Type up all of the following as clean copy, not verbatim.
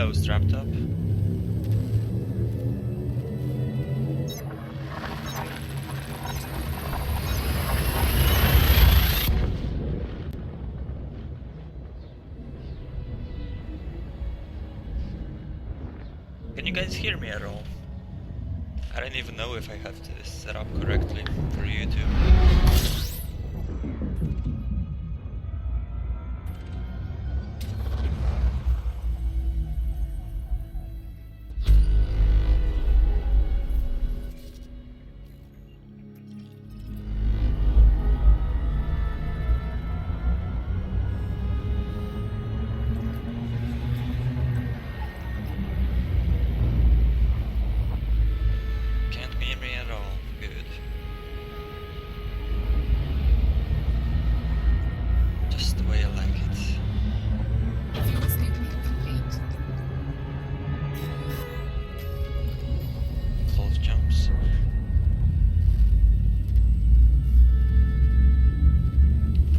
closed wrapped up. Can you guys hear me at all? I don't even know if I have this set up correctly for YouTube.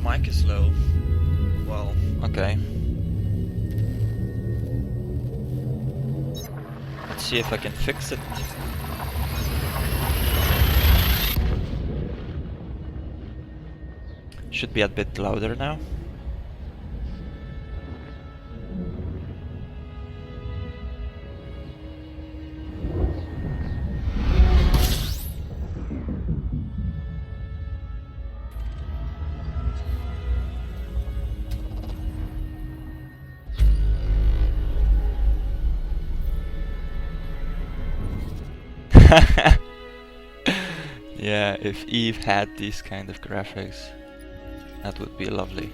Mic is low. Well, okay. Let's see if I can fix it. Should be a bit louder now. Yeah, if Eve had these kind of graphics, that would be lovely.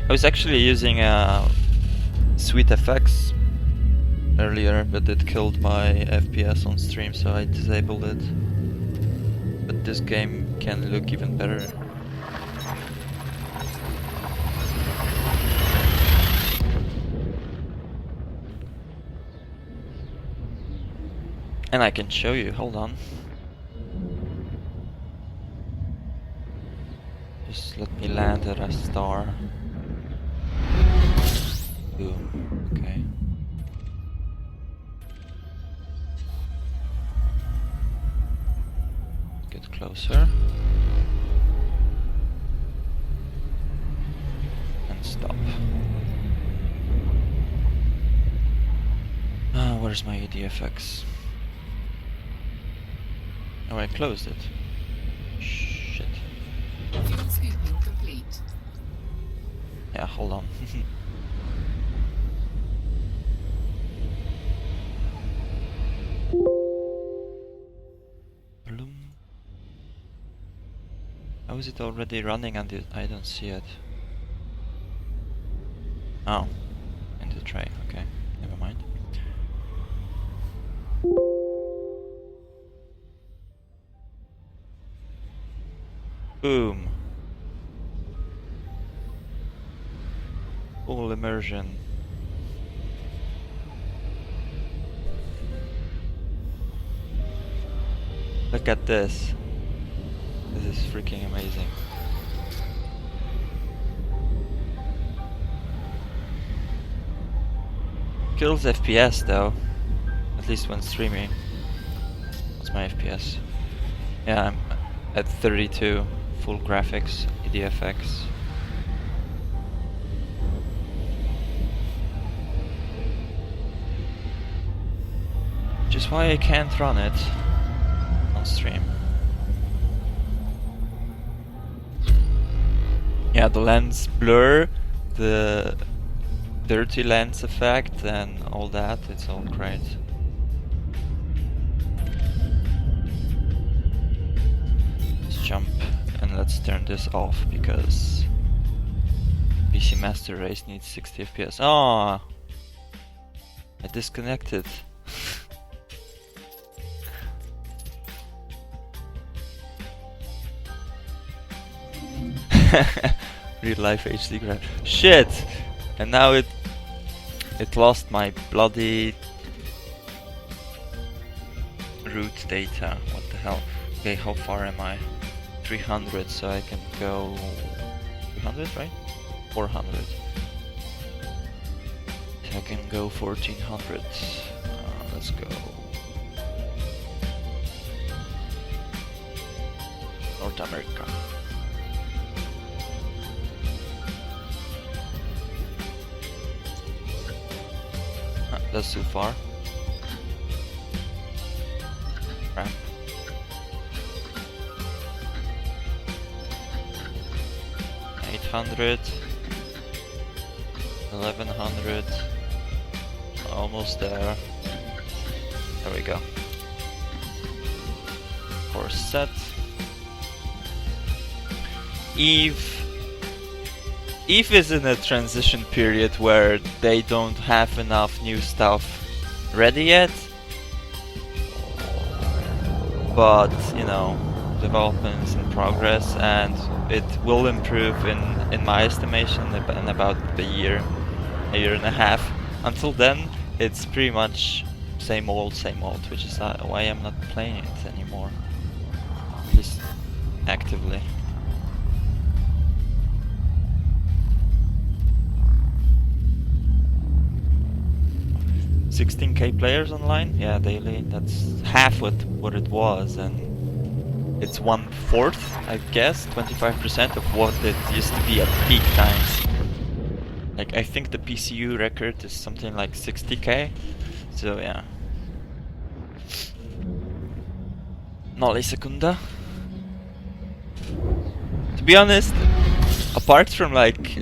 I was actually using Sweet FX earlier, but it killed my FPS on stream, so I disabled it. But this game can look even better. And I can show you, hold on. Just let me land at a star. Boom, okay. Get closer. And stop. Where's my EDFX? Oh, I closed it. Shit. Yeah, hold on. Bloom. How is it already running and I don't see it? Oh, in the tray. Okay, never mind. Boom. Full immersion. Look at this. This is freaking amazing. Kills FPS though. At least when streaming. What's my FPS? Yeah, I'm at 32. Full graphics, EDFX. Which is why I can't run it on stream. Yeah, the lens blur, the dirty lens effect and all that, it's all great. Let's jump. And let's turn this off because PC Master Race needs 60 FPS. Oh, I disconnected. Real life HD graph. Shit! And now it lost my bloody root data. What the hell? Okay, how far am I? 300, so I can go 300, right? 400. I can go 1400. Let's go North America. That's too far. Crap. $800, 1100, almost there. There we go. Course set. Eve is in a transition period where they don't have enough new stuff ready yet, but you know, development is in progress and it will improve in my estimation in about a year and a half. Until then, it's pretty much same old, which is why I'm not playing it anymore, at least actively. 16k players online, yeah, daily. That's half what it was, and it's 1/4, I guess, 25% of what it used to be at peak times. Like, I think the PCU record is something like 60k, so yeah. Nolle sekunda. To be honest, apart from like,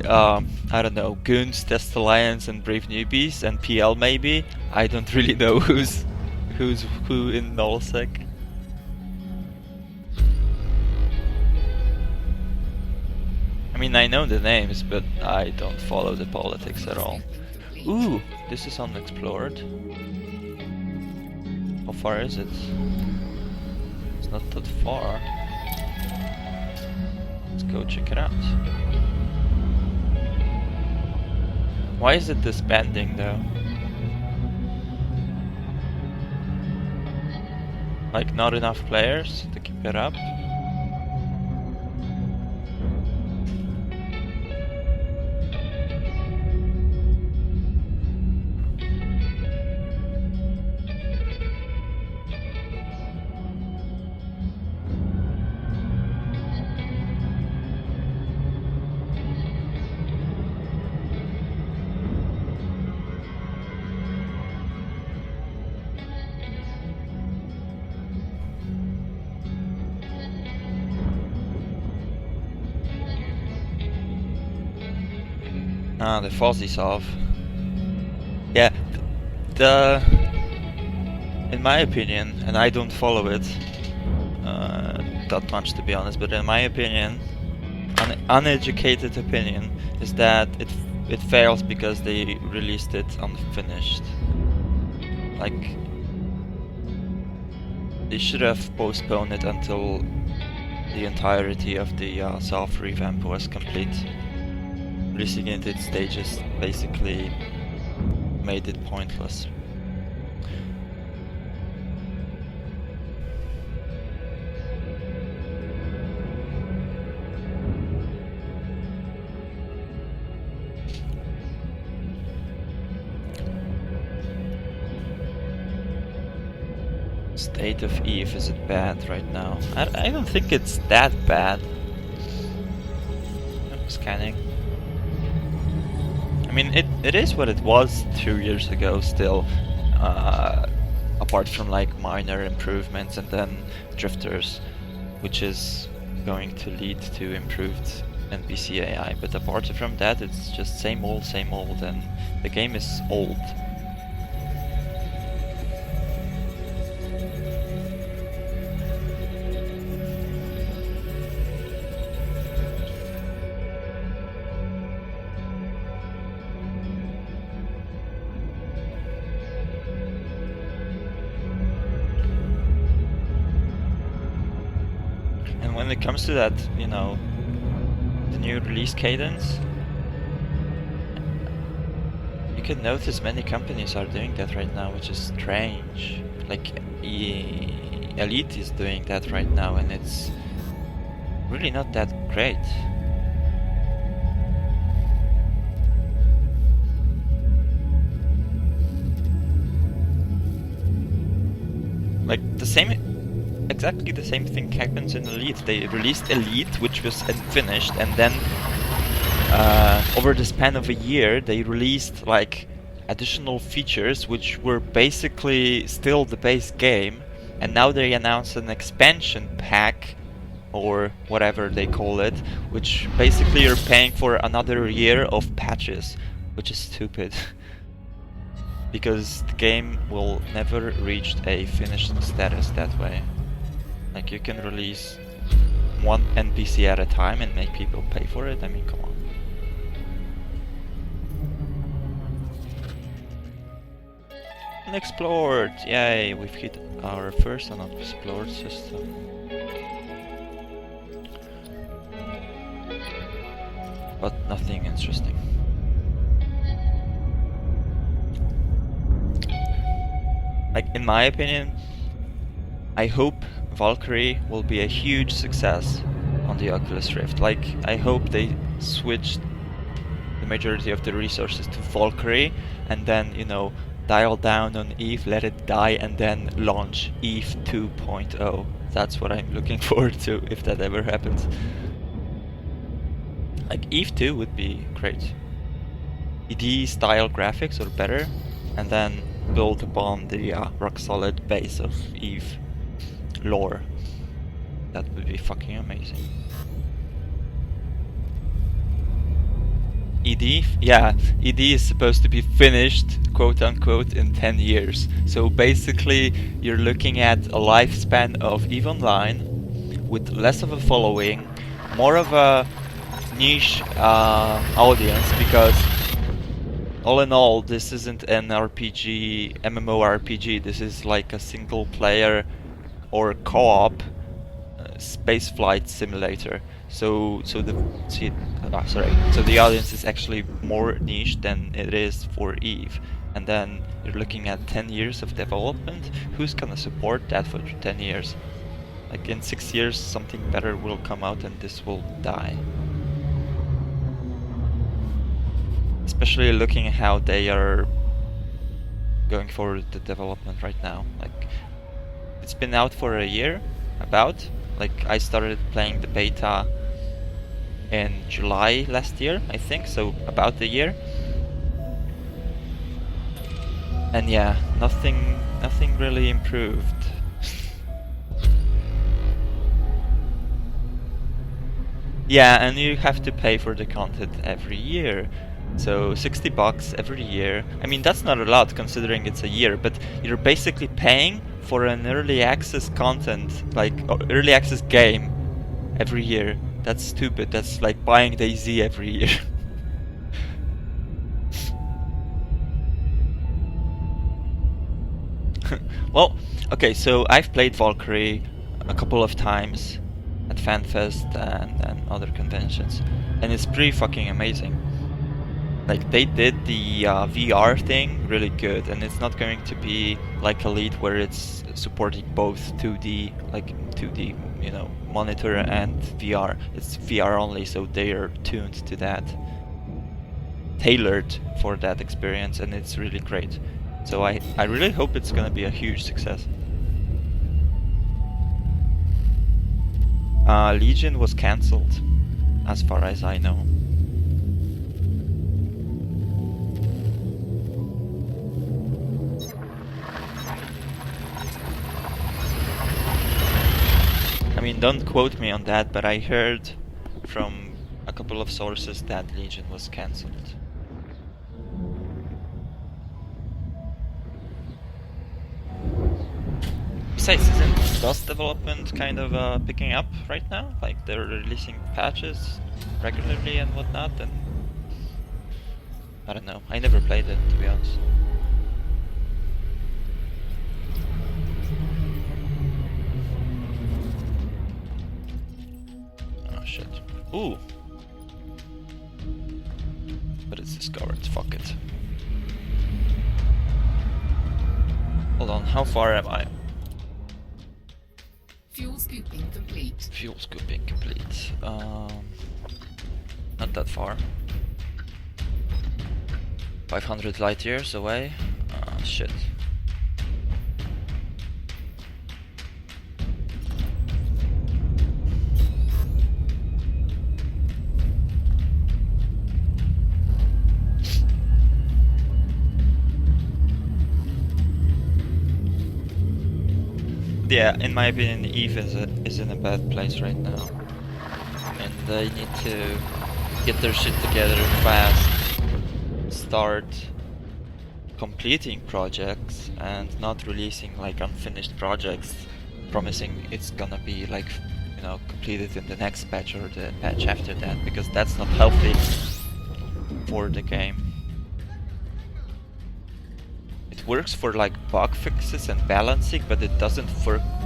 I don't know, Goons, Test Alliance and Brave Newbies and PL maybe, I don't really know who's who in nullsec. I mean, I know the names, but I don't follow the politics at all. Ooh, this is unexplored. How far is it? It's not that far. Let's go check it out. Why is it disbanding though? Like, not enough players to keep it up? Ah, the fuzzy's off. Yeah, in my opinion, and I don't follow it that much to be honest, but in my opinion, uneducated opinion, is that it fails because they released it unfinished. Like, they should have postponed it until the entirety of the soft revamp was complete. Releasing it in stages basically made it pointless. State of Eve, is it bad right now? I don't think it's that bad. I'm scanning. I mean, it is what it was 2 years ago still, apart from like minor improvements and then drifters, which is going to lead to improved NPC AI, but apart from that it's just same old, and the game is old. When it comes to that, you know, the new release cadence, you can notice many companies are doing that right now, which is strange. Like Elite is doing that right now, and it's really not that great. Like exactly the same thing happens in Elite. They released Elite, which was unfinished, and then over the span of a year, they released like additional features which were basically still the base game, and now they announced an expansion pack or whatever they call it, which basically you're paying for another year of patches, which is stupid. Because the game will never reach a finished status that way. Like, you can release one NPC at a time and make people pay for it. I mean, come on. Unexplored! Yay, we've hit our first unexplored system. But nothing interesting. Like, in my opinion, I hope Valkyrie will be a huge success on the Oculus Rift. Like, I hope they switched the majority of the resources to Valkyrie and then, you know, dial down on Eve, let it die, and then launch Eve 2.0. That's what I'm looking forward to if that ever happens. Like, Eve 2 would be great. ED style graphics or better, and then build upon the rock solid base of Eve lore. That would be fucking amazing. ED? Yeah, ED is supposed to be finished, quote unquote, in 10 years. So basically, you're looking at a lifespan of EVE Online with less of a following, more of a niche audience, because all in all, this isn't an RPG, MMORPG. This is like a single player or co-op spaceflight simulator. So the audience is actually more niche than it is for Eve. And then you're looking at 10 years of development. Who's gonna support that for 10 years? Like, in 6 years, something better will come out and this will die. Especially looking at how they are going forward the development right now. Like, it's been out for a year, about. Like, I started playing the beta in July last year, I think, so about a year. And yeah, nothing really improved. Yeah, and you have to pay for the content every year. So $60 every year. I mean, that's not a lot considering it's a year, but you're basically paying for an early access content, like early access game every year. That's stupid. That's like buying DayZ every year. Well, okay, so I've played Valkyrie a couple of times at FanFest and other conventions, and it's pretty fucking amazing. Like, they did the VR thing really good, and it's not going to be like Elite where it's supporting both 2D, like 2D, you know, monitor and VR. It's VR only, so they are tuned to that, tailored for that experience, and it's really great. So I really hope it's gonna be a huge success. Legion was cancelled, as far as I know. I mean, don't quote me on that, but I heard from a couple of sources that Legion was cancelled. Besides, isn't DOS development kind of picking up right now? Like, they're releasing patches regularly and whatnot, and I don't know. I never played it, to be honest. Oh shit. Ooh! But it's discovered, fuck it. Hold on, how far am I? scooping complete. Fuel scooping complete. Not that far. 500 light years away. Shit. Yeah, in my opinion, Eve is in a bad place right now, and they need to get their shit together fast, start completing projects and not releasing like unfinished projects, promising it's gonna be like, you know, completed in the next patch or the patch after that, because that's not healthy for the game. It works for like bug fixes and balancing, but it doesn't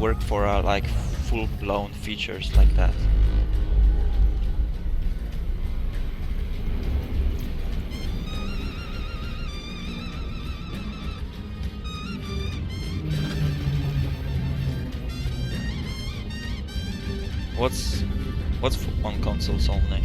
work for like full-blown features like that. What's on consoles only?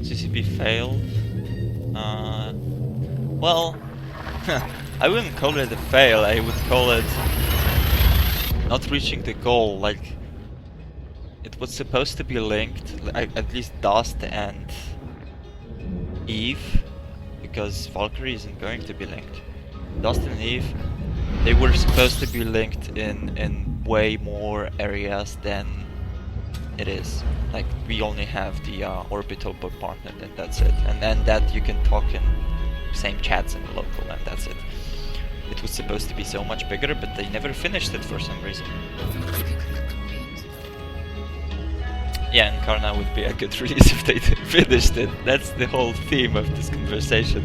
CCP failed. Well, I wouldn't call it a fail, I would call it not reaching the goal. Like, it was supposed to be linked, at least Dust and Eve, because Valkyrie isn't going to be linked. Dust and Eve, they were supposed to be linked in way more areas than it is. Like, we only have the orbital bombardment and that's it. And then that you can talk in same chats in the local and that's it. It was supposed to be so much bigger, but they never finished it for some reason. Yeah, and Karna would be a good release if they finished it. That's the whole theme of this conversation.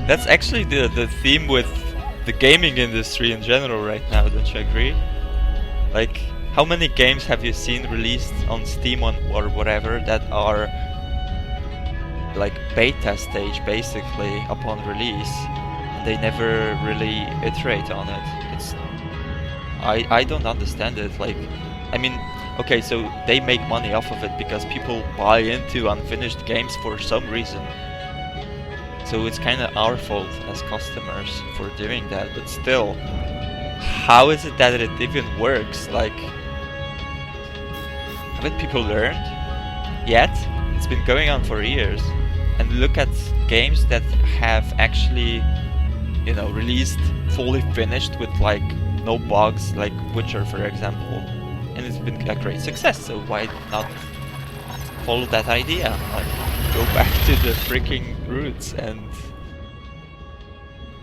That's actually the theme with the gaming industry in general right now, don't you agree? Like, how many games have you seen released on Steam or whatever that are like beta stage basically upon release, and they never really iterate on it? It's I don't understand it. Like, I mean, okay, so they make money off of it because people buy into unfinished games for some reason. So it's kind of our fault as customers for doing that, but still, how is it that it even works? Like, haven't people learned yet? It's been going on for years. And look at games that have actually, you know, released fully finished with like no bugs, like Witcher for example, and it's been a great success. So why not follow that idea? Like, go back to the freaking roots. And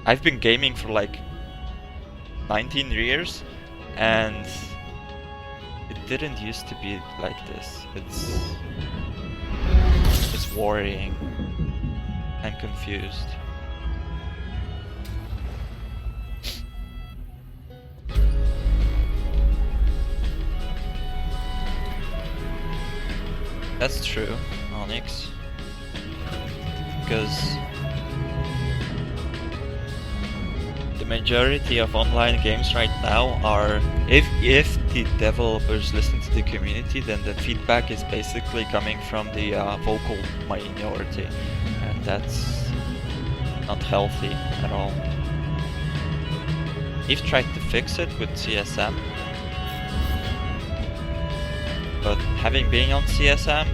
I've been gaming for like 19 years, and it didn't used to be like this. It's worrying. I'm confused. That's true, Onyx. Because the majority of online games right now are, if the developers listen to the community, then the feedback is basically coming from the vocal minority, and that's not healthy at all. Eve tried to fix it with CSM, but having been on CSM,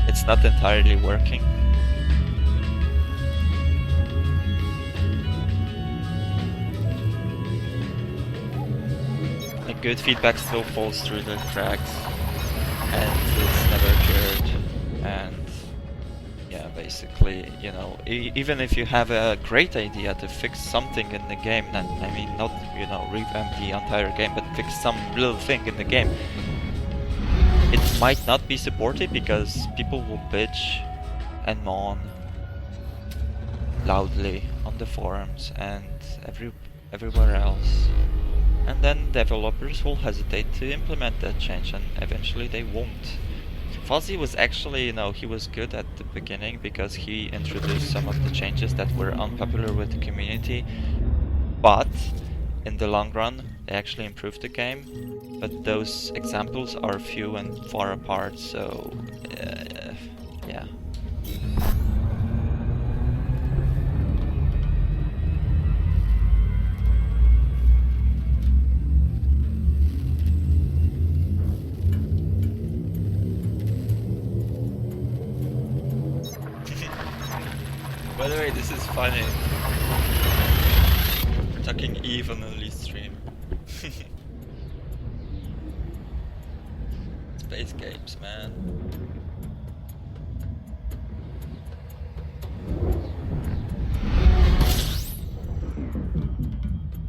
it's not entirely working. Like, good feedback still falls through the cracks, and it's never cured, and yeah, basically, you know, even if you have a great idea to fix something in the game, I mean, not, you know, revamp the entire game, but fix some little thing in the game, it might not be supported because people will bitch and moan loudly on the forums and everywhere else. And then developers will hesitate to implement that change, and eventually they won't. Fuzzy was actually, you know, he was good at the beginning because he introduced some of the changes that were unpopular with the community, but in the long run they actually improved the game. But those examples are few and far apart, so yeah. By the way, this is funny. We're talking Eve on the lead stream. Space games, man.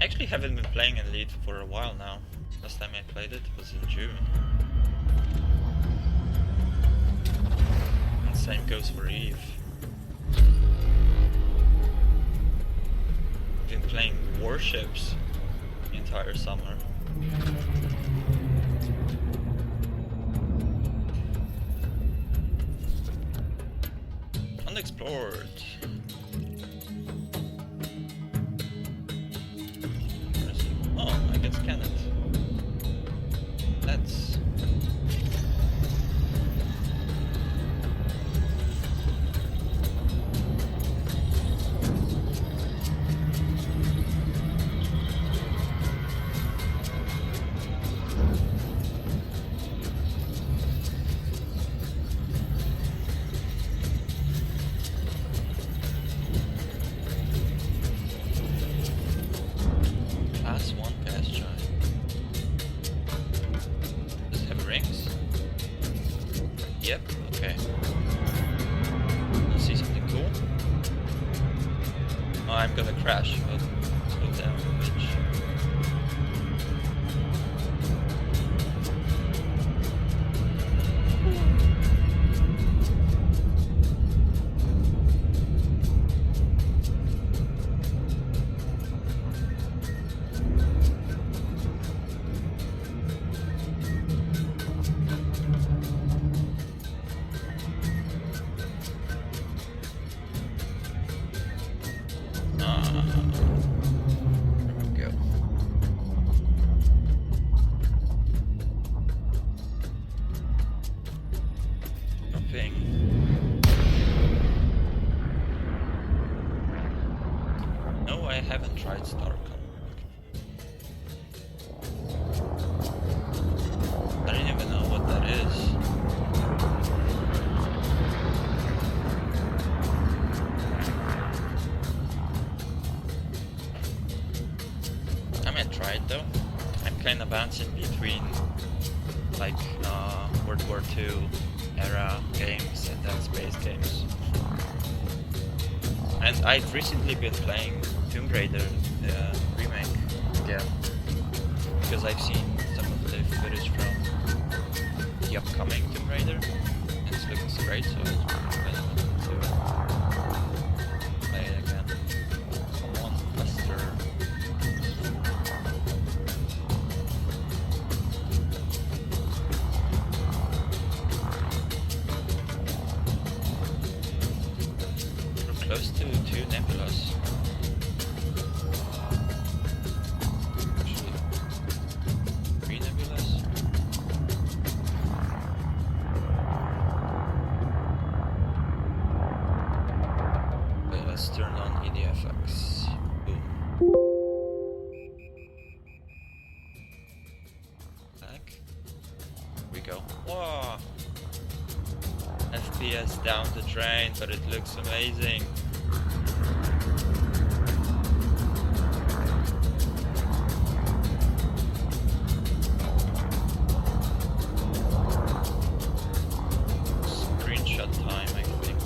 I actually haven't been playing in Lead for a while now. Last time I played it was in June. And same goes for Eve. Been playing Warships the entire summer. Unexplored. Oh, I can scan it. That's... Class 1 gas giant. Does it have rings? Yep, okay. Let's see something cool. Oh, I'm gonna crash, but slow down, bitch. There we go. Dropping. No, I haven't tried Starcom. I don't even know what that is. I might try it though. I'm kind of bouncing between like World War II era games and then space games. And I've recently been playing Tomb Raider remake again because I've seen some of the footage from the upcoming Tomb Raider. It looks great, so it's kind of to play it again. Come on, Buster. Close to 2 nebulas. Actually, 3 nebulas. Okay, let's turn on EDFX. Boom. Back. Here we go. Whoa! FPS down the drain, but it looks amazing. Screenshot time, I think.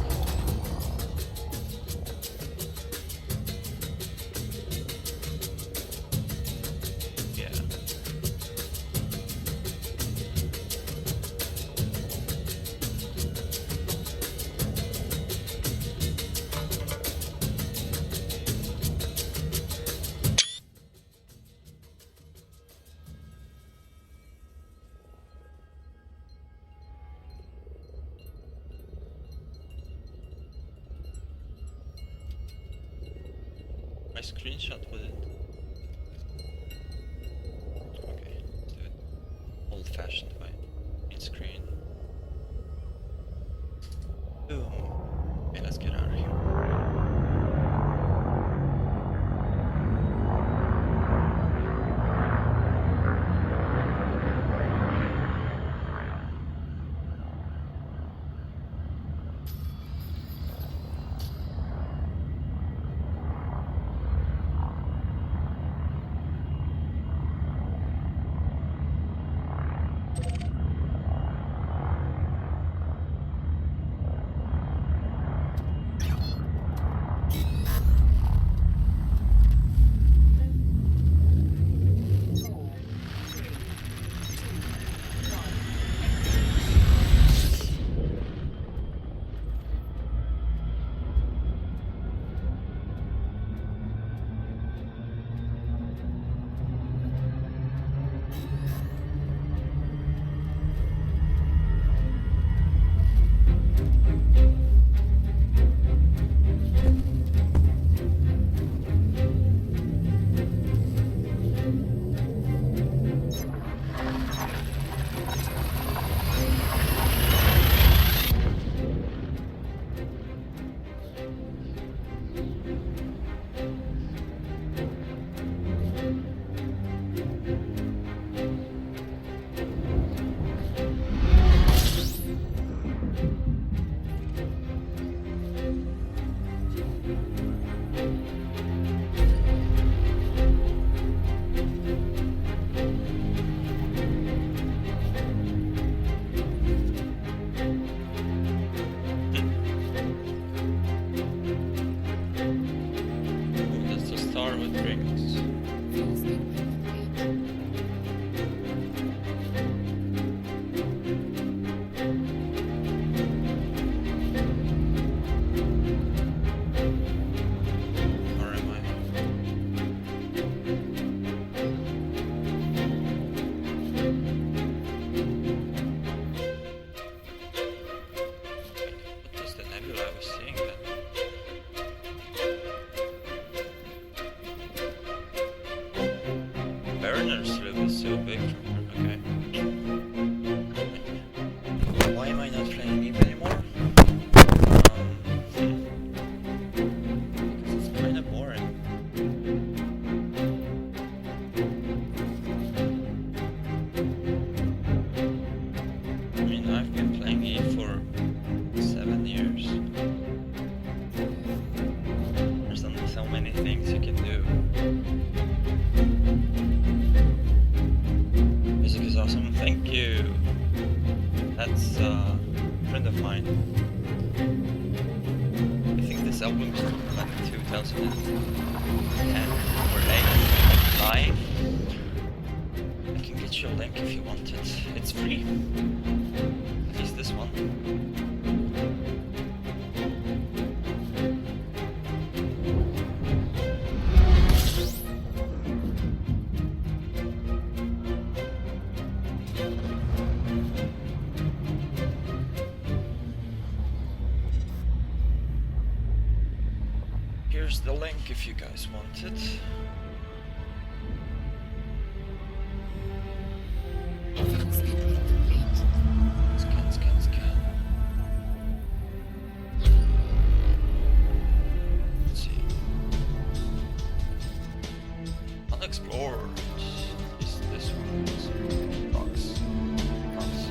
I screenshot with it. Okay, let's do it old-fashioned way. Green screen. Boom. Okay, let's get out of here. So big from here, okay. Why am I not playing Eve anymore? Because it's kind of boring. I mean, I've been playing Eve for 7 years. There's only so many things you can do. Music is awesome, thank you. That's a friend of mine. I think this album is from like 2010 or 8, 9. I can get you a link if you want it. It's free. At least this one. Here's the link if you guys want it. Scan, scan, scan. Let's see. Unexplored. Is this one? Rocks. Rocks.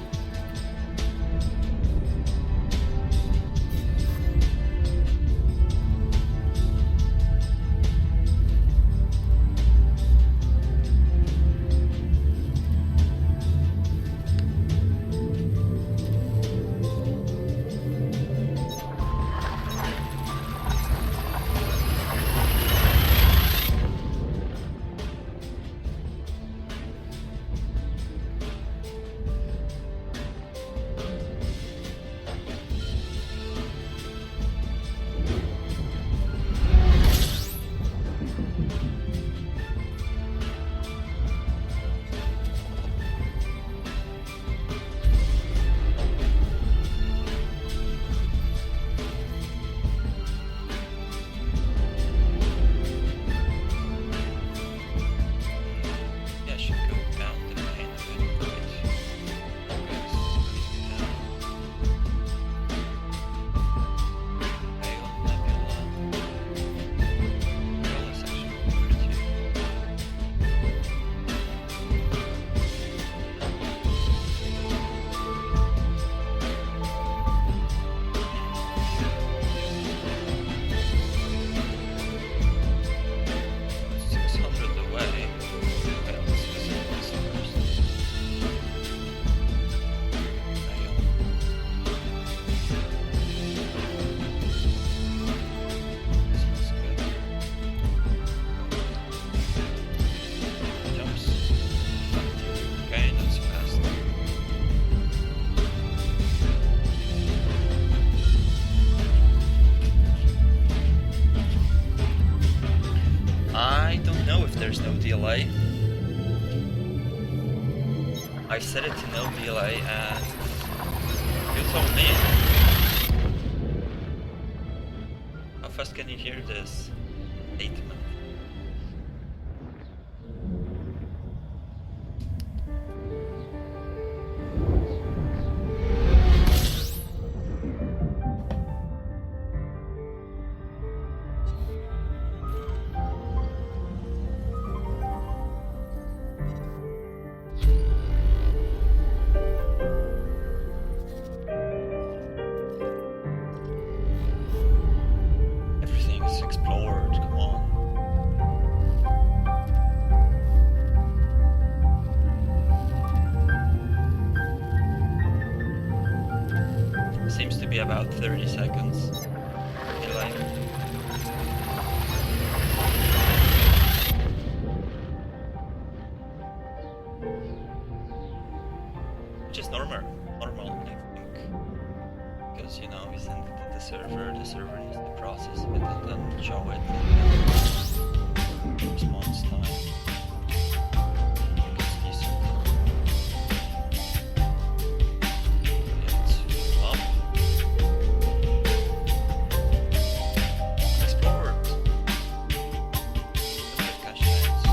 I set it to no delay and you told me. How fast can you hear this? 8 minutes. Everything is explored, come on. Seems to be about 30 seconds delay. Which is normal, I think. Because, you know, we send it to the server needs to process it and then show it. And response time. I think it's decent. It's up. Explored. Look at cache names.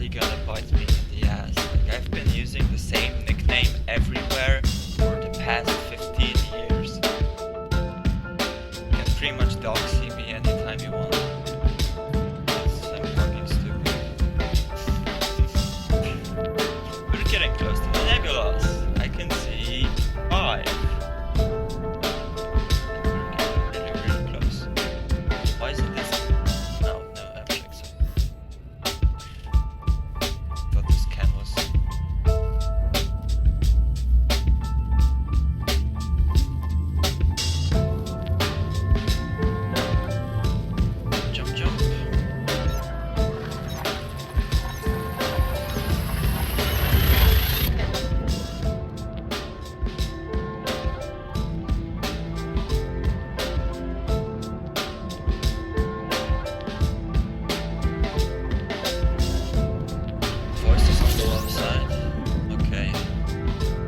really gonna bite me in the ass. Like, I've been using the same nickname everywhere for the past 15 years. You can pretty much doxy me anytime you want. I'm fucking stupid. We're getting close to the nebulas. I can see 5. Really close. Why isn't this? No, objects. Thought this can was. Jump. Voices on the left side. Okay.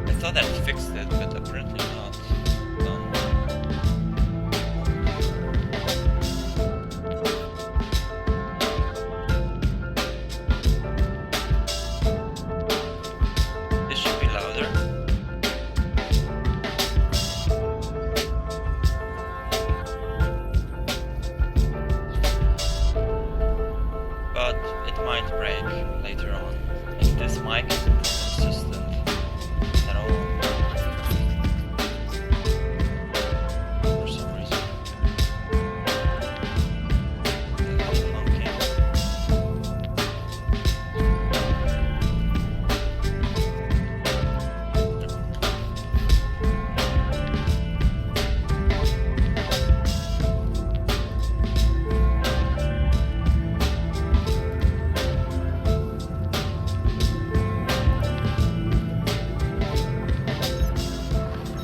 I thought I fixed it, but apparently not. Done. This should be louder. But it might break later on. If this mic isn't consistent at all. For some reason. Honking.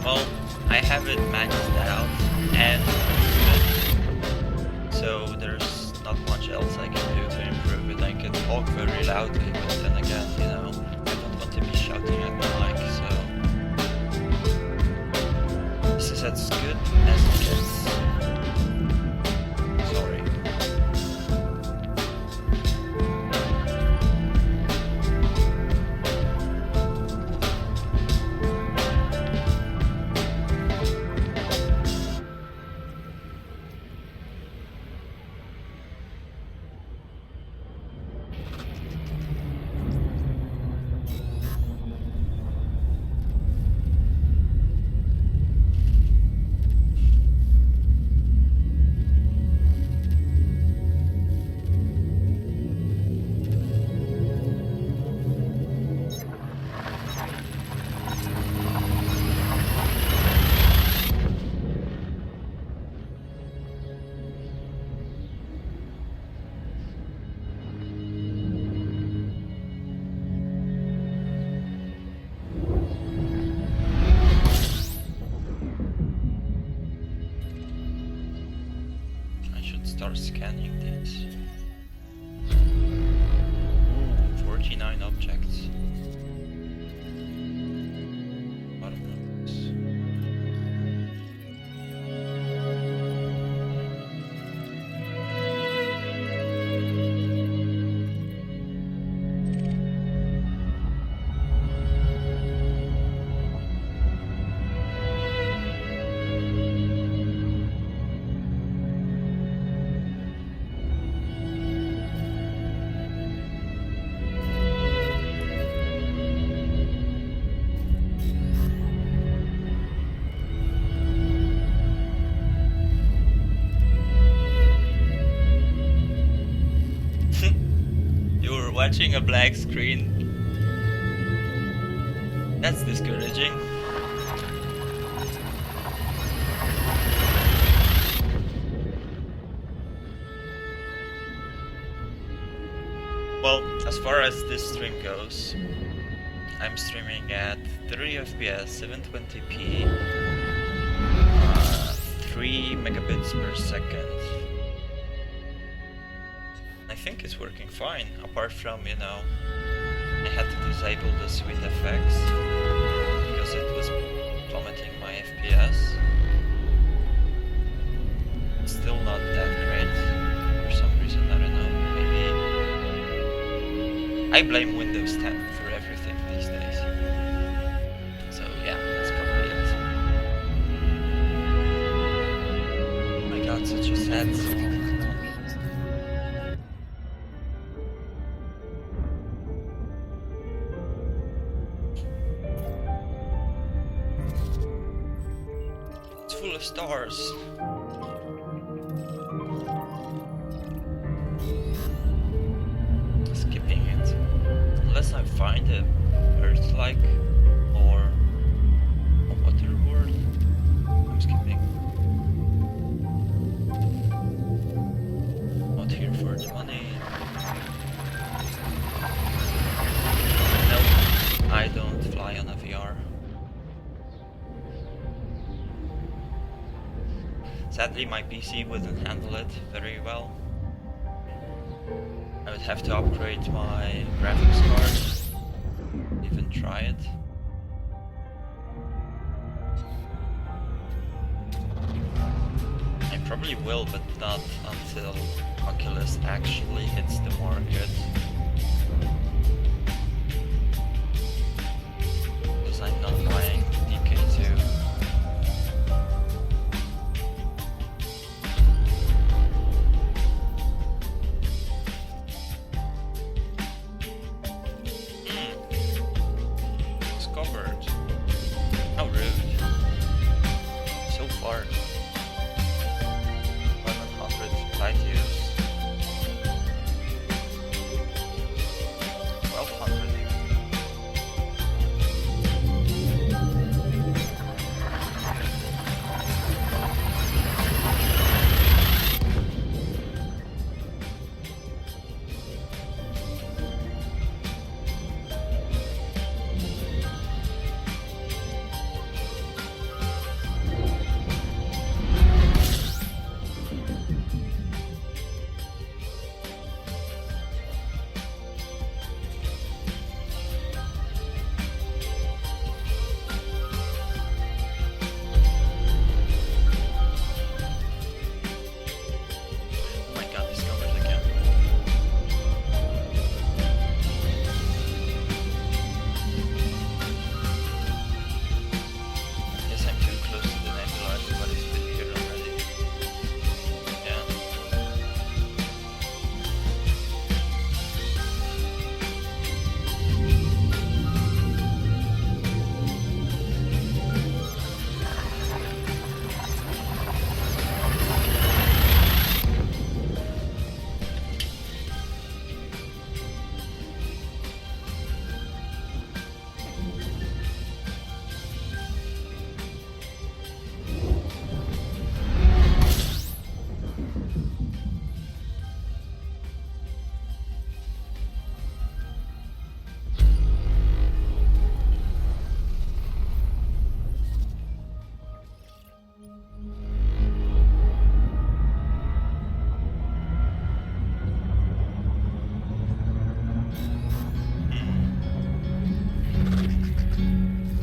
Well, I have it maxed out and so there's not much else I can do to improve it. I can talk very loudly, but then again, I don't want to be shouting at the mic, so this is as good as it gets. Sorry. I should start scanning these. Ooh, 49 objects. What are those? Watching a black screen. That's discouraging. Well, as far as this stream goes, I'm streaming at 30 FPS, 720p, 3 megabits per second. I think it's working fine, apart from, I had to disable the sweet effects because it was plummeting my FPS. It's still not that great for some reason, I don't know, maybe I blame Windows 10 for everything these days. So yeah, that's probably it. I got such a sad song. It's full of stars. Skipping it. Unless I find a Earth-like or a water world, I'm skipping. Not here for the money. Nope, I don't fly on a VR. Sadly, my PC wouldn't handle it very well. I would have to upgrade my graphics card, even try it. I probably will, but not until Oculus actually hits the market. Because I'm not buying DK2. Discovered. How rude. So far. 100 light years. 1200 even. Oh my god, discovered again. Guess I'm too close to the nebula, everybody's been here already. Yeah.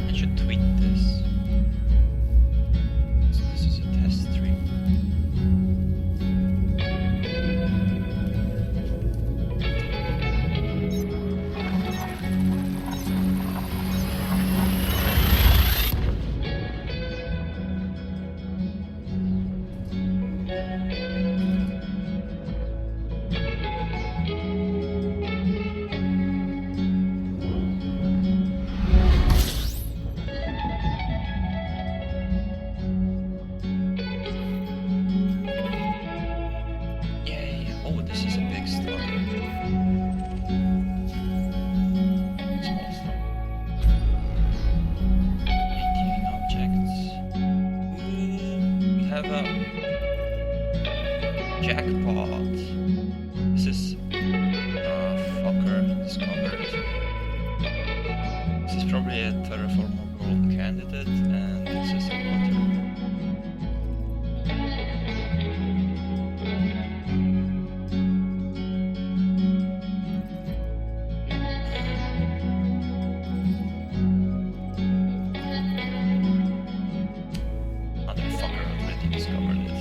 I should tweet this. So this is a test stream. Yay! Oh, this is a big star. Small star. 18 objects. Ooh, we have a jackpot. This is fucker discovered. This is probably a terraformable candidate, and this is a water. Motherfucker already discovered it.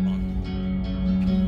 One, two.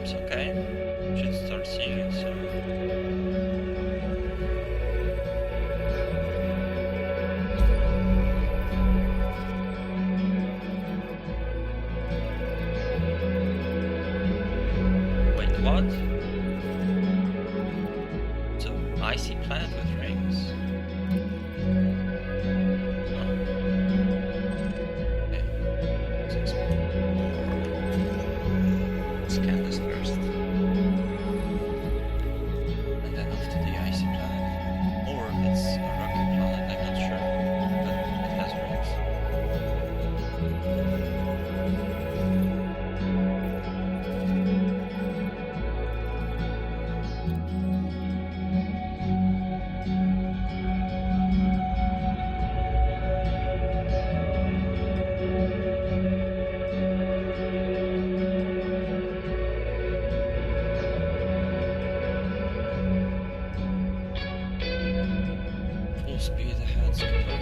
seems okay. Should start seeing it soon. Wait, what? It's an icy planet with rings. Huh. Okay. Let's explore more. Scan this first. And then off to the icy planet. Or it's a rocky planet, I'm not sure. But it has rings. Full speed ahead, skipper.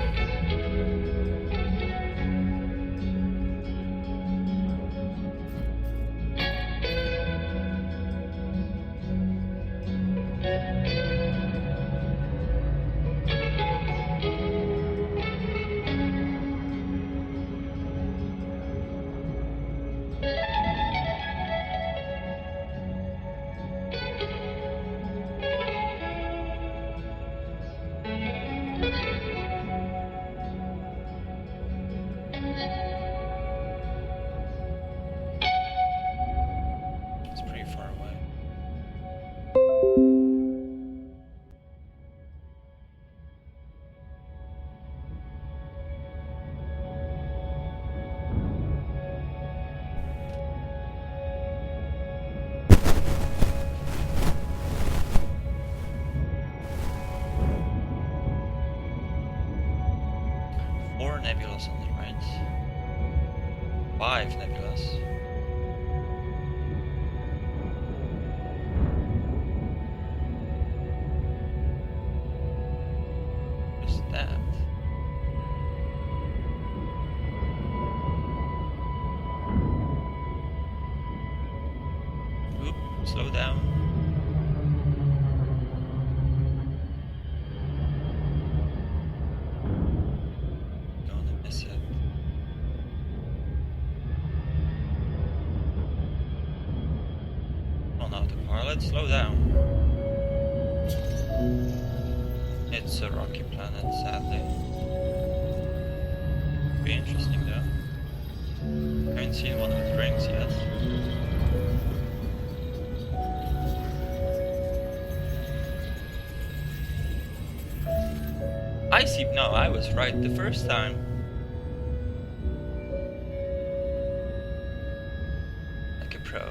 It's pretty far away. Four nebulas on the right. 5 nebulas. What's that? Oop, slow down. Gonna miss it. On autopilot, slow down. It's a rocky planet, sadly. Be interesting though. Haven't seen one with rings yet. I see. No, I was right the first time. Like a pro.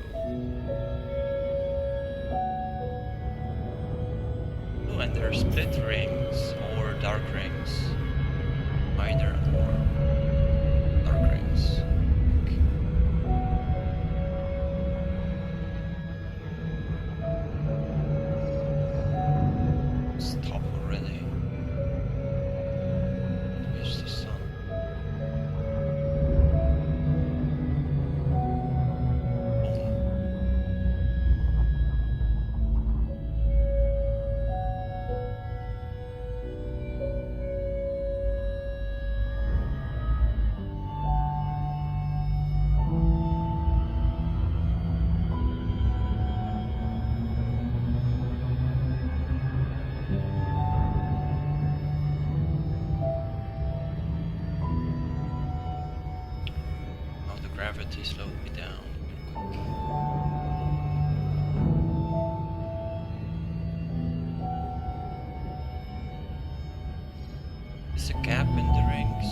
Oh, and there are split rings or dark rings. Either or dark rings. Stop already. Here's the sun. Oh, the gravity slowed me down. There's a gap in the rings.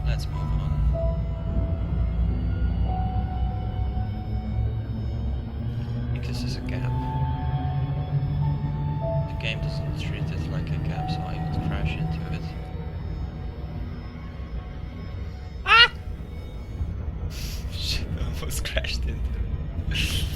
Let's move on. almost crashed into it.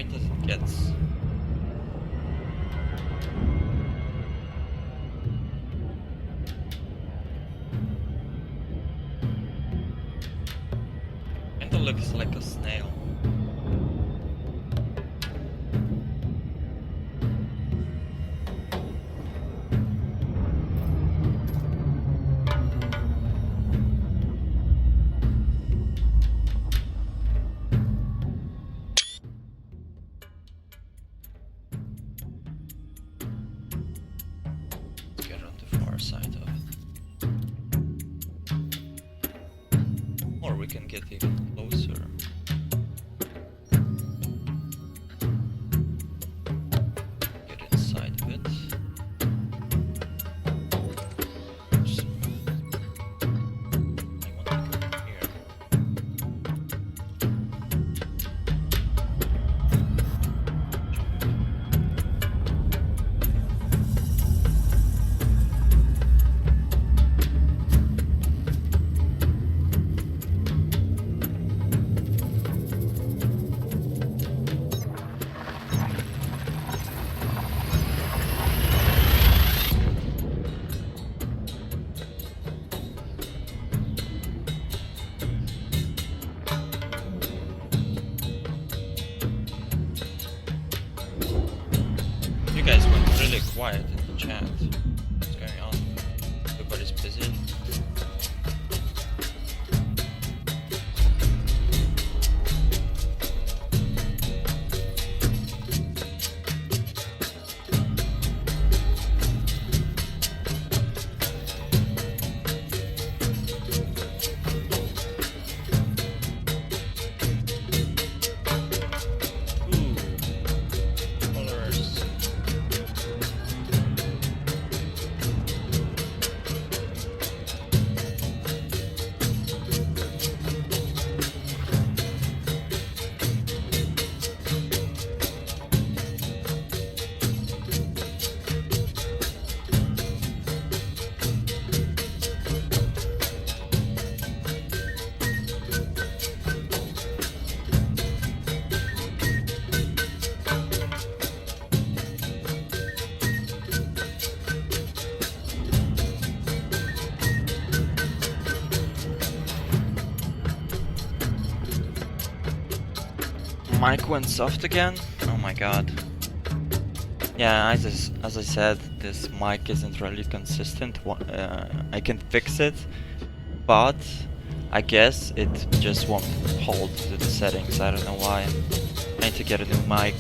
bright as it gets. Kinda looks like a snail. Let's get on the far side of it. Or we can get even closer. Get inside of it. I want to go here. You guys went really quiet in the chat. What's going on? Everybody's busy. Ooh, colors. Mic went soft again? Oh my god. Yeah, as I said, this mic isn't really consistent. I can fix it, but I guess it just won't hold to the settings. I don't know why. I need to get a new mic.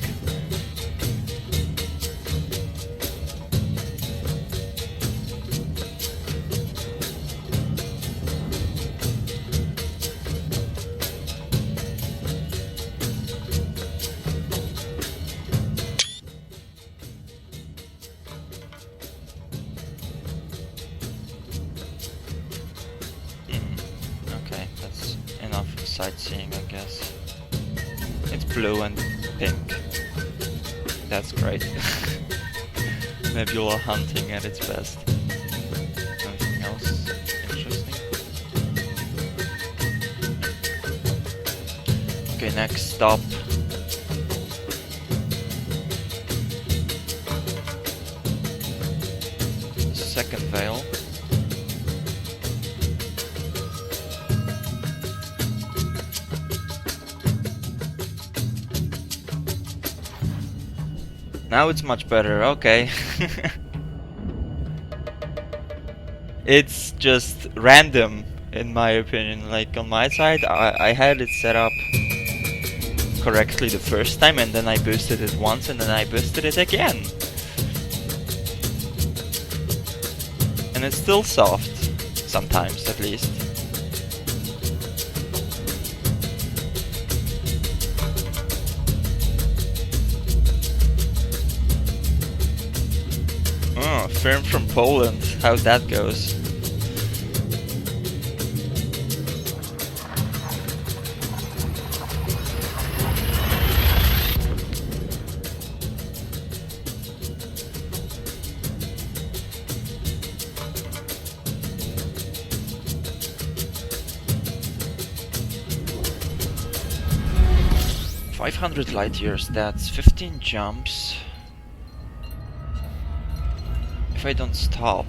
Okay, that's enough sightseeing, I guess. It's blue and pink. That's great. Nebula hunting at its best. Anything else interesting? Okay, next stop. Second veil. Now it's much better, okay. It's just random, in my opinion. Like on my side, I had it set up correctly the first time, and then I boosted it once, and then I boosted it again. And it's still soft, sometimes at least. Oh, firm from Poland, how that goes. 500 light years, that's 15 jumps. If I don't stop,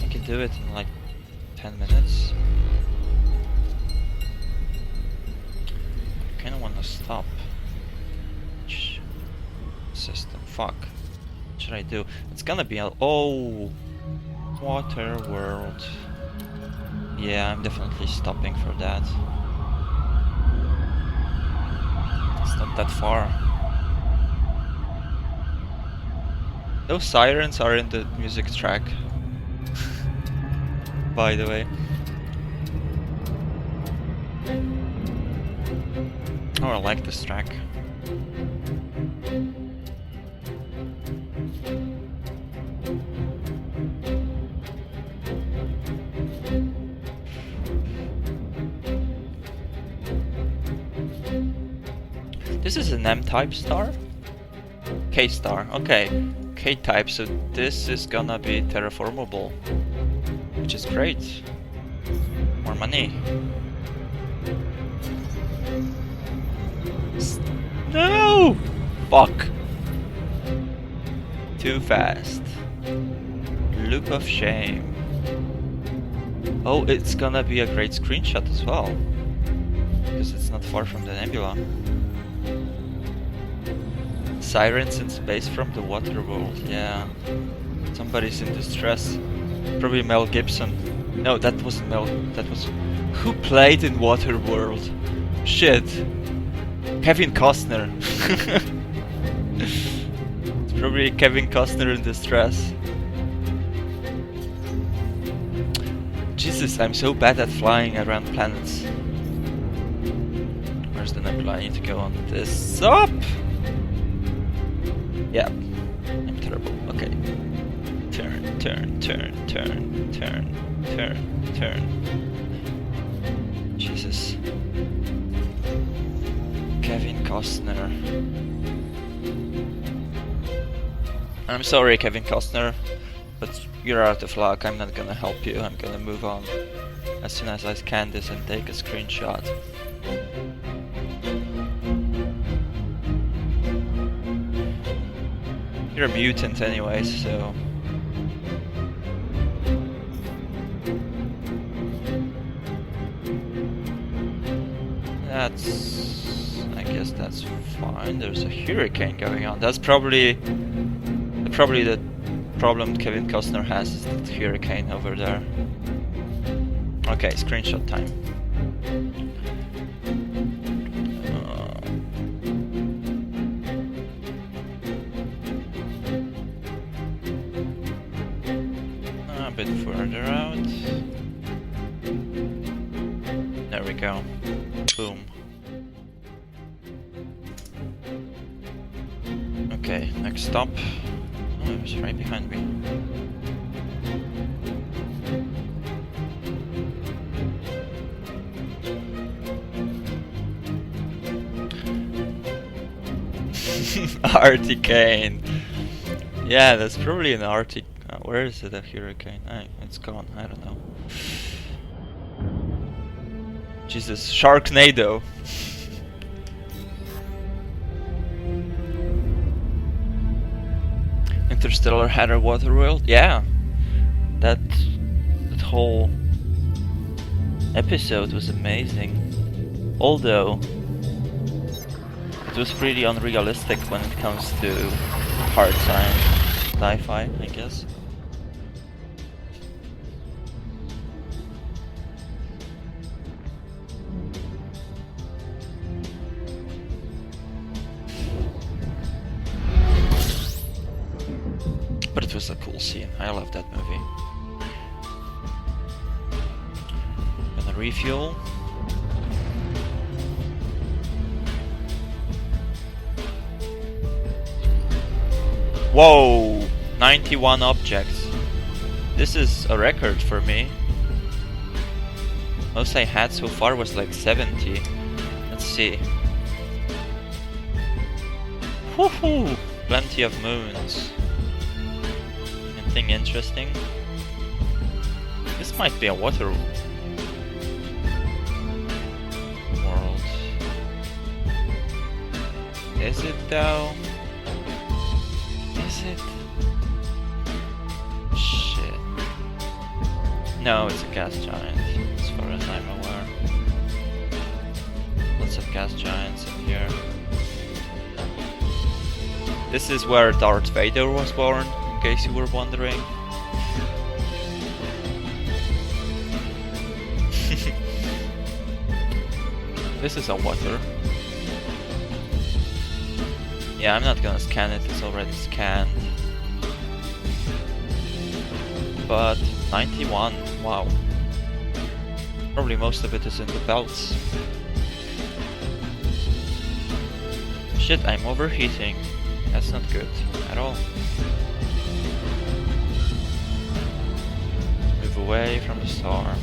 I can do it in like 10 minutes. I kinda wanna stop. System, fuck. What should I do? It's gonna be a... Oh! Water world. Yeah, I'm definitely stopping for that. It's not that far. Those sirens are in the music track. By the way. Oh, I like this track. This is an M-type star? K-star, okay. K-type, so this is gonna be terraformable. Which is great. More money. No! Fuck! Too fast. Loop of shame. Oh, it's gonna be a great screenshot as well. Because it's not far from the nebula. Sirens in space from the water world, yeah. Somebody's in distress. Probably Mel Gibson. No, that wasn't Mel. That was... Who played in Waterworld? Shit. Kevin Costner. It's probably Kevin Costner in distress. Jesus, I'm so bad at flying around planets. Where's the nebula? I need to go on this up! Yeah, I'm terrible. Okay. Turn, turn, turn, turn, turn, turn, turn. Jesus. Kevin Costner. I'm sorry, Kevin Costner, but you're out of luck. I'm not gonna help you. I'm gonna move on as soon as I scan this and take a screenshot. You're a mutant anyways, so... I guess that's fine. There's a hurricane going on. That's probably the problem Kevin Costner has, is that hurricane over there. Okay, screenshot time. A bit further out. There we go. Boom. Okay, next stop. Oh, it was right behind me. Articane. Yeah, that's probably an Arctic. Where is it? A hurricane? It's gone. I don't know. Jesus, Sharknado. Interstellar had a water world. Yeah, that whole episode was amazing. Although it was pretty unrealistic when it comes to hard science, sci-fi, I guess. But it was a cool scene. I love that movie. Gonna refuel. Whoa! 91 objects. This is a record for me. Most I had so far was like 70. Let's see. Woohoo! Plenty of moons. Anything interesting? This might be a water world. Is it though? Is it? Shit. No, it's a gas giant, as far as I'm aware. Lots of gas giants in here. This is where Darth Vader was born, in case you were wondering. This is a water. Yeah, I'm not gonna scan it, it's already scanned. But 91, wow. Probably most of it is in the belts. Shit, I'm overheating. That's not good at all. Move away from the star.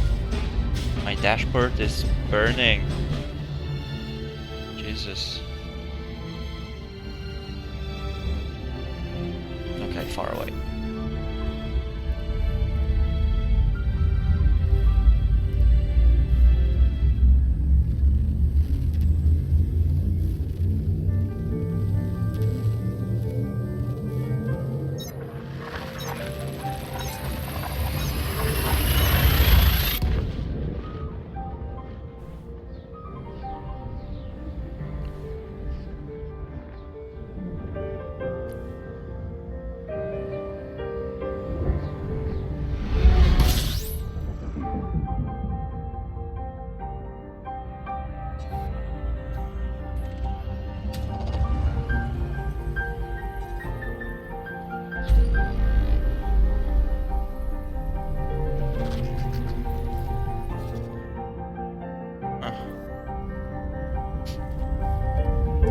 My dashboard is burning. Jesus. Okay, far away.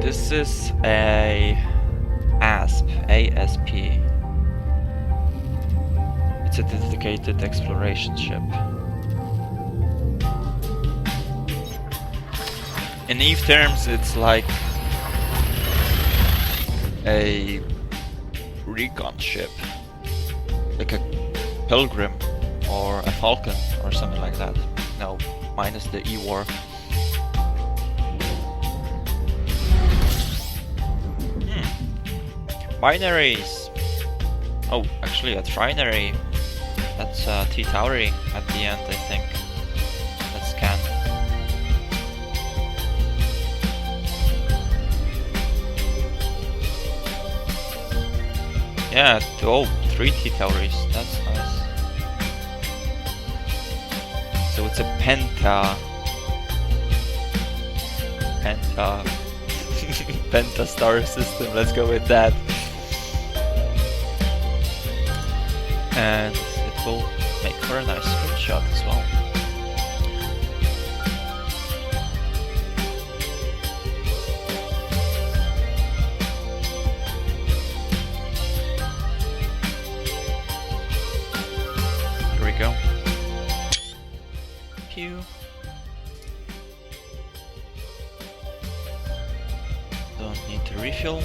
This is a ASP. It's a dedicated exploration ship. In EVE terms, it's like a recon ship, like a Pilgrim or a Falcon or something like that. No, minus the E-War. Binaries! Oh, actually a trinary. That's T-Tauri at the end, I think. Let's scan. Yeah, oh, 3 T-Tauris. That's nice. So it's a Penta Penta star system, let's go with that. And it will make for a nice screenshot as well. Here we go. Pew. Don't need to refill.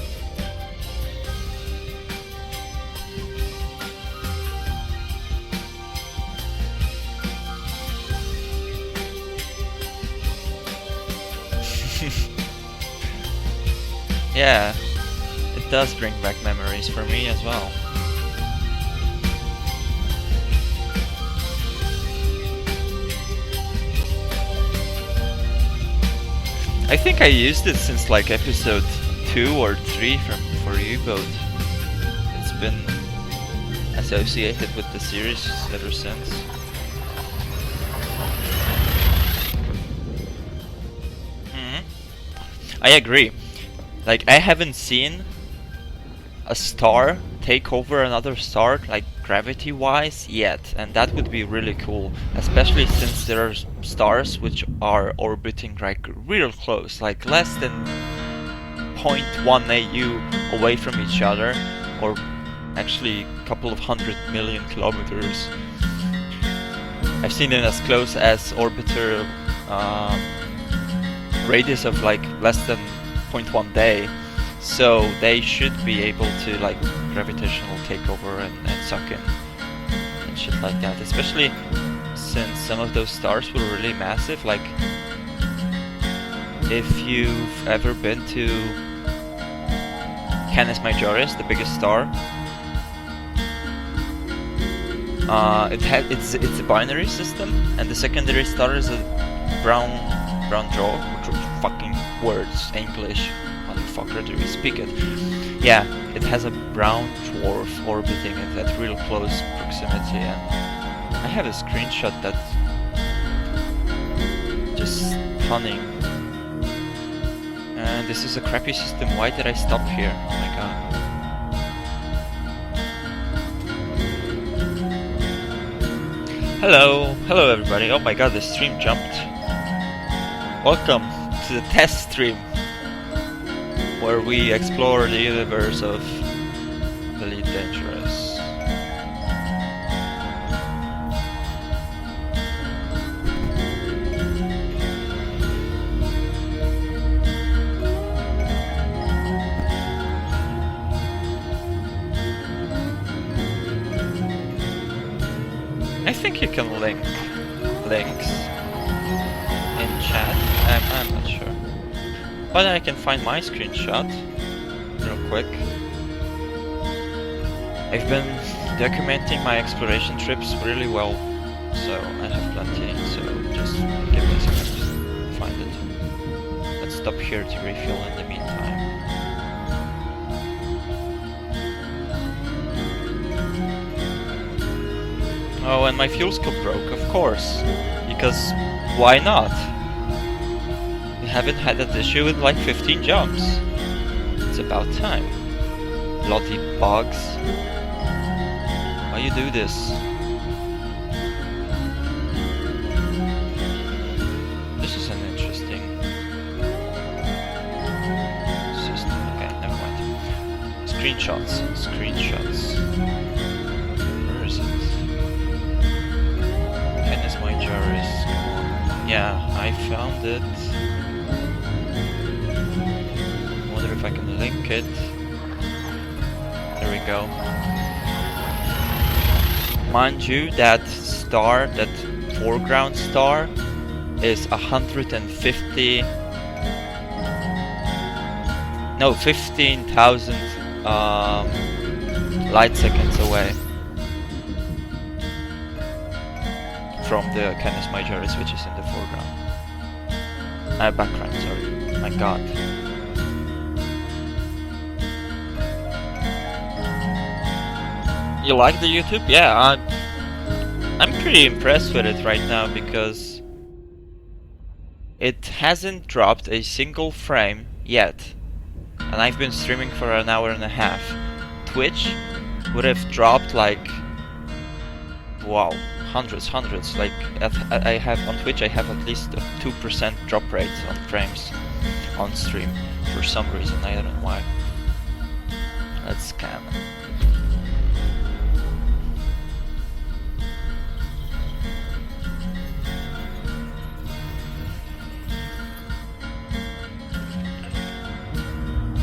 Yeah, it does bring back memories for me as well. I think I used it since like episode 2 or 3 for U-Boat. It's been associated with the series ever since. I agree. Like, I haven't seen a star take over another star, like gravity-wise, yet, and that would be really cool, especially since there are stars which are orbiting like real close, like less than 0.1 AU away from each other, or actually a couple of 100 million kilometers. I've seen it as close as orbiter radius of like less than 0.1 day, so they should be able to like gravitational takeover and suck in and shit like that, especially since some of those stars were really massive. Like, if you've ever been to Canis Majoris, the biggest star. It's a binary system, and the secondary star is a brown dwarf. Fucking words, English, motherfucker. Do we speak it? Yeah, it has a brown dwarf orbiting it at real close proximity, and I have a screenshot that's just stunning. And this is a crappy system. Why did I stop here? Oh my god. Hello everybody. Oh my god, the stream jumped. Welcome to the test stream, where we explore the universe of Elite Dangerous. I think you can link links in chat. I'm not sure, but I can find my screenshot real quick. I've been documenting my exploration trips really well, so I have plenty. So just give me a second to find it. Let's stop here to refill in the meantime. Oh, and my fuel scope broke, of course, because why not? We haven't had that issue in like 15 jumps. It's about time. Bloody bugs. Why you do this? This is an interesting system. Okay, never mind. Screenshots. Where is it? Canis Majoris. Come on. Yeah, I found it. Wonder if I can link it. There we go. Mind you, that star, that foreground star, is 15,000 light seconds away from the Canis Majoris, which is in the foreground. Background, sorry. My god. You like the YouTube? Yeah, I'm pretty impressed with it right now, because it hasn't dropped a single frame yet. And I've been streaming for an hour and a half. Twitch would have dropped like, wow, hundreds. Like I have on Twitch, I have at least a 2% drop rate on frames on stream for some reason. I don't know why. Let's scan.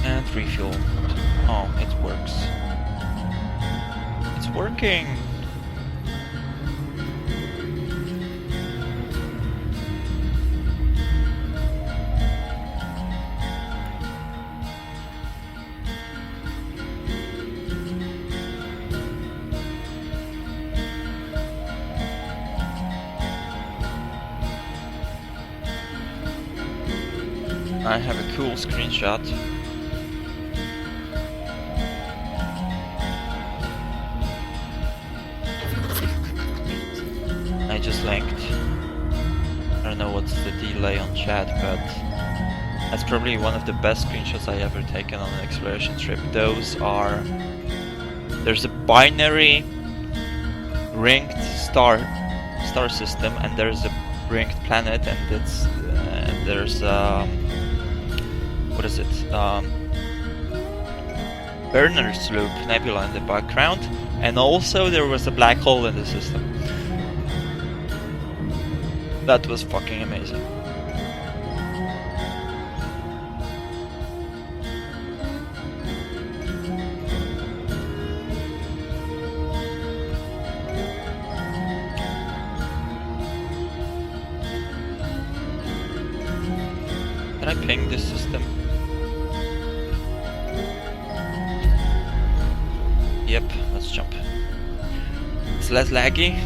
And refuel. Oh, it works. It's working! I have a cool screenshot. I just linked. I don't know what's the delay on chat, but that's probably one of the best screenshots I ever taken on an exploration trip. There's a binary ringed star system, and there's a ringed planet, and there's what is it? Berners Loop Nebula in the background, and also there was a black hole in the system. That was fucking amazing. Can I ping this system? Yep, let's jump. It's less laggy.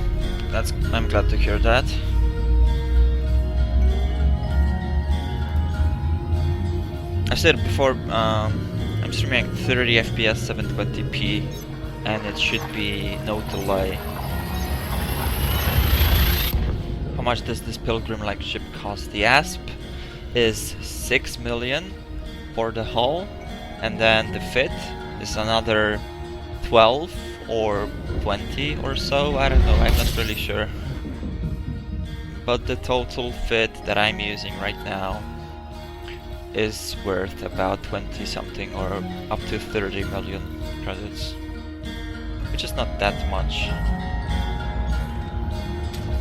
I'm glad to hear that. I said before, I'm streaming 30 FPS 720p, and it should be no delay. How much does this pilgrim like ship cost? The Asp is 6 million for the hull, and then the fit is another 12 or 20 or so, I don't know, I'm not really sure. But the total fit that I'm using right now is worth about 20 something or up to 30 million credits, which is not that much.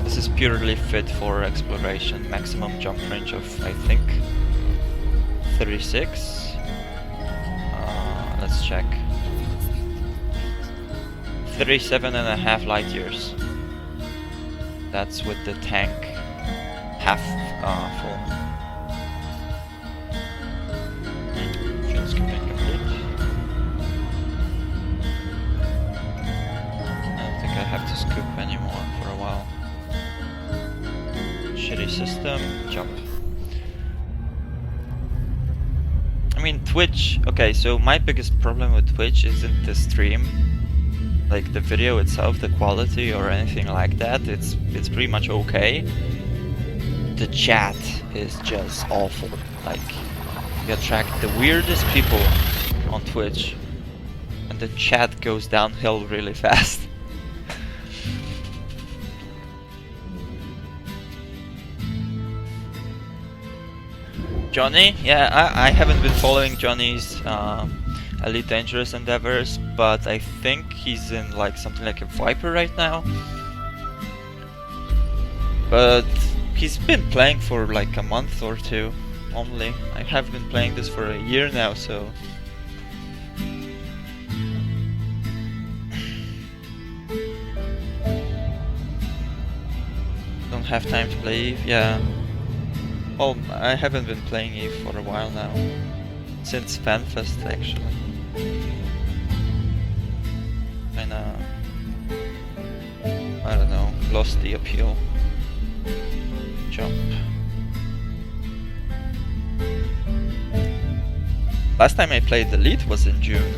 This is purely fit for exploration, maximum jump range of I think 36. Let's check. 37.5 light years. That's with the tank half full. Fuel skipping complete. I don't think I have to scoop anymore for a while. Shitty system, jump. I mean, Twitch, okay, so my biggest problem with Twitch isn't the stream, like the video itself, the quality or anything like that. It's pretty much okay. The chat is just awful. Like, you attract the weirdest people on Twitch, and the chat goes downhill really fast. Johnny? Yeah, I haven't been following Johnny's Elite Dangerous endeavors, but I think he's in like something like a Viper right now. But he's been playing for like a month or two only. I have been playing this for a year now, so... Don't have time to play Eve, yeah. Well, I haven't been playing Eve for a while now. Since FanFest, actually. Kinda... I don't know, lost the appeal. Jump. Last time I played Elite was in June.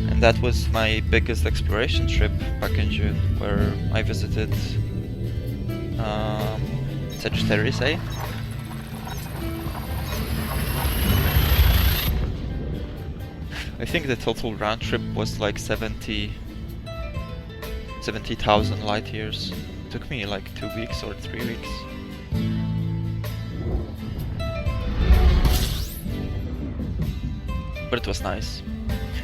And that was my biggest exploration trip back in June, where I visited... Sagittarius A. I think the total round trip was like 70,000 light years. It took me like 2 weeks or 3 weeks. But it was nice.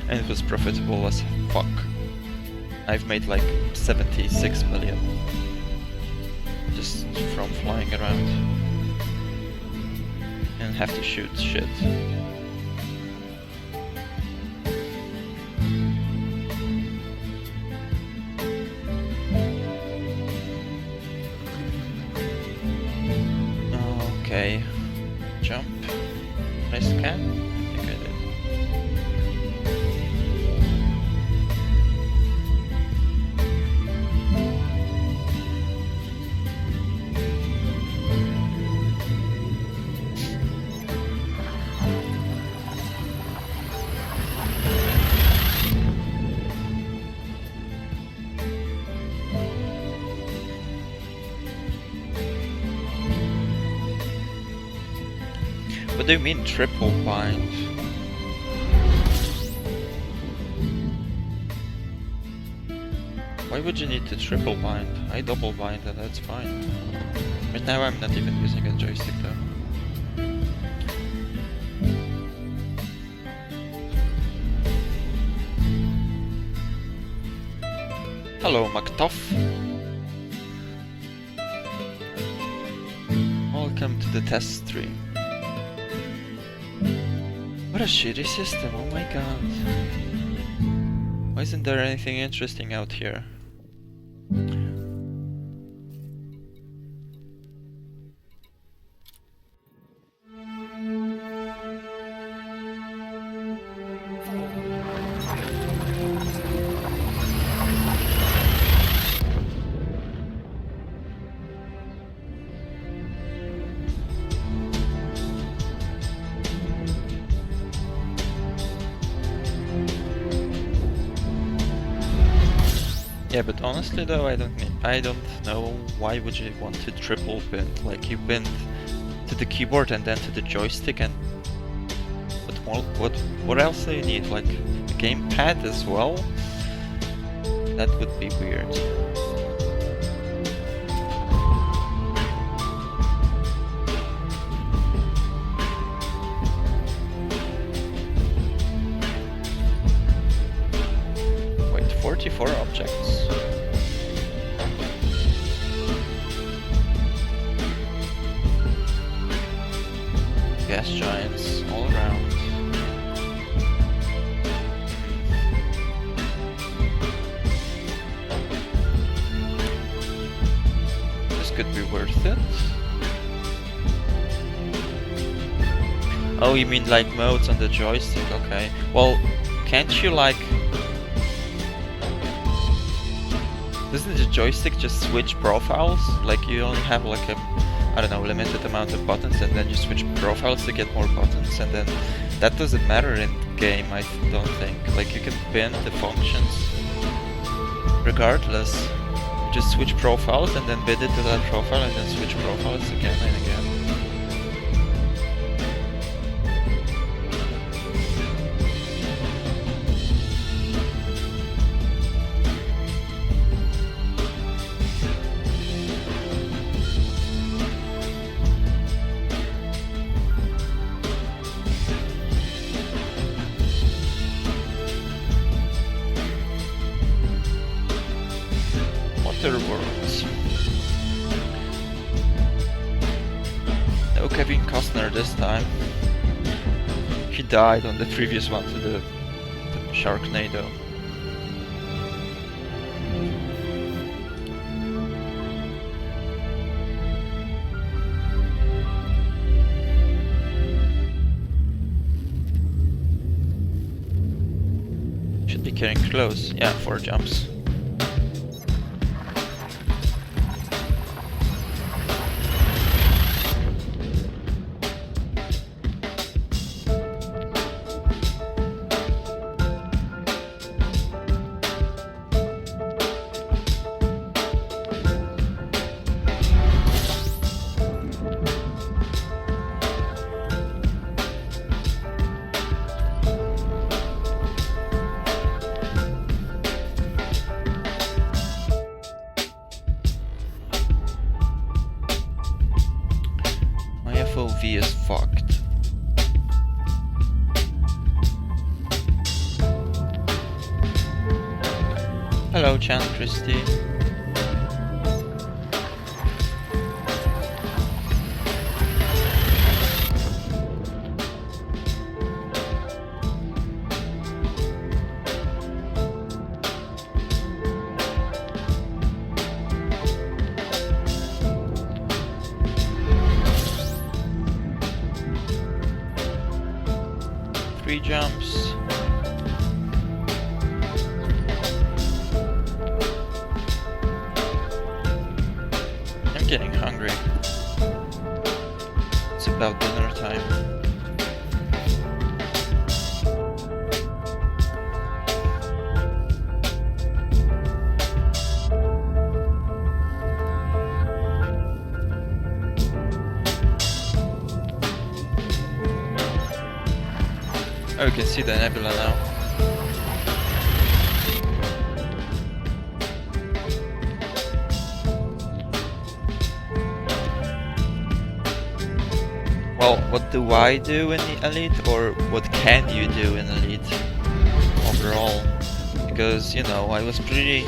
And it was profitable as fuck. I've made like 76 million. Just from flying around. And have to shoot shit. Okay, jump. Did I scan? I think I did. What do you mean triple bind? Why would you need to triple bind? I double bind and that's fine. Right now I'm not even using a joystick though. Hello McTuff. Welcome to the test stream. What a shitty system, oh my god. Why isn't there anything interesting out here? Yeah, but honestly though, I don't know why would you want to triple bind. Like, you bind to the keyboard and then to the joystick, and what else do you need? Like a gamepad as well? That would be weird. Wait, 44 objects. Gas giants all around. This could be worth it. Oh, you mean like modes on the joystick? Okay. Well, can't you like... Doesn't the joystick just switch profiles? Like, you only have like a, I don't know, limited amount of buttons, and then you switch profiles to get more buttons, and then that doesn't matter in game, I don't think. Like, you can pin the functions regardless. You just switch profiles and then bid it to that profile, and then switch profiles again and again. Worlds. No Kevin Costner this time. He died on the previous one to the Sharknado. Should be getting close. Yeah, 4 jumps. FOV is fucked. Hello, Chan Christie. Three jumps. I'm getting hungry. It's about dinner time. Oh, you can see the nebula now. Well, what do I do in the Elite, or what can you do in Elite overall? Because, you know, I was pretty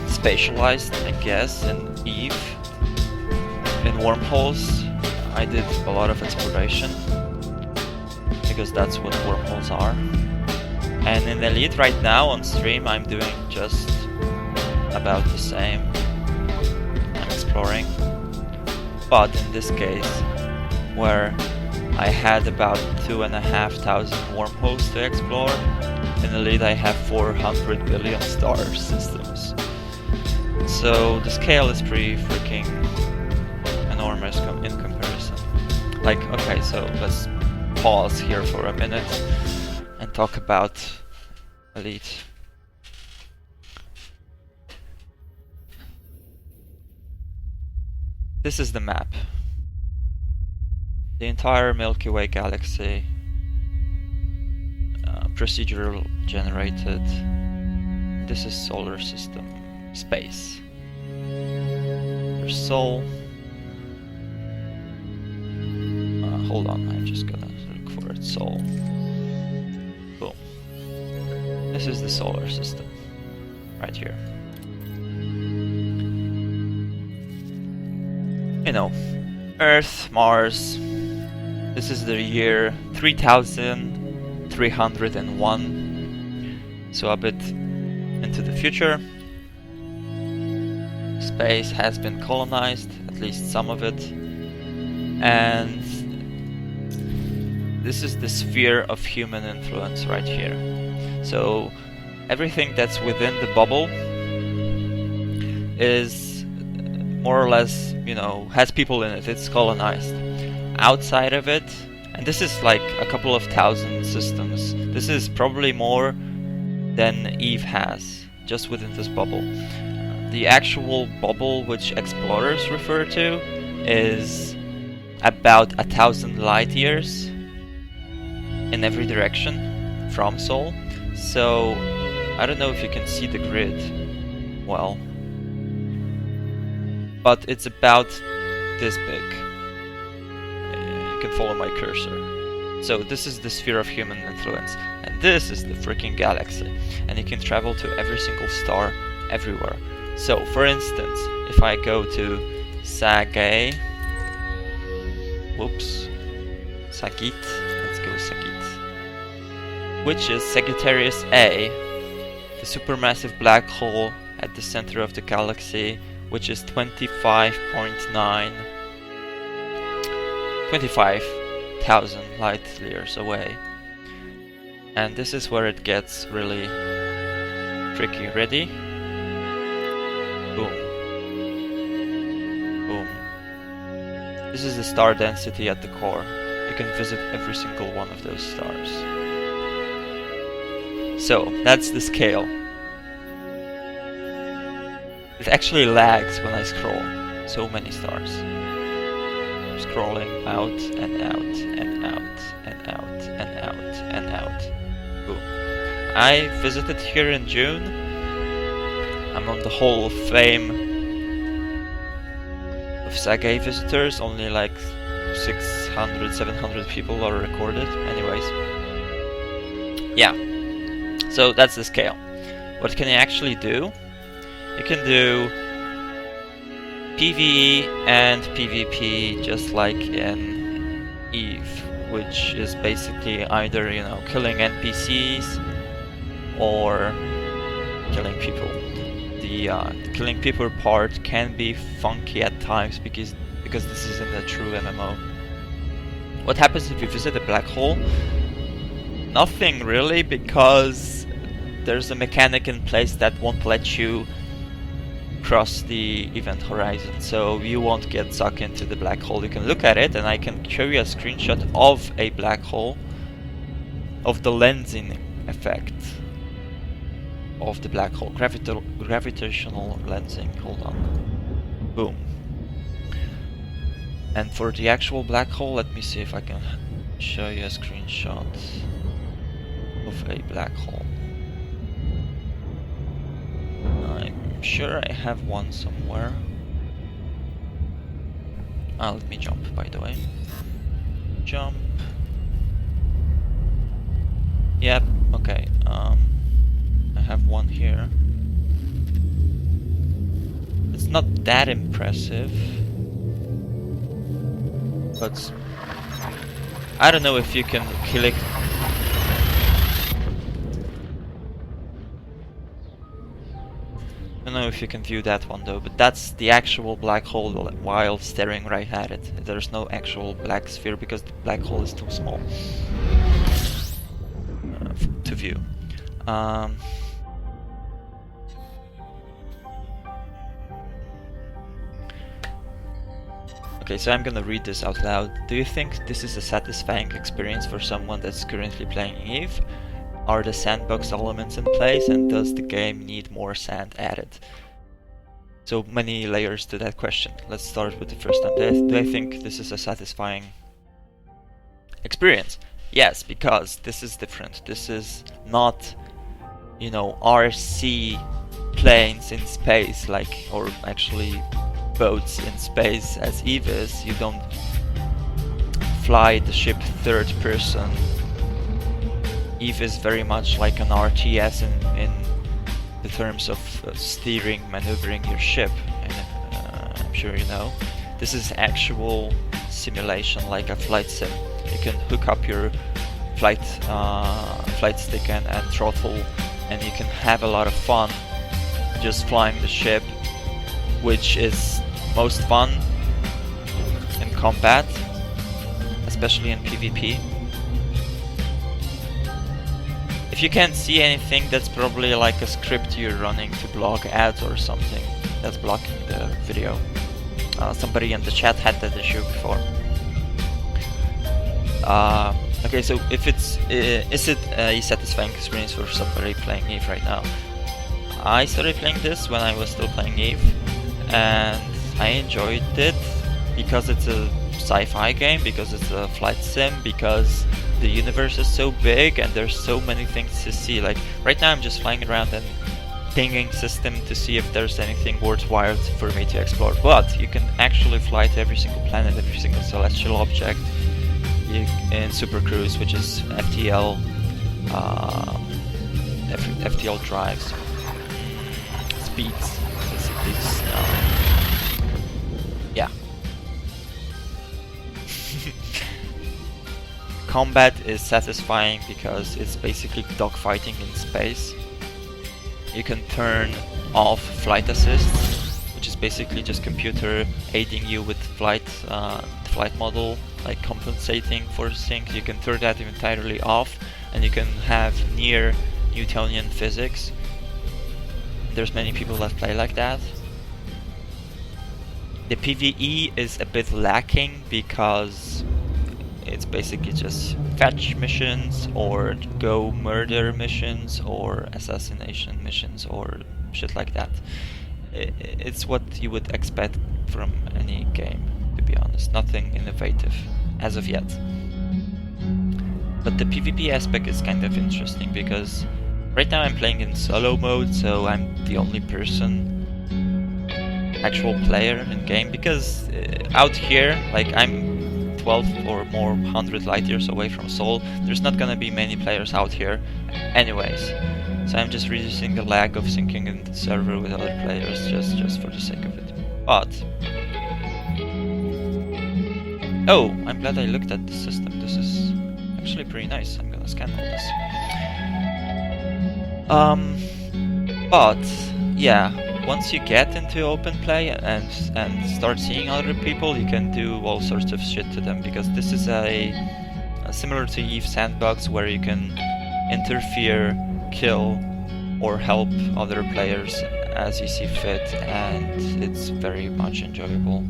specialized, I guess, in Eve. In wormholes, I did a lot of exploration, because that's what wormholes are. And in Elite right now on stream, I'm doing just about the same. I'm exploring. But in this case, where I had about 2,500 wormholes to explore, in Elite I have 400 billion star systems. So the scale is pretty freaking enormous in comparison. Like, okay, so let's pause here for a minute and talk about Elite. This is the map. The entire Milky Way galaxy, procedural generated. This is solar system, space. There's Sol. Hold on, I'm just gonna look for it. Sol. Boom. This is the solar system, right here. You know, Earth, Mars. This is the year 3301. So a bit into the future. Space has been colonized, at least some of it. And this is the sphere of human influence right here. So everything that's within the bubble is more or less, you know, has people in it. It's colonized. Outside of it, and this is like a couple of thousand systems. This is probably more than Eve has, just within this bubble. The actual bubble which explorers refer to is about 1,000 light years in every direction from Sol. So I don't know if you can see the grid well, but it's about this big. You can follow my cursor. So this is the sphere of human influence, and this is the freaking galaxy, and you can travel to every single star everywhere. So for instance, if I go to Sagay, Sagit, let's go Sagit, which is Sagittarius A, the supermassive black hole at the center of the galaxy, which is 25,000 light years away. And this is where it gets really tricky. Ready? Boom. Boom. This is the star density at the core. You can visit every single one of those stars. So, that's the scale. It actually lags when I scroll. So many stars. Scrolling out and out and out and out and out and out. Boom. I visited here in June. I'm on the Hall of Fame of Sagay visitors. Only like 600, 700 people are recorded. Anyways. Yeah. So that's the scale. What can you actually do? You can do PvE and PvP just like in Eve, which is basically either, you know, killing NPCs or killing people. The killing people part can be funky at times because this isn't a true MMO. What happens if you visit a black hole? Nothing really, because there's a mechanic in place that won't let you cross the event horizon, so you won't get sucked into the black hole. You can look at it, and I can show you a screenshot of a black hole, of the lensing effect of the black hole, gravitational lensing. Hold on. Boom. And for the actual black hole, let me see if I can show you a screenshot of a black hole. I'm sure I have one somewhere. Let me jump, by the way. Jump. Yep, okay. I have one here. It's not that impressive, but I don't know if you can click. I don't know if you can view that one though, but that's the actual black hole while staring right at it. There's no actual black sphere because the black hole is too small to view. Okay, so I'm gonna read this out loud. Do you think this is a satisfying experience for someone that's currently playing Eve? Are the sandbox elements in place, and does the game need more sand added? So many layers to that question. Let's start with the first one. Do I think this is a satisfying experience? Yes, because this is different. This is not, you know, RC planes in space, like, or actually boats in space as Eve is. You don't fly the ship third person. Eve is very much like an RTS in the terms of steering, maneuvering your ship, and I'm sure you know. This is actual simulation, like a flight sim. You can hook up your flight stick and throttle, and you can have a lot of fun just flying the ship, which is most fun in combat, especially in PvP. If you can't see anything, that's probably like a script you're running to block ads or something that's blocking the video. Somebody in the chat had that issue before. Okay, so if is it a satisfying experience for somebody playing Eve right now? I started playing this when I was still playing Eve, and I enjoyed it because it's a sci-fi game, because it's a flight sim, because the universe is so big and there's so many things to see. Like right now I'm just flying around and pinging system to see if there's anything worthwhile for me to explore, but you can actually fly to every single planet, every single celestial object in Super Cruise, which is FTL FTL drives, speeds, basically. Yeah. Combat is satisfying because it's basically dogfighting in space. You can turn off flight assist, which is basically just computer aiding you with flight model, like compensating for things. You can turn that entirely off, and you can have near Newtonian physics. There's many people that play like that. The PvE is a bit lacking because it's basically just fetch missions or go murder missions or assassination missions or shit like that. It's what you would expect from any game, to be honest. Nothing innovative as of yet. But the PvP aspect is kind of interesting because right now I'm playing in solo mode, so I'm the only person, actual player in game, because out here, like, I'm 12 or more 100 light years away from Seoul. There's not gonna be many players out here anyways, so I'm just reducing the lag of syncing in the server with other players just for the sake of it. But oh, I'm glad I looked at the system. This is actually pretty nice. I'm gonna scan all this. But yeah, once you get into open play and start seeing other people, you can do all sorts of shit to them, because this is a similar to Eve sandbox where you can interfere, kill, or help other players as you see fit, and it's very much enjoyable.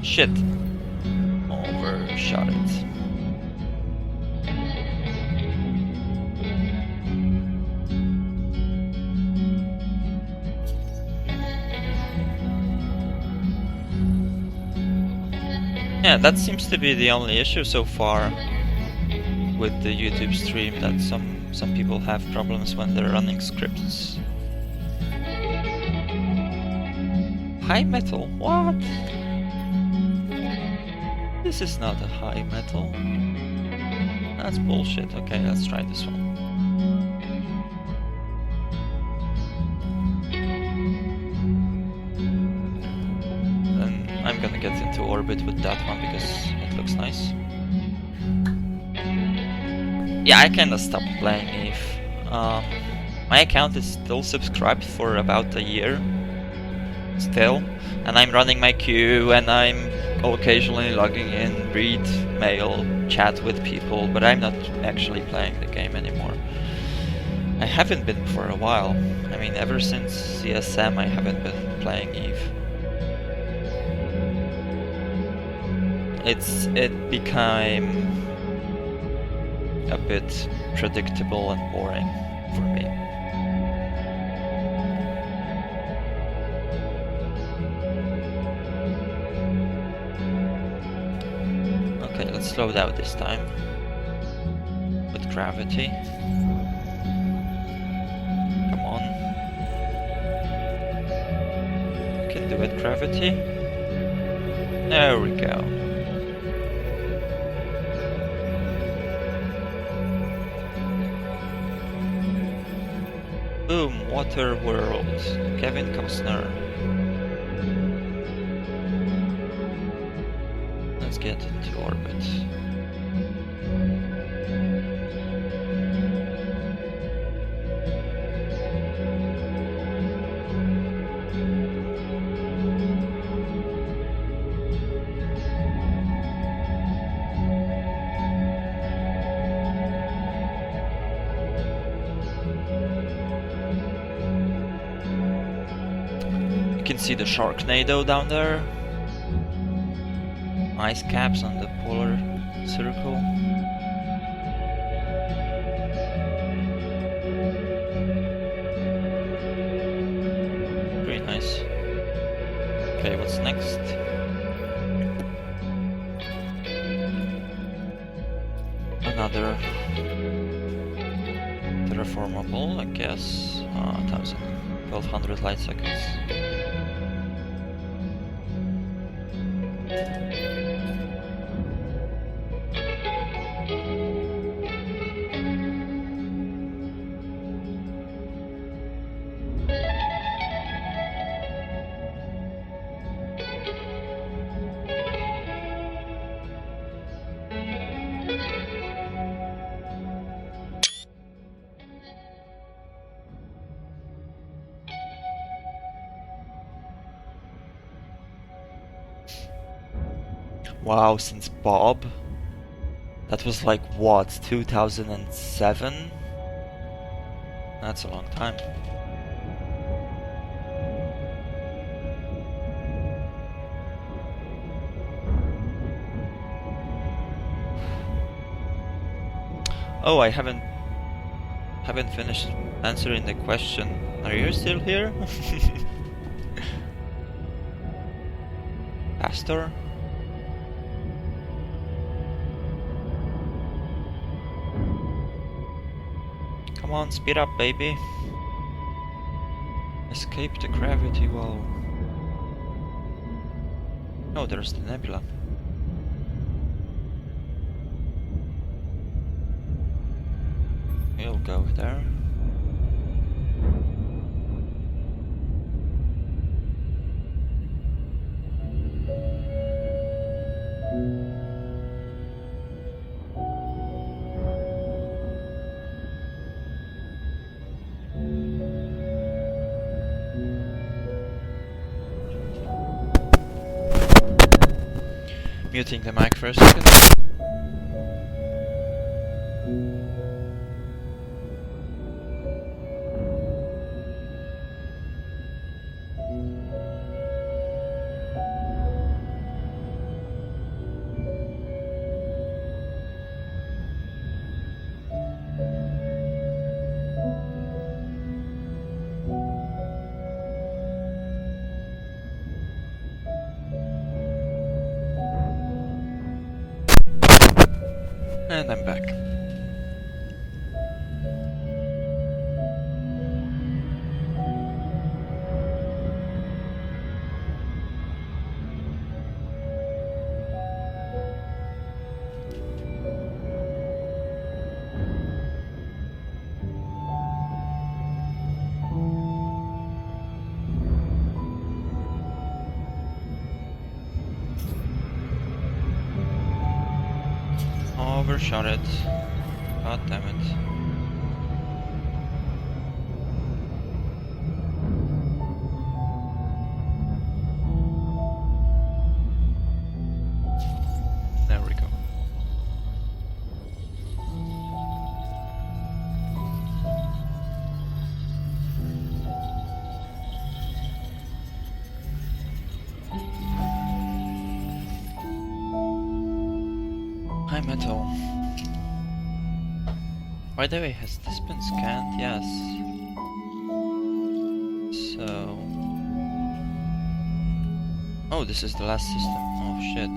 Shit. Overshot it. Yeah, that seems to be the only issue so far with the YouTube stream, that some people have problems when they're running scripts. High metal? What? This is not a high metal. That's bullshit. Okay, let's try this one. Then I'm gonna get into orbit with that one because it looks nice. Yeah, I kinda stopped playing Eve. My account is still subscribed for about a year. Still. And I'm running my queue, and I'm occasionally logging in, read mail, chat with people, but I'm not actually playing the game anymore. I haven't been for a while. I mean, ever since CSM I haven't been playing Eve. It became a bit predictable and boring for me. Okay, let's slow down this time with gravity. Come on. You can do it, gravity. There we go. Boom, water world. Kevin Costner. Let's get into orbit. You can see the Sharknado down there. Ice caps on the polar circle. Pretty nice. Okay, what's next? Another terraformable, I guess. 1200 light seconds. Wow, since Bob? That was like what, 2007? That's a long time. Oh, I haven't finished answering the question. Are you still here? Pastor? Come on, speed up, baby. Escape the gravity well. Oh, there's the nebula. We'll go there. Muting the mic for a second. And I'm back. Overshot it. God damn it. There we go. High metal. By the way, has this been scanned? Yes. So... Oh, this is the last system. Oh shit.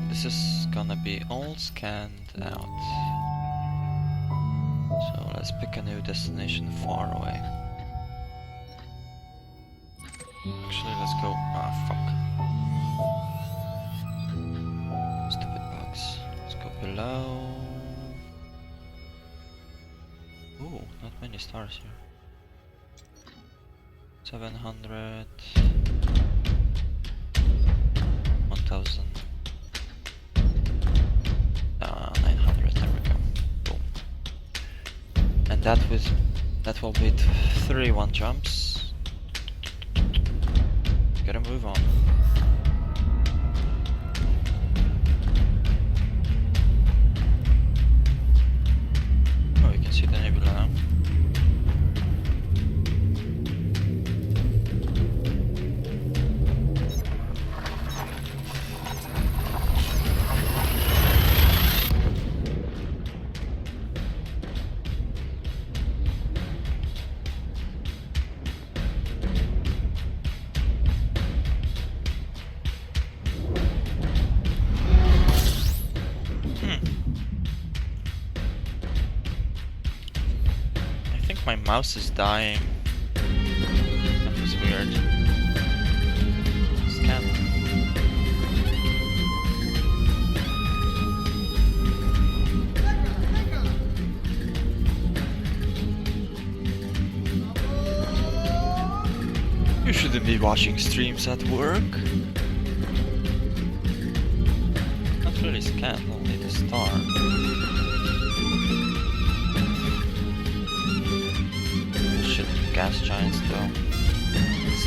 This is gonna be all scanned out. So let's pick a new destination far away. Actually, let's go... Ah, fuck. Stupid bugs. Let's go below. Ooh, not many stars here. 700... 1000... 900, there we go. Boom. And that will be 3 1 jumps. Gotta move on. Oh, you can see the nebula now. My mouse is dying. That was weird. Scan. You shouldn't be watching streams at work. Not really scan, only the star. Gas giants though.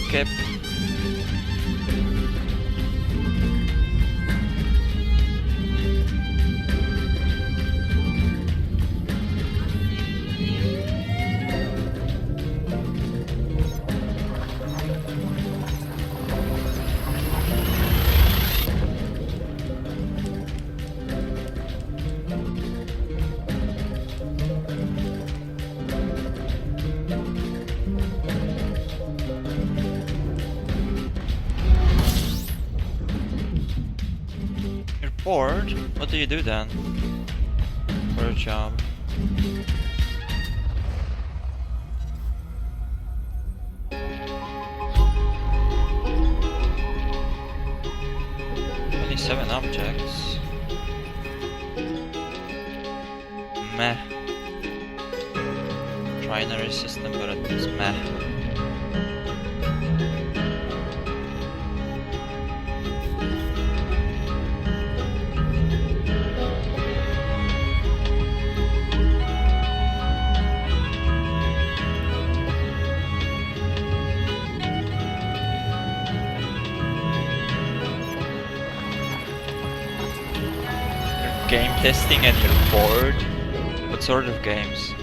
Skip. Bored? What do you do then? For a job? Only 7 objects. Meh. Trinary system, but it's meh. Game testing and you're bored? What sort of games?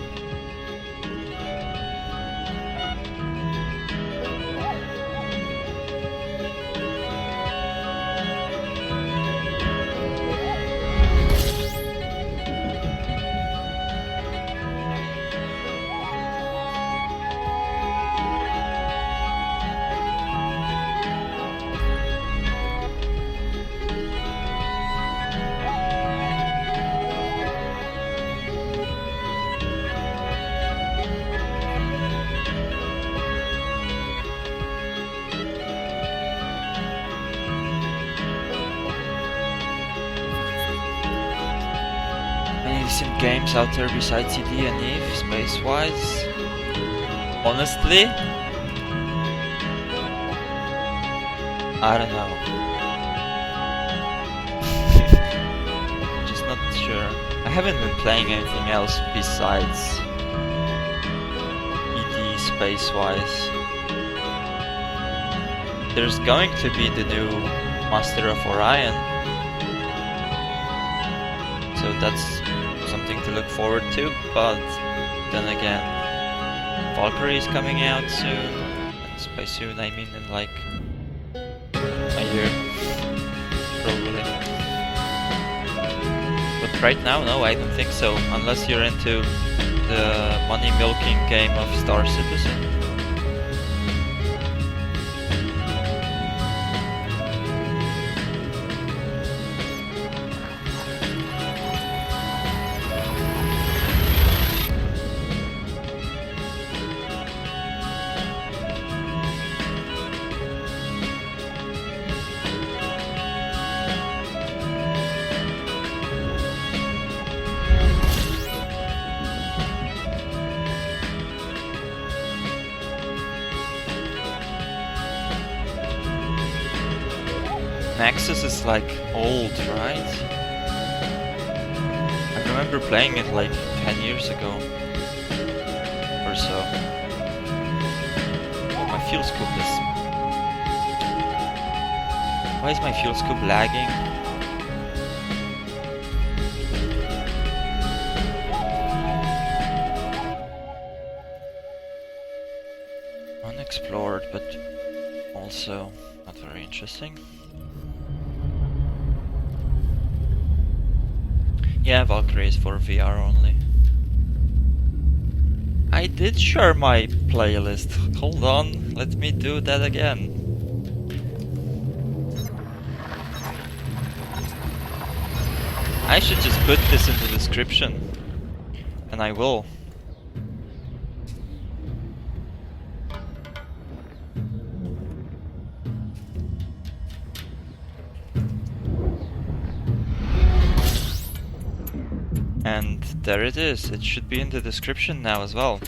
Decent games out there besides CD and Eve, space-wise? Honestly? I don't know. Just not sure. I haven't been playing anything else besides ED space-wise. There's going to be the new Master of Orion. So that's something to look forward to, but then again, Valkyrie is coming out soon, and by soon I mean in like a year, probably. right now, no, I don't think so. Unless you're into the money milking game of Star Citizen. Nexus is like old, right? I remember playing it like 10 years ago or so. Oh, my fuel scoop is... Why is my fuel scoop lagging? Unexplored, but also not very interesting. Yeah, Valkyrie is for VR only. I did share my playlist. Hold on, let me do that again. I should just put this in the description. And I will. And there it is, it should be in the description now as well.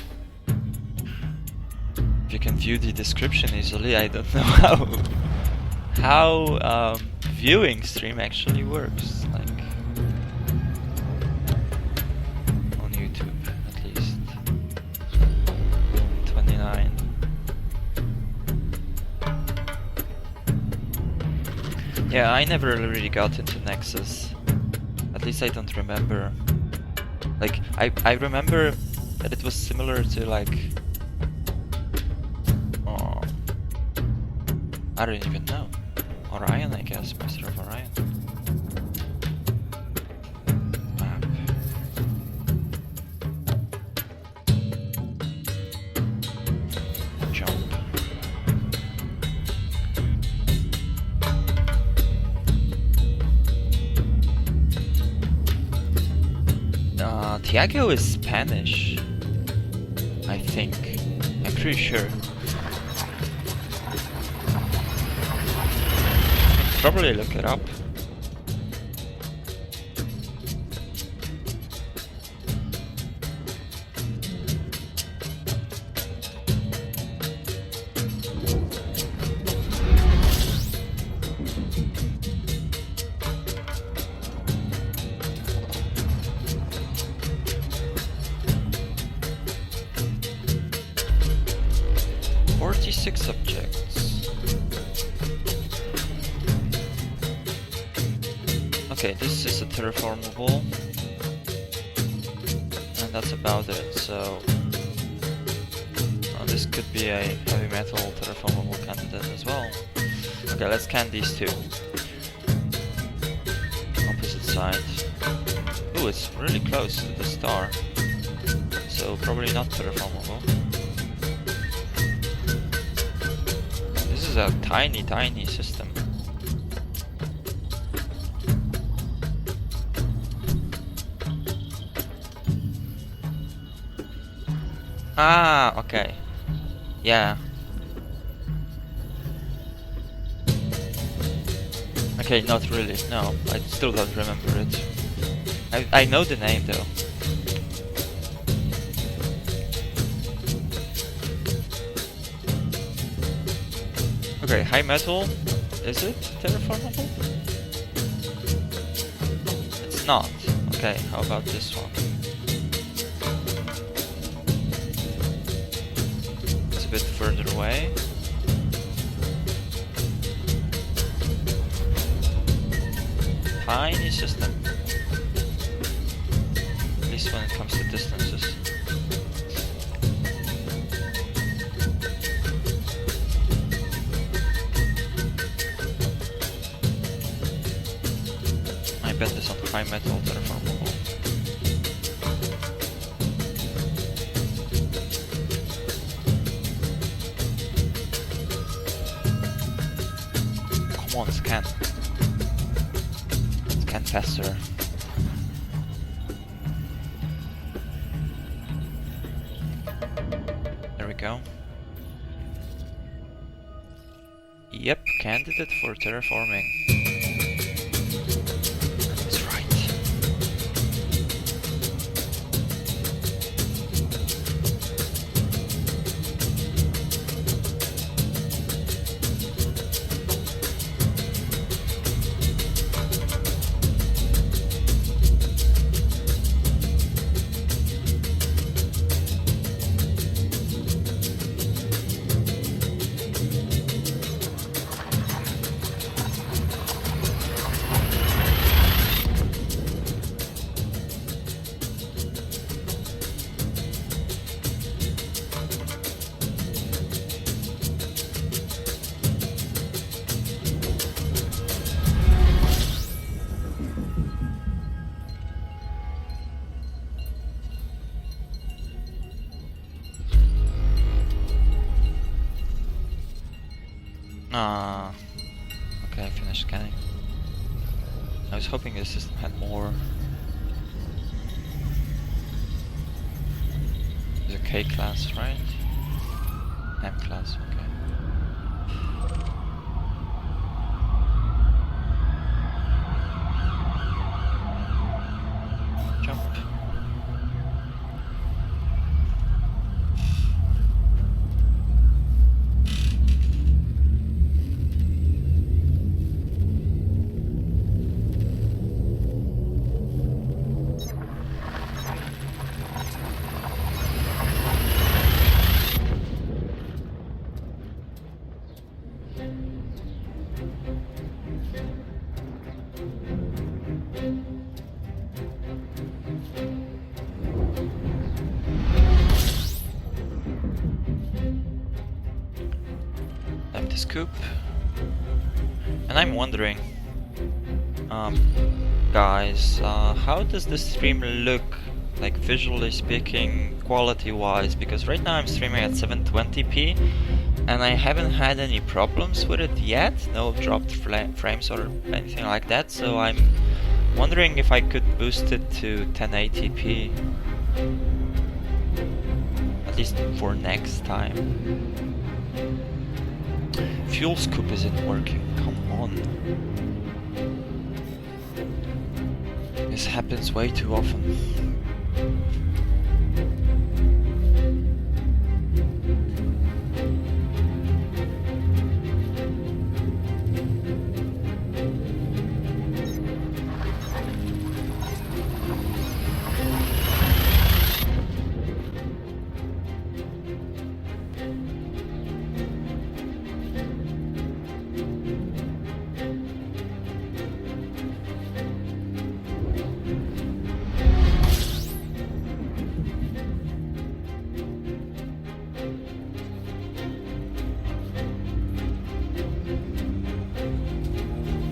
If you can view the description easily, I don't know how viewing stream actually works, like on YouTube at least. 29. Yeah, I never really got into Nexus. At least I don't remember. Like, I remember that it was similar to like... Oh, I don't even know. Orion, I guess. Master of Orion. Map. Jump. Tiago is Spanish, I think. I'm pretty sure. Probably look it up. Subjects. Okay, this is a terraformable, and that's about it. So this could be a heavy metal terraformable candidate as well. Okay, let's scan these two. Opposite side. Ooh, it's really close to the star, so probably not terraformable. This is a tiny system. Ah, okay. Yeah. Okay, not really. No, I still don't remember it. I know the name though. Okay, high metal. Is it terraformable? It's not. Okay, how about this one? It's a bit further away. Tiny system. At least when it comes to distances. I bet this on high metal terraformable. can faster. There we go. Yep, candidate for terraforming. That's right. Okay, finished scanning. I was hoping the system had more. There's a K class, right? M class, okay. Jump. Empty scoop. And I'm wondering, guys, how does the stream look, like visually speaking, quality-wise? Because right now I'm streaming at 720p, and I haven't had any problems with it yet. No dropped frames or anything like that. So I'm wondering if I could boost it to 1080p, at least for next time. Fuel scoop isn't working, come on. This happens way too often.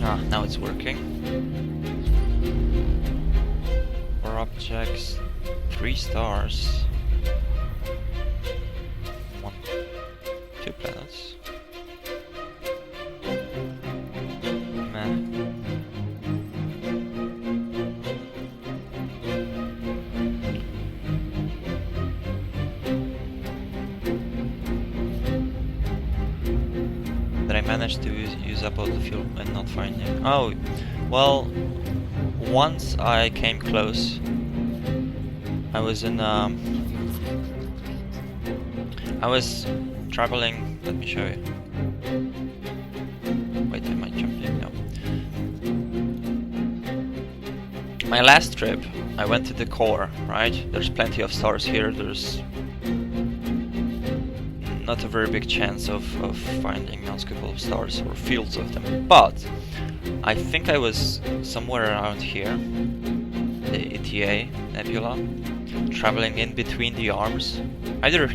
Ah, now it's working. 4 objects, 3 stars. 2 planets. Meh. Did I manage to use up all the fuel and not find him? Oh, well, once I came close. I was in I was traveling. Let me show you. Wait, I might jump in. No. My last trip, I went to the core. Right? There's plenty of stars here. There's not a very big chance of finding unscopable stars or fields of them, but I think I was somewhere around here, the ETA nebula, traveling in between the arms, either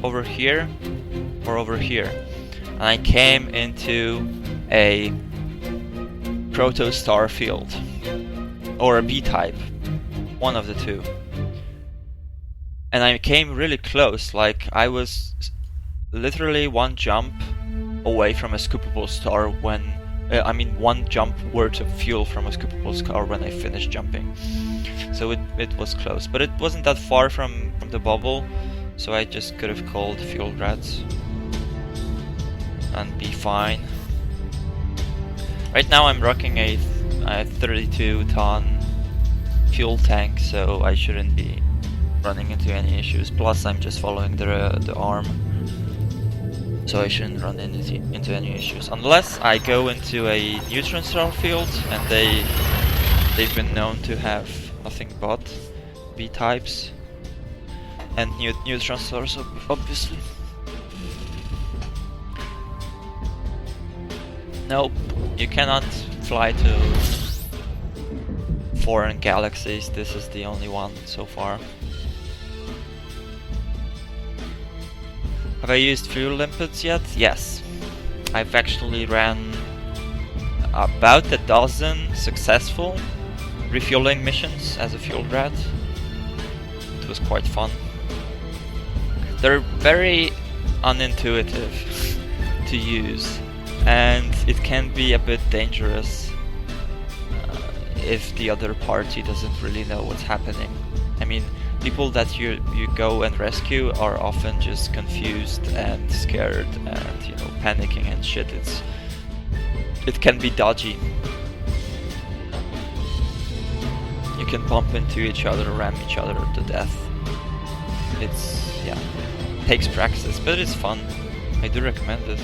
over here or over here, and I came into a proto-star field, or a B-type, one of the two, and I came really close, like I was literally one jump away from a scoopable star when I mean 1 jump worth of fuel from a skippable scar when I finished jumping. So it was close, but it wasn't that far from the bubble, so I just could have called fuel rats and be fine. Right now I'm rocking a 32-ton fuel tank, so I shouldn't be running into any issues. Plus I'm just following the arm, so I shouldn't run into any issues. Unless I go into a neutron star field, and they've been known to have nothing but B-types and neutron stars, obviously. Nope, you cannot fly to foreign galaxies. This is the only one so far. Have I used fuel limpets yet? Yes. I've actually ran about a dozen successful refueling missions as a fuel rat. It was quite fun. They're very unintuitive to use, and it can be a bit dangerous if the other party doesn't really know what's happening. I mean, people that you go and rescue are often just confused and scared and, you know, panicking and shit. It can be dodgy. You can bump into each other, ram each other to death. Takes practice, but it's fun. I do recommend it.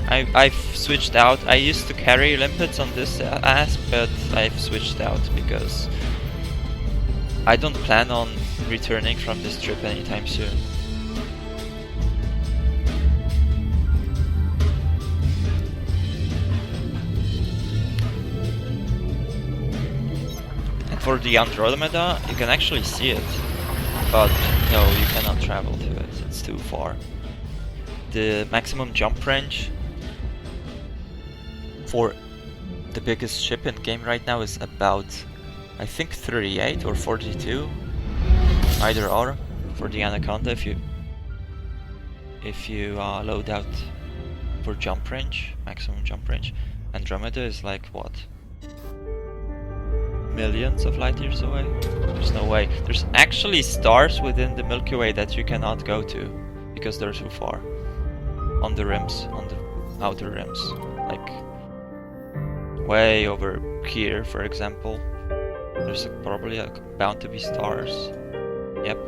I've switched out. I used to carry limpets on this ass, but I've switched out because I don't plan on returning from this trip anytime soon. And for the Andromeda, you can actually see it, but no, you cannot travel to it. It's too far. The maximum jump range for the biggest ship in game right now is about, I think, 38 or 42, either or, for the Anaconda if you load out for jump range, maximum jump range. Andromeda is like, what, millions of light years away? There's no way. There's actually stars within the Milky Way that you cannot go to because they're too far. On the rims, on the outer rims, like way over here, for example. There's probably bound to be stars. Yep,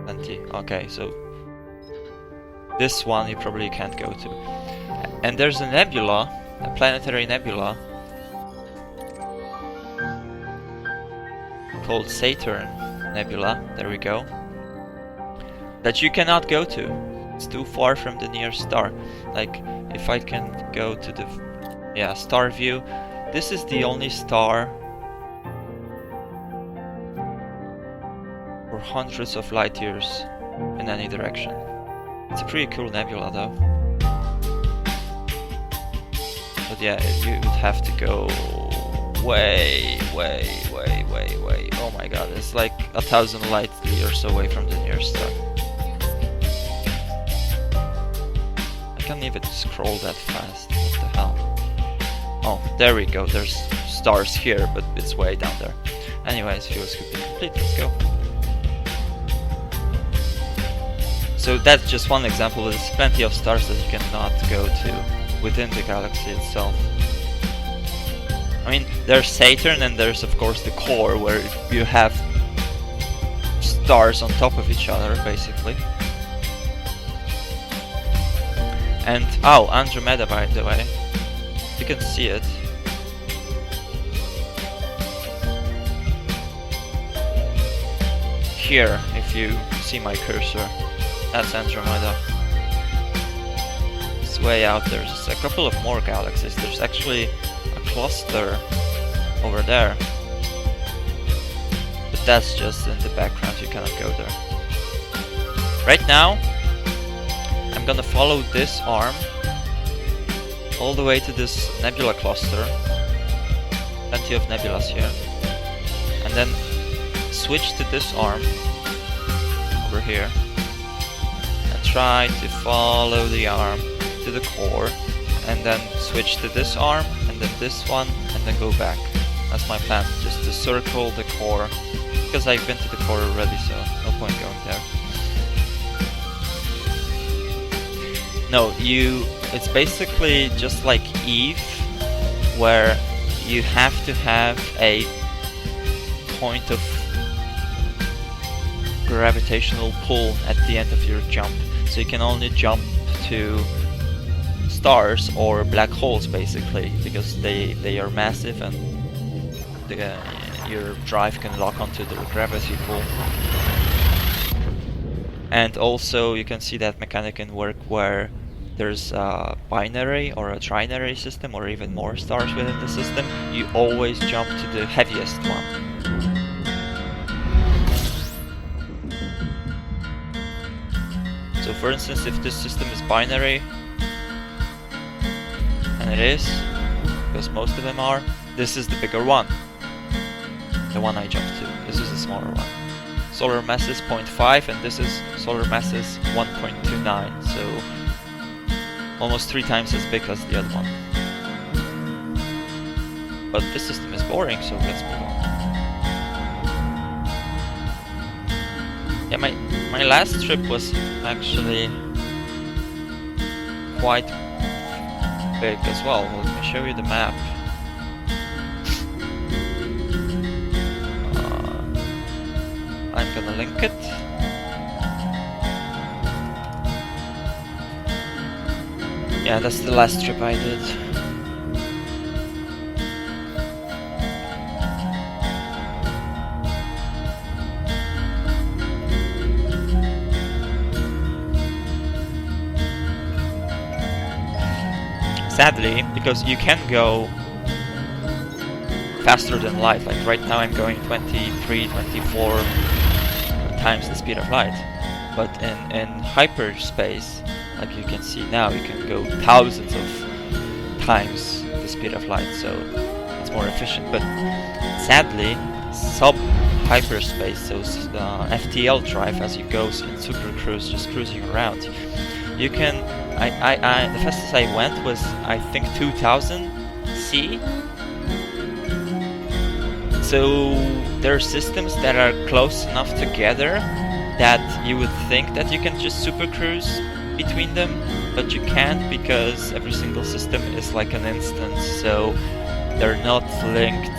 plenty. Okay, so this one you probably can't go to. And there's a nebula, a planetary nebula called Saturn Nebula, there we go, that you cannot go to. It's too far from the nearest star. Like, if I can go to the star view, this is the only star for hundreds of light years in any direction. It's a pretty cool nebula though. But yeah, you would have to go way. Oh my god, it's like 1,000 light years away from the nearest star. I can't even scroll that fast. What the hell? Oh, there we go. There's stars here, but it's way down there. Anyways, fuel scooping complete. Let's go. So that's just one example. There's plenty of stars that you cannot go to within the galaxy itself. I mean, there's Saturn, and there's of course the core, where you have stars on top of each other, basically. And oh, Andromeda, by the way, you can see it. Here, if you see my cursor, that's Andromeda. It's way out there. There's a couple of more galaxies. There's actually a cluster over there, but that's just in the background. You cannot go there. Right now, I'm gonna follow this arm all the way to this nebula cluster. Plenty of nebulas here. And then switch to this arm over here and try to follow the arm to the core, and then switch to this arm and then this one, and then go back. That's my plan, just to circle the core, because I've been to the core already, so no point going there. No, it's basically just like Eve, where you have to have a point of gravitational pull at the end of your jump, so you can only jump to stars or black holes basically, because they are massive and your drive can lock onto the gravity pull. And also you can see that mechanic can work where there's a binary or a trinary system or even more stars within the system. You always jump to the heaviest one. So for instance, if this system is binary, and it is, because most of them are, this is the bigger one. The one I jumped to. This is the smaller one. Solar mass is 0.5 and this is solar mass is 1.29, so almost 3 times as big as the other one. But this system is boring, so let's move on. Yeah, my last trip was actually quite big as well. Let me show you the map. I'm gonna link it. Yeah, that's the last trip I did. Sadly, because you can go faster than light, like right now I'm going 23, 24 times the speed of light, but in hyperspace, like you can see now, you can go thousands of times the speed of light, so it's more efficient. But sadly, sub-hyperspace, so FTL drive, as you go in super cruise, just cruising around, you can, the fastest I went was, I think, 2000 C. So there are systems that are close enough together that you would think that you can just super cruise between them, but you can't, because every single system is like an instance, so they're not linked.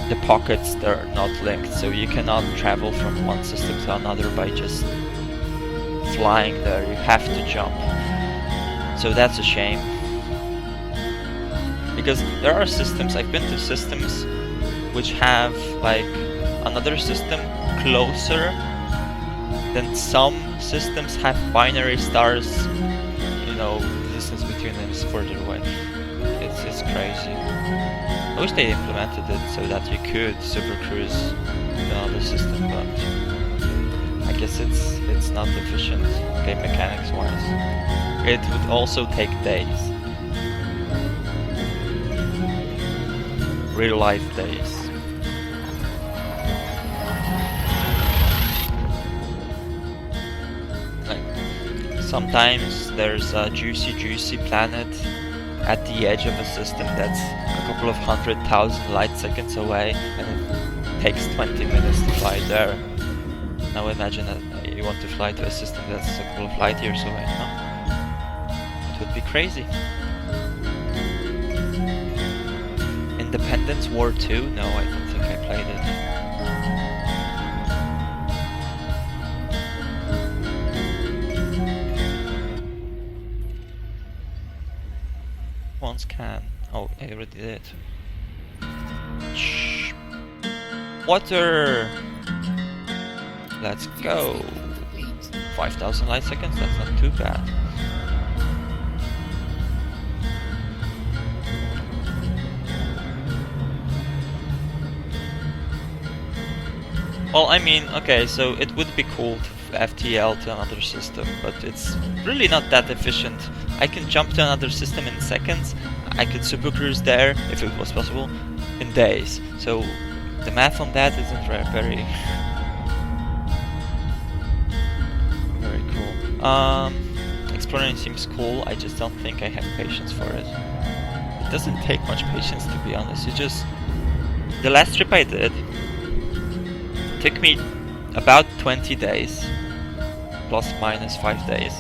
The pockets, they're not linked, so you cannot travel from one system to another by just flying there. You have to jump. So that's a shame, because there are systems, I've been to systems which have like another system closer, then some systems have binary stars, you know, the distance between them is further away. It's crazy. I wish they implemented it so that you could super cruise another system, but I guess it's not efficient game mechanics wise. It would also take days. Real life days. Sometimes there's a juicy planet at the edge of a system that's a couple of 100,000 light seconds away, and it takes 20 minutes to fly there. Now imagine that you want to fly to a system that's a couple of light years away, no? It would be crazy. Independence War 2? No, I don't think I played it. Once can. Oh, I already did. Shh. Water! Let's go! 5,000 light seconds, that's not too bad. Well, I mean, okay, so it would be cool to FTL to another system, but it's really not that efficient. I can jump to another system in seconds. I could super cruise there, if it was possible, in days. So the math on that isn't very cool. Exploring seems cool, I just don't think I have patience for it. it doesn't take much patience, to be honest. The last trip I did took me about 20 days, plus minus 5 days,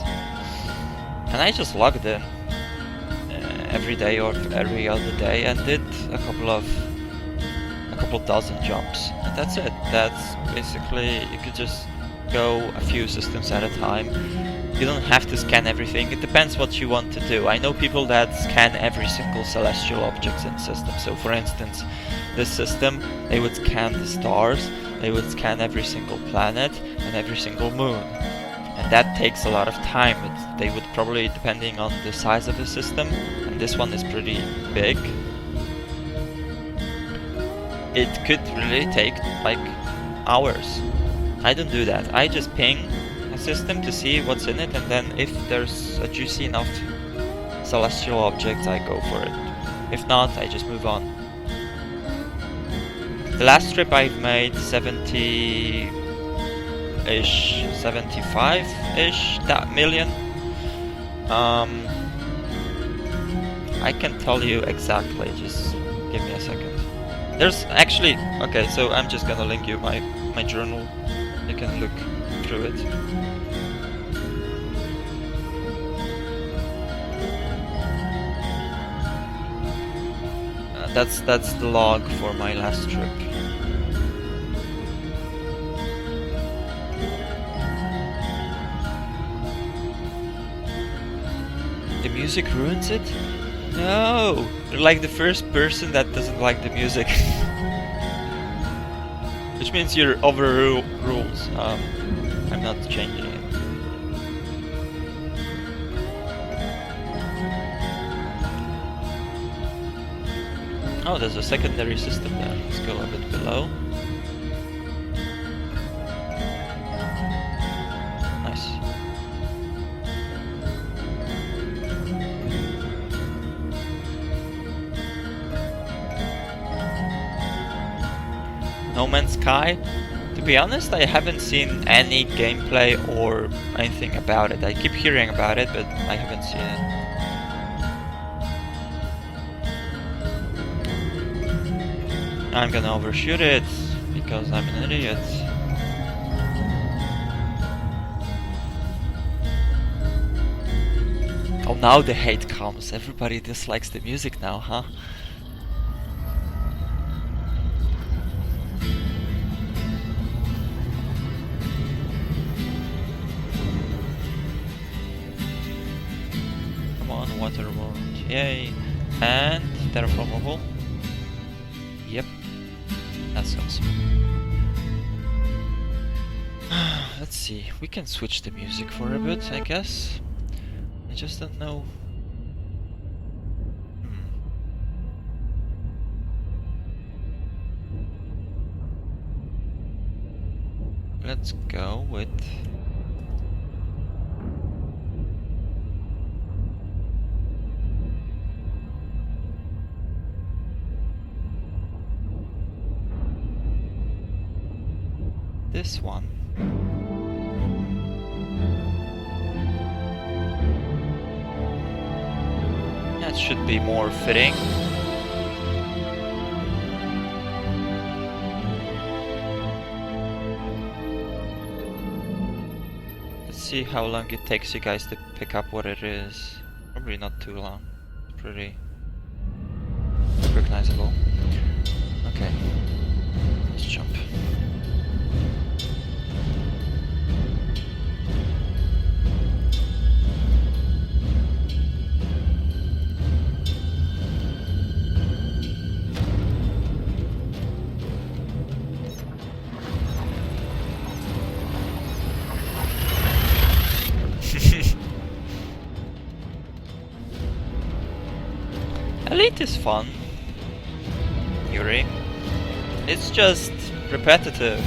and I just logged in every day or every other day and did a couple dozen jumps, and that's it. That's basically, you could just go a few systems at a time. You don't have to scan everything. It depends what you want to do. I know people that scan every single celestial objects in the system. So for instance, this system, they would scan the stars, they would scan every single planet and every single moon. And that takes a lot of time. They would probably, depending on the size of the system, and this one is pretty big, it could really take like hours. I don't do that. I just ping a system to see what's in it, and then if there's a juicy enough celestial object, I go for it. If not, I just move on. The last trip I've made 70-ish, 75-ish million. I can tell you exactly, just give me a second. There's actually, okay, so I'm just gonna link you my journal. You can look through it. That's the log for my last trip. The music ruins it? No! You're like the first person that doesn't like the music. Which means you're rules. I'm not changing it. Oh, there's a secondary system there. Let's go a bit below. Nice. No Man's Sky? To be honest, I haven't seen any gameplay or anything about it. I keep hearing about it, but I haven't seen it. I'm gonna overshoot it, because I'm an idiot. Oh, now the hate comes. Everybody dislikes the music now, huh? Come on, Waterworld. Yay. And terraformable. Yep. That's awesome. Let's see, we can switch the music for a bit, I guess. I just don't know. Let's go with... this one. That should be more fitting. Let's see how long it takes you guys to pick up what it is. Probably not too long. It's pretty recognizable. Okay, let's jump. Elite is fun, Yuri. It's just repetitive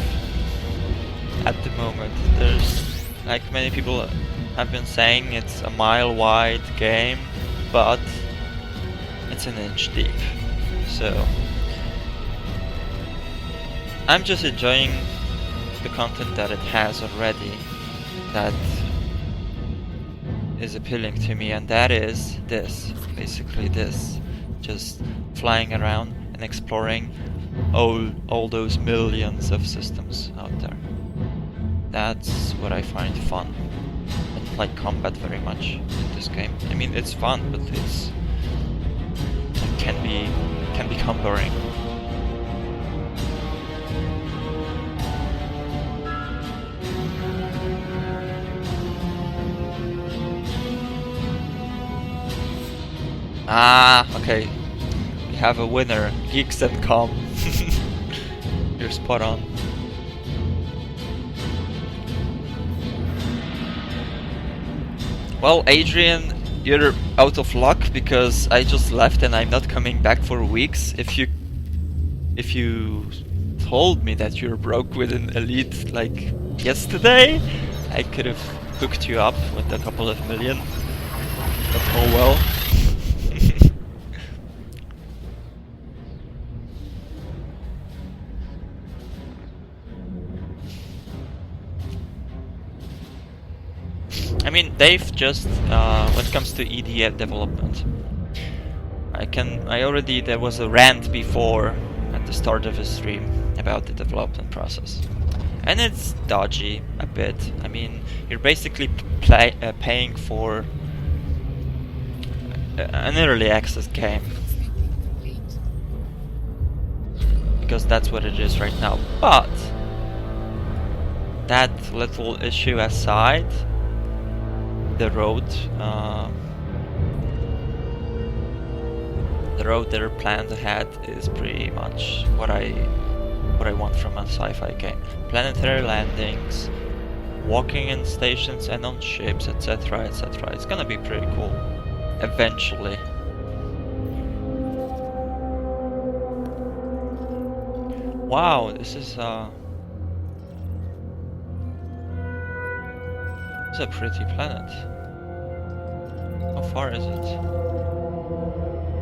at the moment. There's, like many people have been saying, it's a mile-wide game, but it's an inch deep. So I'm just enjoying the content that it has already that is appealing to me, and that is this, basically this. just flying around and exploring all those millions of systems out there. That's what I find fun. I don't like combat very much in this game. I mean, it's fun, but it can become boring. Ah, okay. We have a winner. Geeks.com. You're spot on. Well, Adrian, you're out of luck because I just left and I'm not coming back for weeks. If you told me that you're broke with an elite like yesterday, I could have hooked you up with a couple of million. But oh well. I mean, they've just, when it comes to EDA development, there was a rant before at the start of the stream about the development process. And it's dodgy a bit. I mean, you're basically paying for an early access game. Because that's what it is right now. But, that little issue aside, the road they're planned ahead is pretty much what I want from a sci-fi game. Planetary landings, walking in stations and on ships, etc, etc. It's gonna be pretty cool eventually. Wow, this is a pretty planet. How far is it?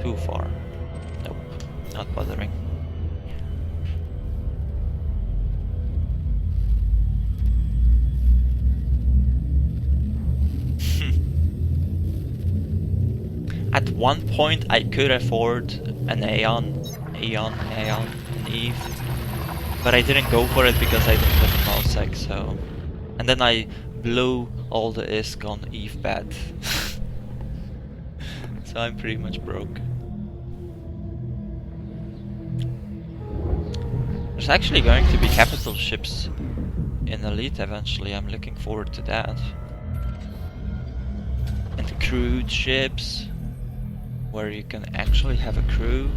Too far. Nope, not bothering. At one point I could afford an Aeon, an Eve, but I didn't go for it because I didn't have a mousec, so... And then I blew all the ISK on Eve bad. So I'm pretty much broke. There's actually going to be capital ships in Elite eventually. I'm looking forward to that. And crewed ships, where you can actually have a crew.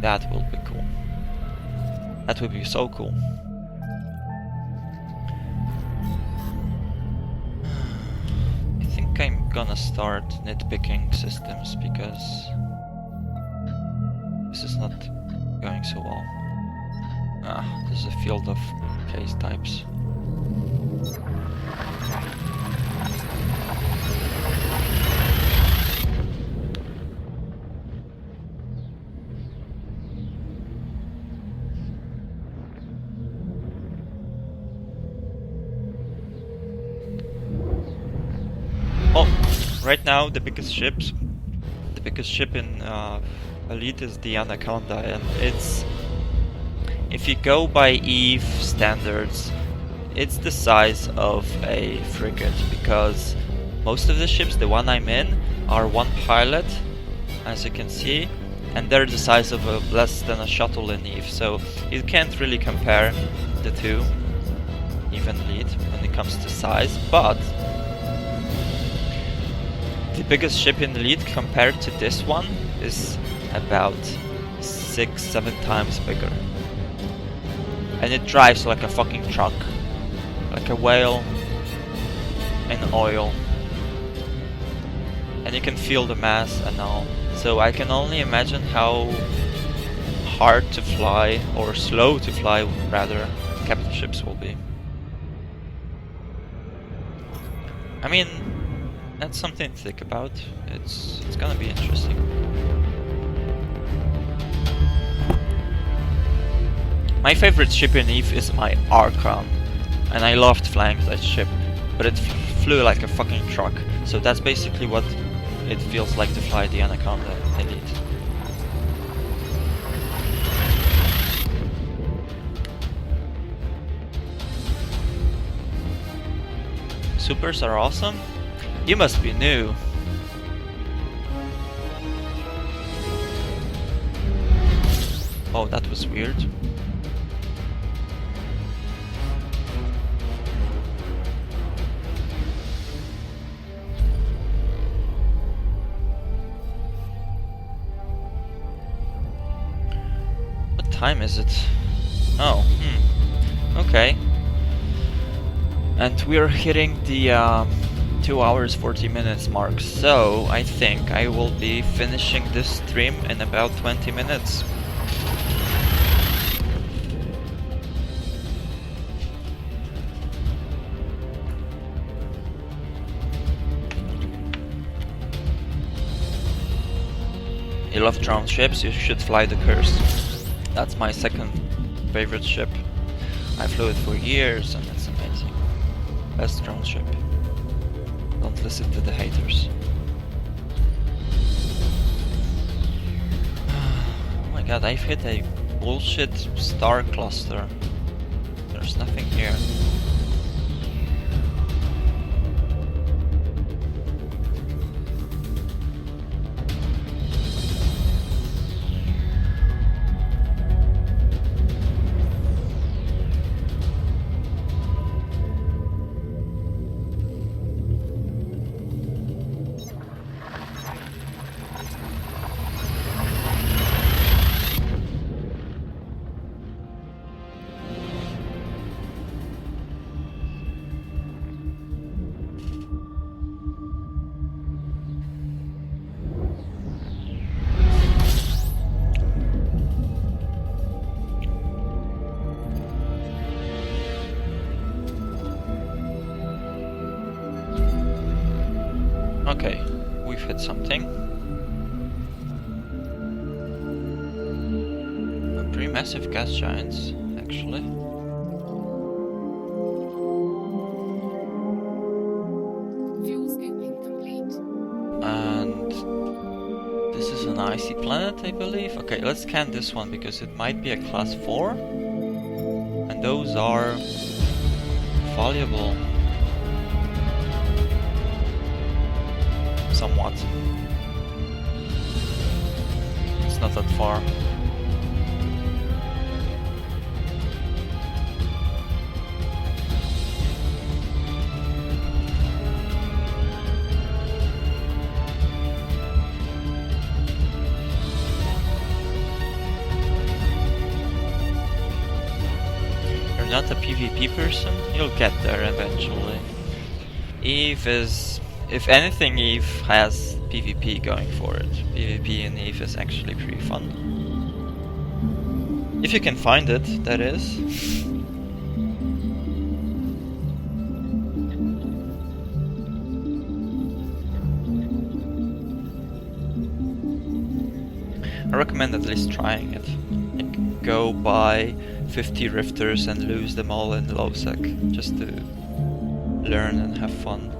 That will be cool. That would be so cool. I think I'm gonna start nitpicking systems because this is not going so well. There's a field of case types. Right now, the biggest ship in Elite is the Anaconda, and it's, if you go by Eve standards, it's the size of a frigate, because most of the ships, the one I'm in, are one pilot, as you can see, and they're the size of less than a shuttle in Eve, so you can't really compare the two, even Elite, when it comes to size, but the biggest ship in Elite compared to this one is about 6-7 times bigger. And it drives like a fucking truck. Like a whale in oil. And you can feel the mass and all. So I can only imagine how hard to fly, or slow to fly rather, capital ships will be. I mean, that's something to think about. It's gonna be interesting. My favorite ship in Eve is my Archon, and I loved flying that ship, but it flew like a fucking truck. So that's basically what it feels like to fly the Anaconda Elite. Supers are awesome? You must be new. Oh, that was weird. What time is it? Oh, okay. And we're hitting the 2 hours 40 minutes mark, so I think I will be finishing this stream in about 20 minutes. You love drone ships, you should fly the Curse. That's my second favorite ship. I flew it for years and it's amazing. Best drone ship. Don't listen to the haters. Oh my god, I've hit a bullshit star cluster. There's nothing here. Okay, we've hit something. Pretty massive gas giants, actually. Fuel scooping complete. And this is an icy planet, I believe. Okay, let's scan this one because it might be a class 4. And those are valuable. Somewhat. It's not that far. You're not a PvP person? You'll get there eventually. Eve is... If anything, Eve has PvP going for it. PvP in Eve is actually pretty fun. If you can find it, that is. I recommend at least trying it. Like, go buy 50 rifters and lose them all in low sec, just to learn and have fun.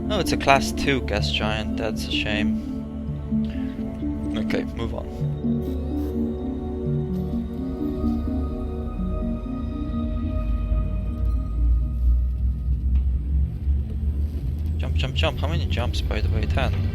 Oh, it's a class 2 gas giant, that's a shame. Okay, move on. Jump, jump, jump. How many jumps, by the way? 10.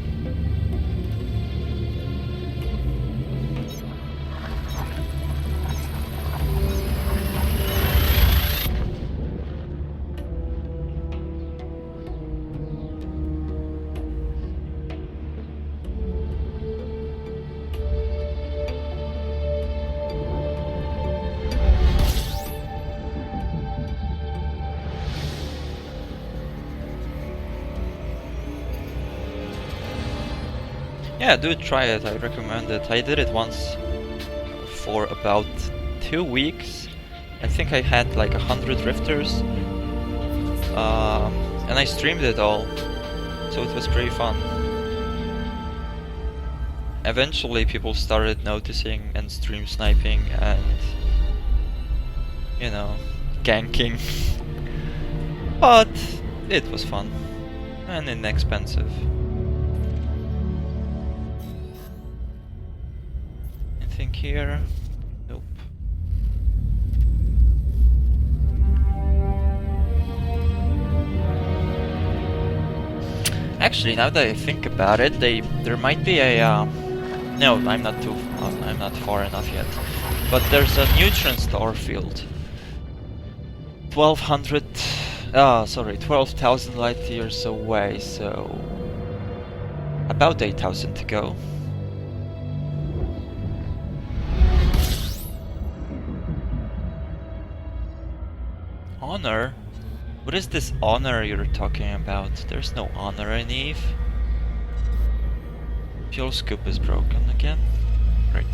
Yeah, do try it, I recommend it. I did it once for about 2 weeks. I think I had like 100 rifters. And I streamed it all, so it was pretty fun. Eventually people started noticing and stream sniping and, you know, ganking. But it was fun and inexpensive. here? Nope. Actually, now that I think about it, there might be a no, I'm not far enough yet. But there's a neutron star field. 12,000 light years away, so about 8,000 to go. Honor? What is this honor you're talking about? There's no honor in Eve. Fuel scoop is broken again. Great.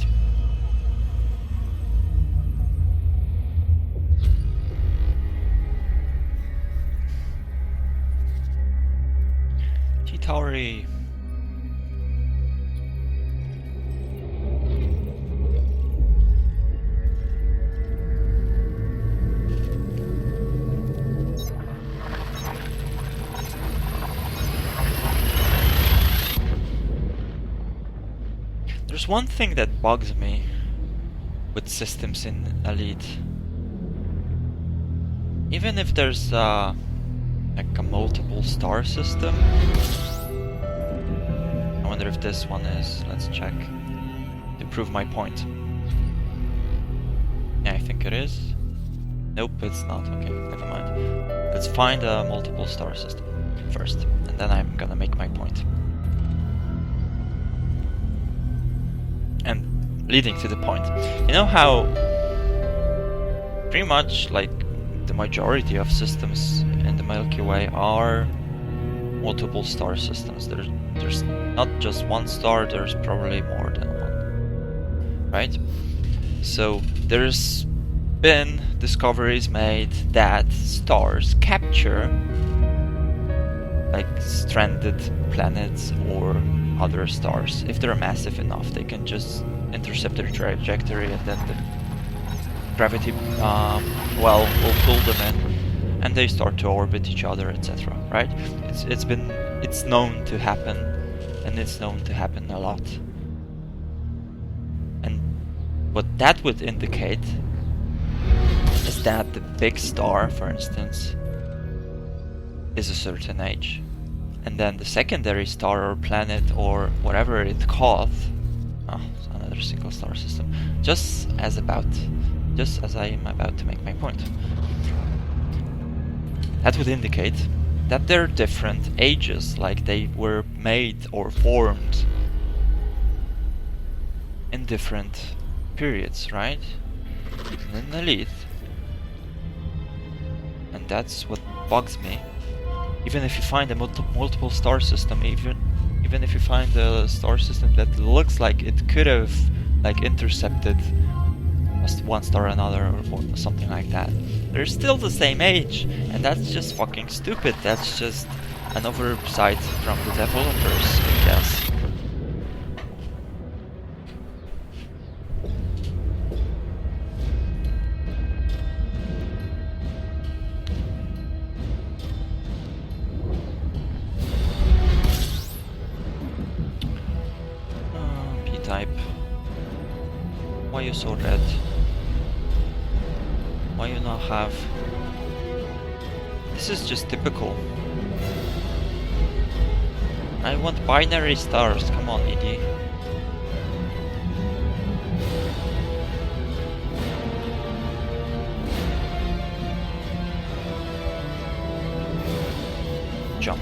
T-Tauri. There's one thing that bugs me with systems in Elite. Even if there's like a multiple star system. I wonder if this one is. Let's check. To prove my point. Yeah, I think it is. Nope, it's not. Okay, never mind. Let's find a multiple star system first, and then I'm gonna make my point. And leading to the point, you know how pretty much like the majority of systems in the Milky Way are multiple star systems. There's not just one star, there's probably more than one, right? So there's been discoveries made that stars capture like stranded planets or other stars. If they're massive enough, they can just intercept their trajectory, and then the gravity well will pull them in, and they start to orbit each other, etc. Right? It's known to happen, and it's known to happen a lot. And what that would indicate is that the big star, for instance, is a certain age. And then the secondary star or planet or whatever it's called, another single star system, just as I am about to make my point. That would indicate that they're different ages, like they were made or formed in different periods, right? In an Elite. And that's what bugs me. Even if you find a multiple star system, even if you find a star system that looks like it could have like intercepted one star or another or something like that, they're still the same age, and that's just fucking stupid. That's just an oversight from the developers, I guess. P-type. Why you so red? Why you not have... This is just typical. I want binary stars, come on, ED. Jump.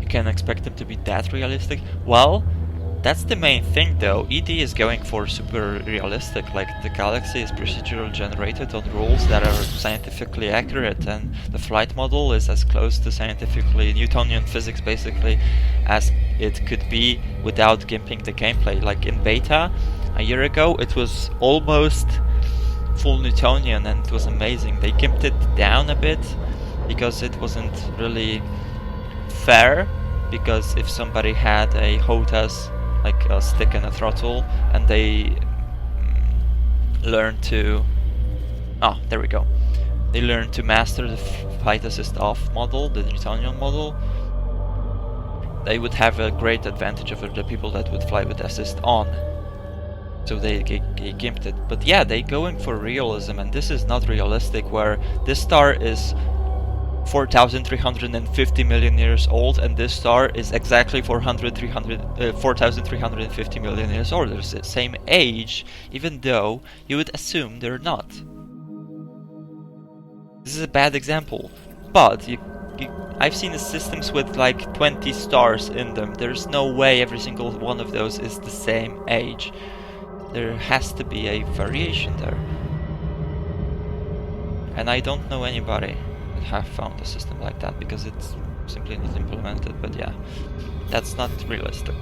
Can expect them to be that realistic? Well, that's the main thing though. ED is going for super realistic, like the galaxy is procedural generated on rules that are scientifically accurate, and the flight model is as close to scientifically Newtonian physics basically as it could be without gimping the gameplay. Like in beta a year ago, it was almost full Newtonian and it was amazing. They gimped it down a bit because it wasn't really fair, because if somebody had a HOTAS, like a stick and a throttle, and they learn to... Oh, there we go. They learn to master the flight assist off model, the Newtonian model, they would have a great advantage over the people that would fly with assist on. So they gimped it. But yeah, they going for realism, and this is not realistic, where this star is 4,350 million years old, and this star is exactly 4,350 million years old. They're the same age, even though you would assume they're not. This is a bad example, but I've seen the systems with like 20 stars in them. There's no way every single one of those is the same age. There has to be a variation there. And I don't know anybody that have found a system like that, because it's simply not implemented. But yeah, that's not realistic.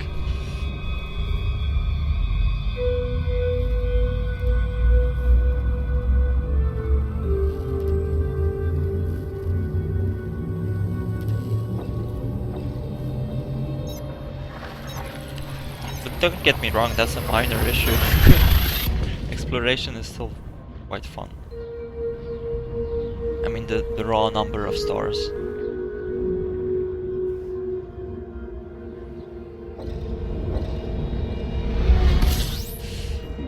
Don't get me wrong, that's a minor issue. Exploration is still quite fun. I mean, the raw number of stars.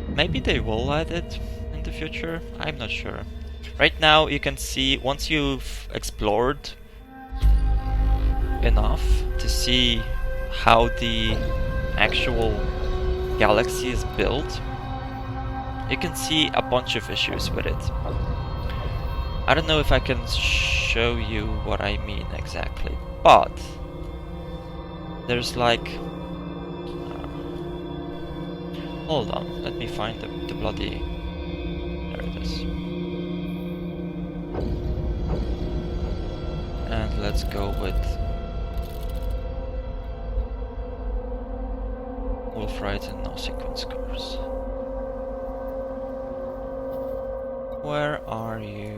Maybe they will add it in the future, I'm not sure. Right now you can see, once you've explored enough to see how the actual galaxy is built, you can see a bunch of issues with it. I don't know if I can show you what I mean exactly, but there's like... hold on, let me find the bloody... there it is. And let's go with Wolf-Rayet and no sequence scores. Where are you?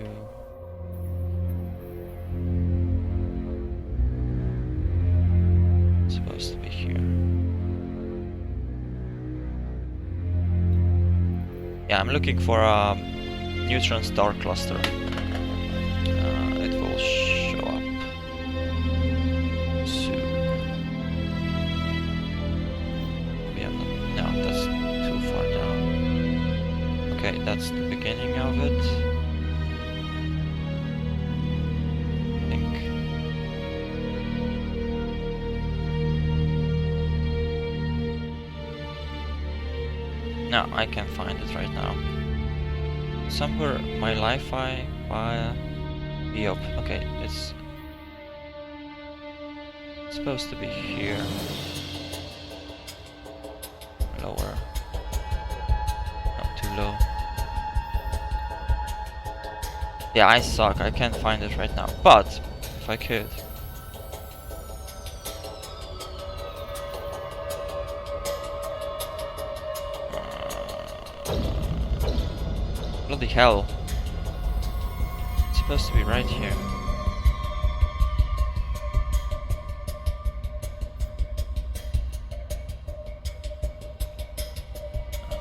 It's supposed to be here. Yeah, I'm looking for a neutron star cluster. It will show up soon. No, that's too far down. Okay, that's the beginning of it. I think. No, I can't find it right now. Somewhere my Li-Fi yup, okay, it's supposed to be here. Lower. Not too low. Yeah, I suck. I can't find it right now. But if I could. Bloody hell. It's supposed to be right here.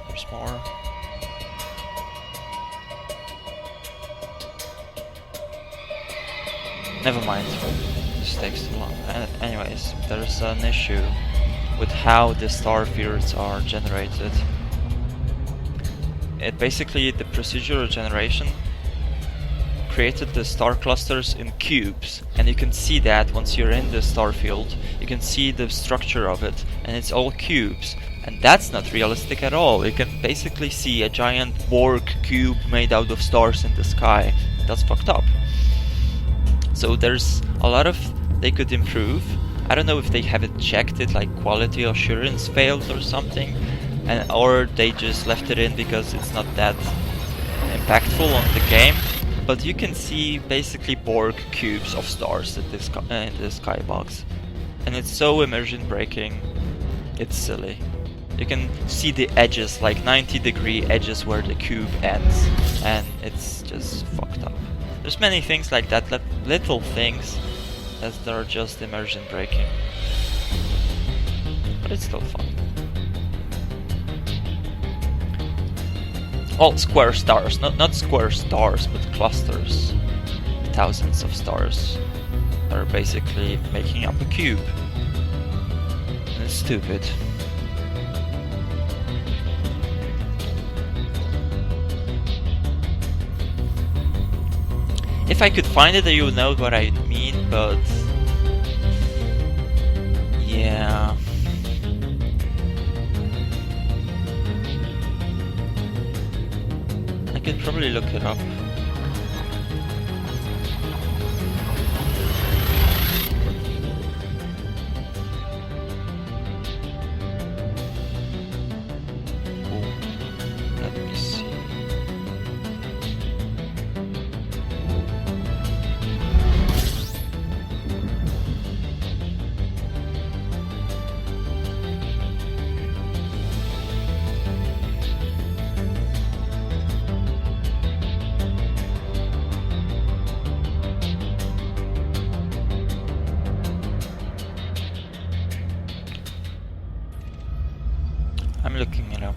There's more. Never mind. This takes too long. Anyways, there's an issue with how the star fields are generated. It basically, the procedural generation created the star clusters in cubes, and you can see that once you're in the star field, you can see the structure of it, and it's all cubes. And that's not realistic at all. You can basically see a giant Borg cube made out of stars in the sky. That's fucked up. So there's a lot of they could improve. I don't know if they haven't checked it, like quality assurance failed or something, or they just left it in because it's not that impactful on the game. But you can see basically Borg cubes of stars in the skybox, and it's so immersion breaking. It's silly. You can see the edges, like 90-degree edges where the cube ends, and it's just fucked up. There's many things like that, little things as they're just immersion breaking. But it's still fun. Well, square stars, not square stars, but clusters. Thousands of stars are basically making up a cube. And it's stupid. If I could find it, you would know what I mean, but yeah. I could probably look it up. Let me see. I'm looking it up.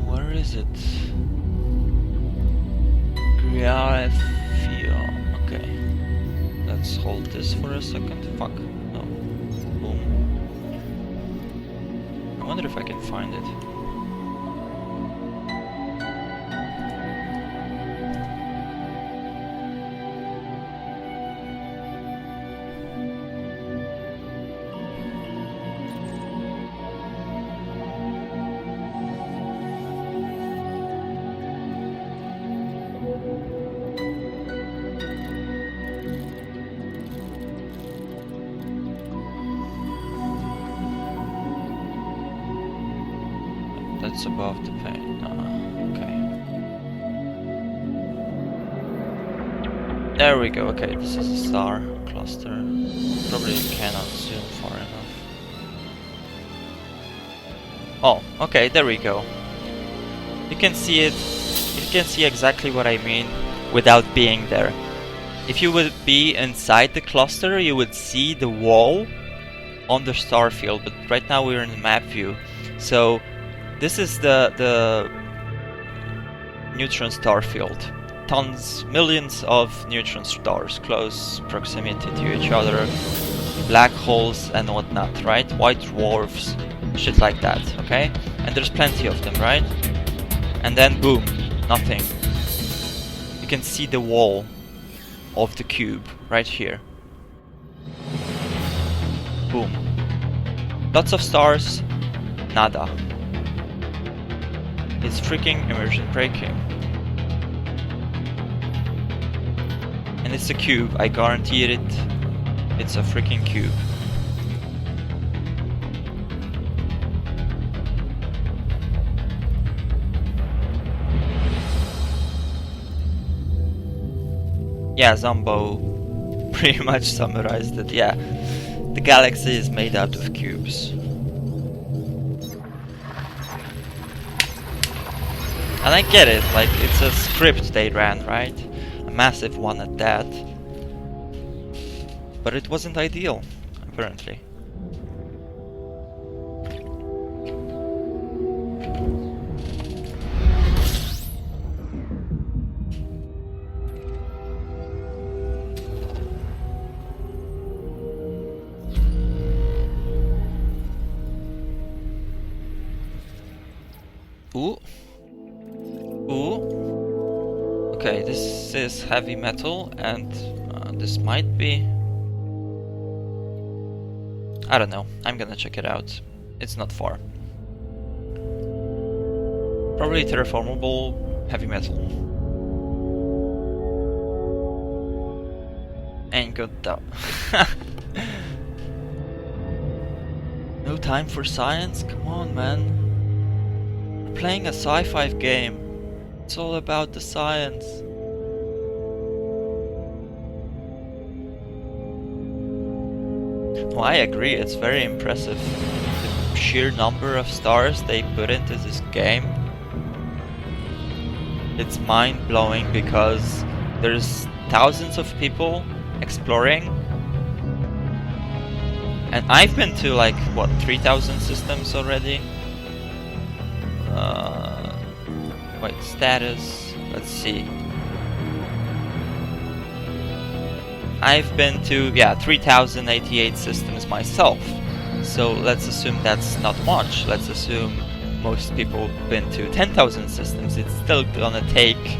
Where is it? Griafia. Okay. Let's hold this for a second. Fuck. No. Boom. I wonder if I can find it. That's above the paint. Okay. There we go. Okay, this is a star cluster. Probably cannot zoom far enough. Oh, okay, there we go. You can see it. You can see exactly what I mean without being there. If you would be inside the cluster, you would see the wall on the star field, but right now we're in the map view. So this is the neutron star field. Tons, millions of neutron stars, close proximity to each other, black holes and whatnot, right? White dwarfs, shit like that, okay? And there's plenty of them, right? And then boom, nothing. You can see the wall of the cube right here. Boom. Lots of stars, nada. It's freaking immersion breaking. And it's a cube, I guarantee it. It's a freaking cube. Yeah, Zombo pretty much summarized it. Yeah, the galaxy is made out of cubes. And I get it, like, it's a script they ran, right? A massive one at that. But it wasn't ideal, apparently. Ooh. Ooh. Okay, this is heavy metal, and this might be... I don't know, I'm gonna check it out. It's not far. Probably terraformable heavy metal. Ain't good though. No time for science? Come on, man. We're playing a sci-fi game. It's all about the science. I agree, it's very impressive. The sheer number of stars they put into this game. It's mind-blowing because there's thousands of people exploring. And I've been to like, what, 3,000 systems already? Wait, status, let's see. I've been to, yeah, 3,088 systems myself. So let's assume that's not much. Let's assume most people have been to 10,000 systems. It's still gonna take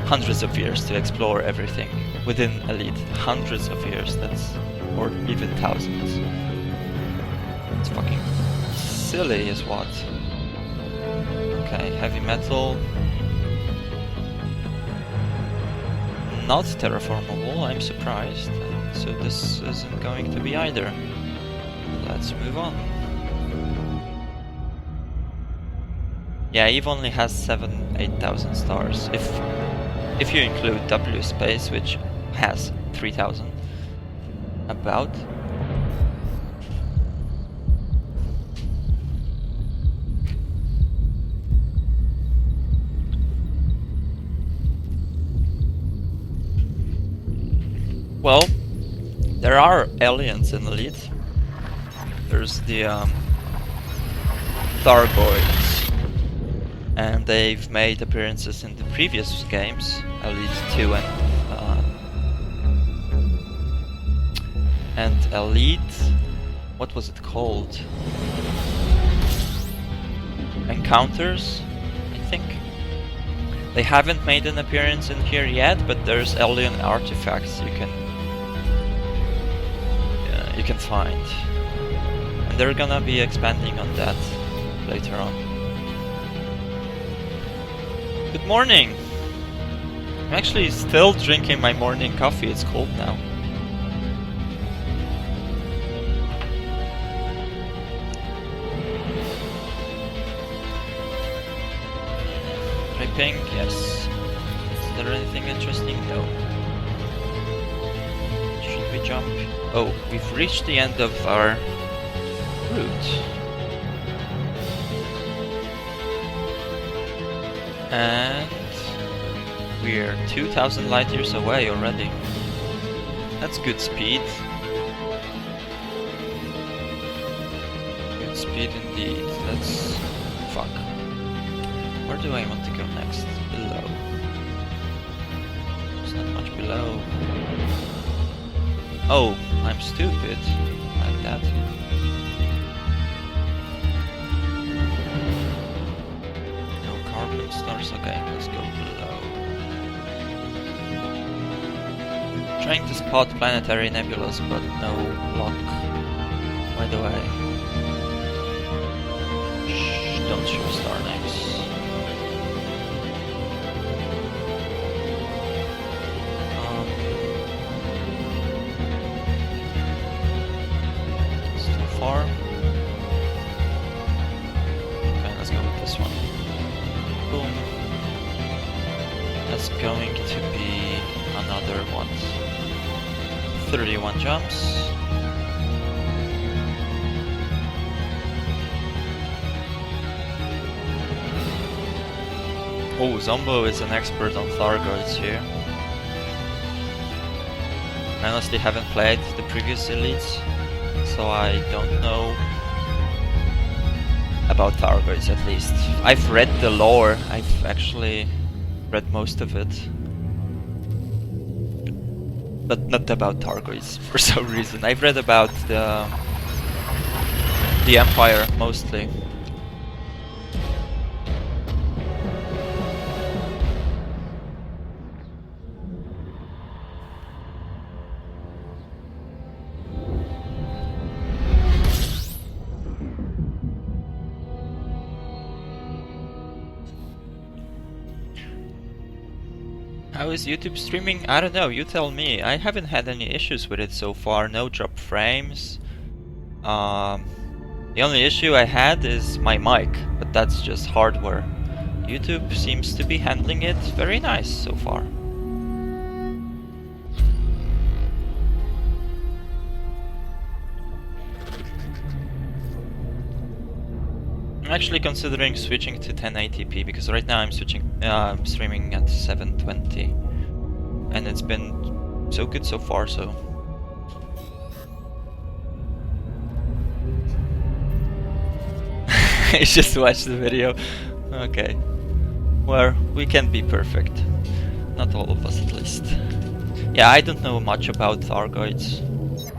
hundreds of years to explore everything within Elite. Hundreds of years, that's, or even thousands. It's fucking silly is what. Okay, heavy metal. Not terraformable, I'm surprised. So this isn't going to be either. Let's move on. Yeah, Eve only has 8,000 stars. If you include W Space, which has 3,000. About. Well, there are aliens in Elite. There's the Thargoids, and they've made appearances in the previous games, Elite 2 and Elite, what was it called? Encounters, I think. They haven't made an appearance in here yet, but there's alien artifacts you can find. And they're gonna be expanding on that later on. Good morning! I'm actually still drinking my morning coffee, it's cold now. Typing, yes. Is there anything interesting? No. Should we jump? Oh, we've reached the end of our route. And we're 2,000 light years away already. That's good speed. Good speed indeed. Let's... fuck. Where do I want to go next? Below. There's not much below. Oh, I'm stupid. Like that. No carbon stars. Okay, let's go below. Trying to spot planetary nebulas, but no luck. By the way. Shh, don't show star names. Far. Okay, let's go with this one. Boom. That's going to be another what? 31 jumps. Oh, Zombo is an expert on Thargoids here. I honestly haven't played the previous elites, so I don't know about Thargoids at least. I've read the lore, I've actually read most of it. But not about Thargoids for some reason. I've read about the Empire mostly. How is YouTube streaming? I don't know, you tell me. I haven't had any issues with it so far, no drop frames. The only issue I had is my mic, but that's just hardware. YouTube seems to be handling it very nice so far. I'm actually considering switching to 1080p because right now I'm streaming at 720, and it's been so good so far. So I just watched the video. Okay, well, we can be perfect. Not all of us, at least. Yeah, I don't know much about Thargoids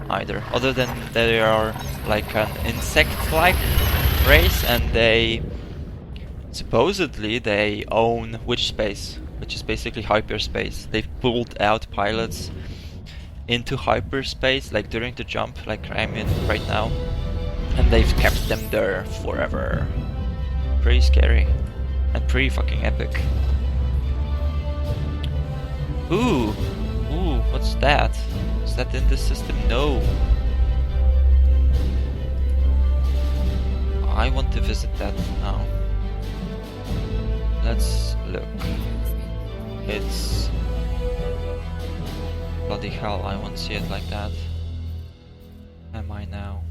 either, other than they are like an insect-like race, and they supposedly they own witch space, which is basically hyperspace. They've pulled out pilots into hyperspace, like during the jump, like I'm in right now, and they've kept them there forever. Pretty scary and pretty fucking epic. Ooh, what's that? Is that in the system? No. I want to visit that now. Let's look. It's... bloody hell, I won't see it like that. Am I now?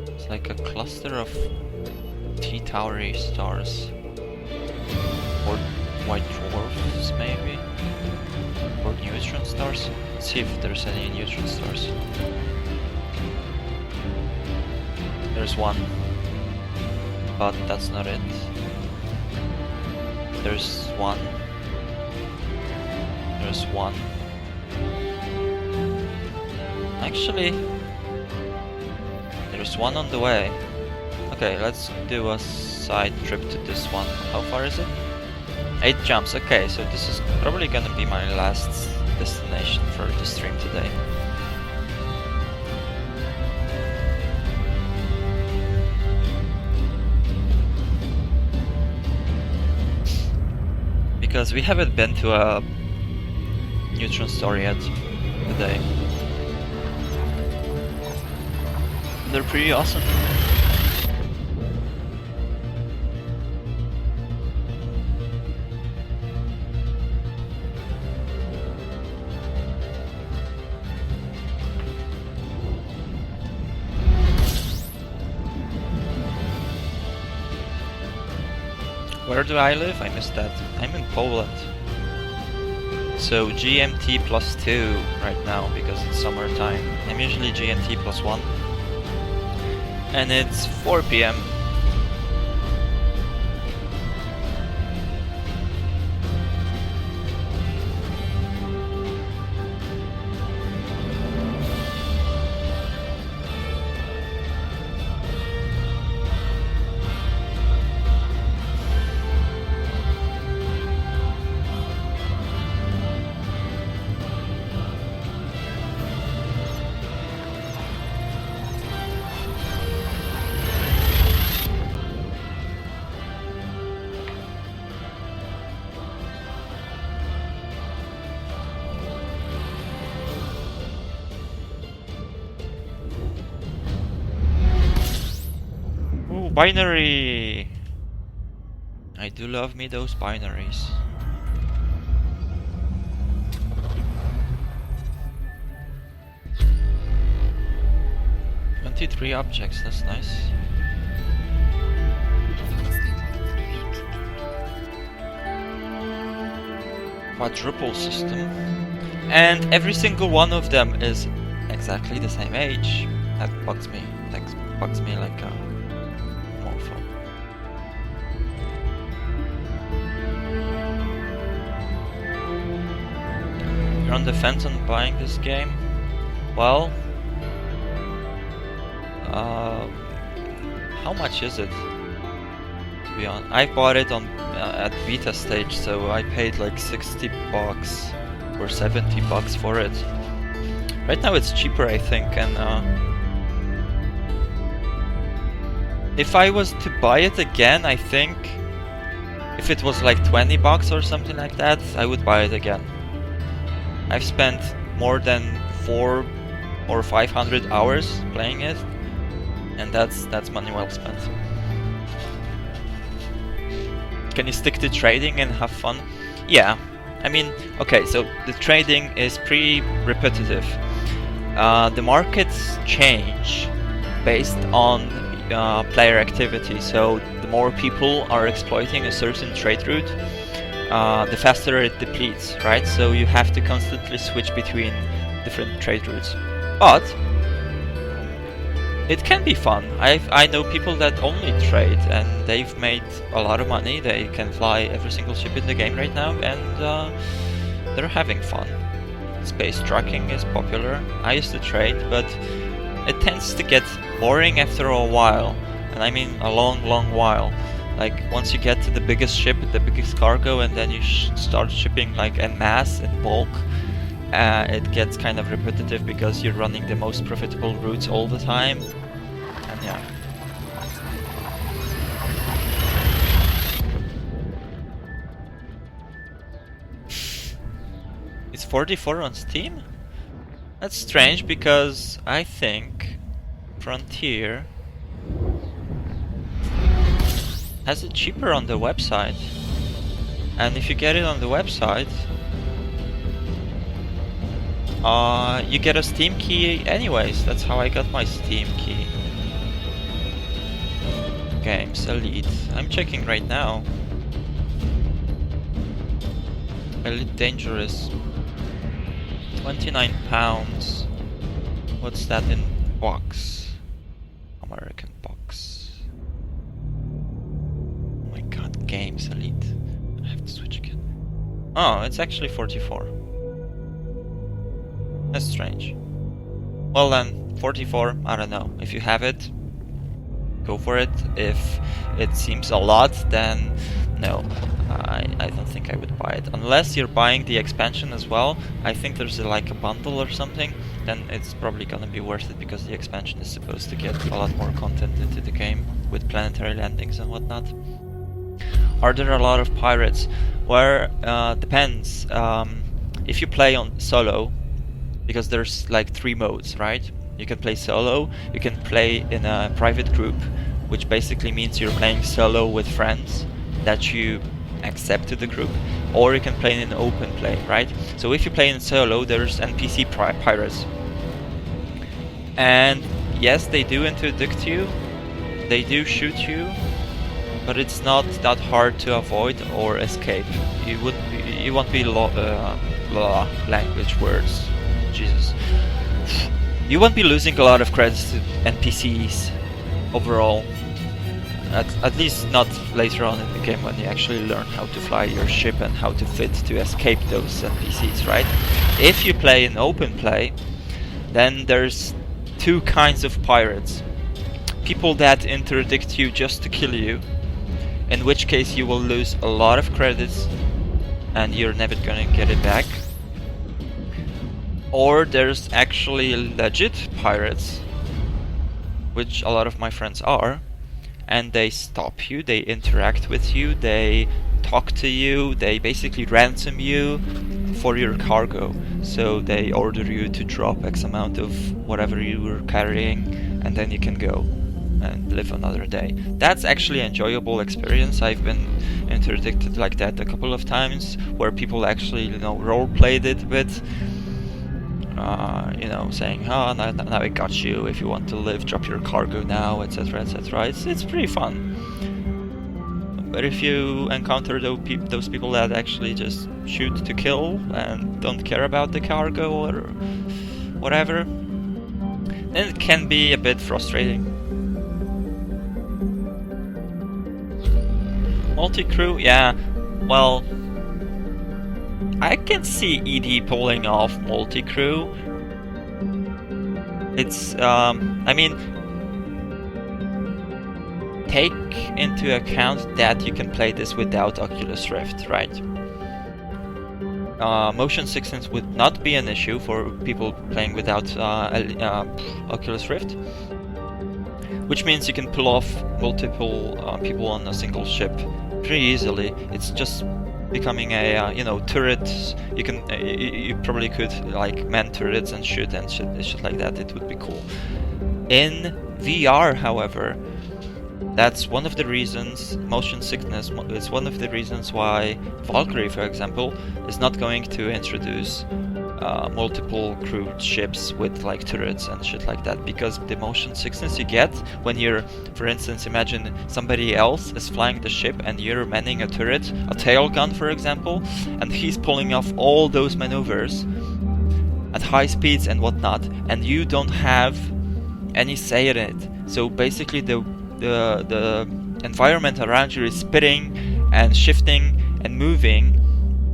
It's like a cluster of T-Towery stars. Or white dwarfs, maybe? Or neutron stars? Let's see if there's any neutron stars. There's one, but that's not it. There's one. There's one. Actually, there's one on the way. Okay, let's do a side trip to this one. How far is it? 8 jumps. Okay, so this is probably gonna be my last destination for the stream today. Because we haven't been to a neutron star yet today. They're pretty awesome. Where do I live? I missed that. I'm in Poland. So GMT +2 right now because it's summertime. I'm usually GMT +1. And it's 4 PM. Binary! I do love me those binaries. "23 objects, that's nice. Quadruple system. And every single one of them is exactly the same age. That bugs me. That bugs me like a morpho. You're on the fence on buying this game? Well, how much is it? To be honest, I bought it on at beta stage, so I paid like $60 or $70 for it. Right now it's cheaper, I think, and if I was to buy it again, I think if it was like $20 or something like that, I would buy it again. I've spent more than 400 or 500 hours playing it, and that's money well spent. Can you stick to trading and have fun? Yeah, I mean, okay, so the trading is pretty repetitive. The markets change based on player activity. So the more people are exploiting a certain trade route, the faster it depletes, right? So you have to constantly switch between different trade routes. But it can be fun. I know people that only trade and they've made a lot of money. They can fly every single ship in the game right now, and they're having fun. Space trucking is popular. I used to trade, but it tends to get boring after a while, and I mean a long while. Like once you get to the biggest ship, the biggest cargo, and then you start shipping like en masse, in bulk, it gets kind of repetitive because you're running the most profitable routes all the time, and yeah. It's 44 on Steam? That's strange because I think Frontier has it cheaper on the website. And if you get it on the website, you get a Steam key anyways. That's how I got my Steam key. Games, Elite. I'm checking right now. Elite Dangerous. £29. What's that in box? American box. Oh my god, Games, Elite. I have to switch again. Oh, it's actually 44. That's strange. Well then, 44, I don't know. If you have it, go for it. If it seems a lot, then no. I don't think I would buy it. Unless you're buying the expansion as well. I think there's like a bundle or something. Then it's probably gonna be worth it because the expansion is supposed to get a lot more content into the game with planetary landings and whatnot. Are there a lot of pirates? Well, depends. If you play on solo, because there's like 3 modes, right? You can play solo, you can play in a private group, which basically means you're playing solo with friends that you accept to the group, or you can play in an open play, right? So if you play in solo, there's NPC pirates. And yes, they do interdict you, they do shoot you, but it's not that hard to avoid or escape. You won't be language words. Jesus. You won't be losing a lot of credits to NPCs overall. At least not later on in the game when you actually learn how to fly your ship and how to fit to escape those NPCs, right? If you play in open play, then there's 2 kinds of pirates. People that interdict you just to kill you, in which case you will lose a lot of credits and you're never gonna get it back. Or there's actually legit pirates, which a lot of my friends are, and they stop you, they interact with you, they talk to you, they basically ransom you for your cargo. So they order you to drop X amount of whatever you were carrying, and then you can go and live another day. That's actually an enjoyable experience. I've been interdicted like that a couple of times, where people actually, role played it a bit. Saying, oh, now I got you, if you want to live, drop your cargo now, etc, etc. It's pretty fun. But if you encounter those people that actually just shoot to kill and don't care about the cargo or whatever, then it can be a bit frustrating. Multi-crew, yeah, well, I can see ED pulling off multi-crew. It's, take into account that you can play this without Oculus Rift, right? Motion sickness would not be an issue for people playing without Oculus Rift, which means you can pull off multiple people on a single ship pretty easily. It's just becoming a turret. You probably could like man turrets and shoot and shit like that. It would be cool. In VR, however, that's one of the reasons. Motion sickness is one of the reasons why Valkyrie, for example, is not going to introduce multiple crewed ships with like turrets and shit like that, because the motion sickness you get when you're, for instance, imagine somebody else is flying the ship and you're manning a turret, a tail gun for example, and he's pulling off all those maneuvers at high speeds and whatnot, and you don't have any say in it. So basically the environment around you is spinning and shifting and moving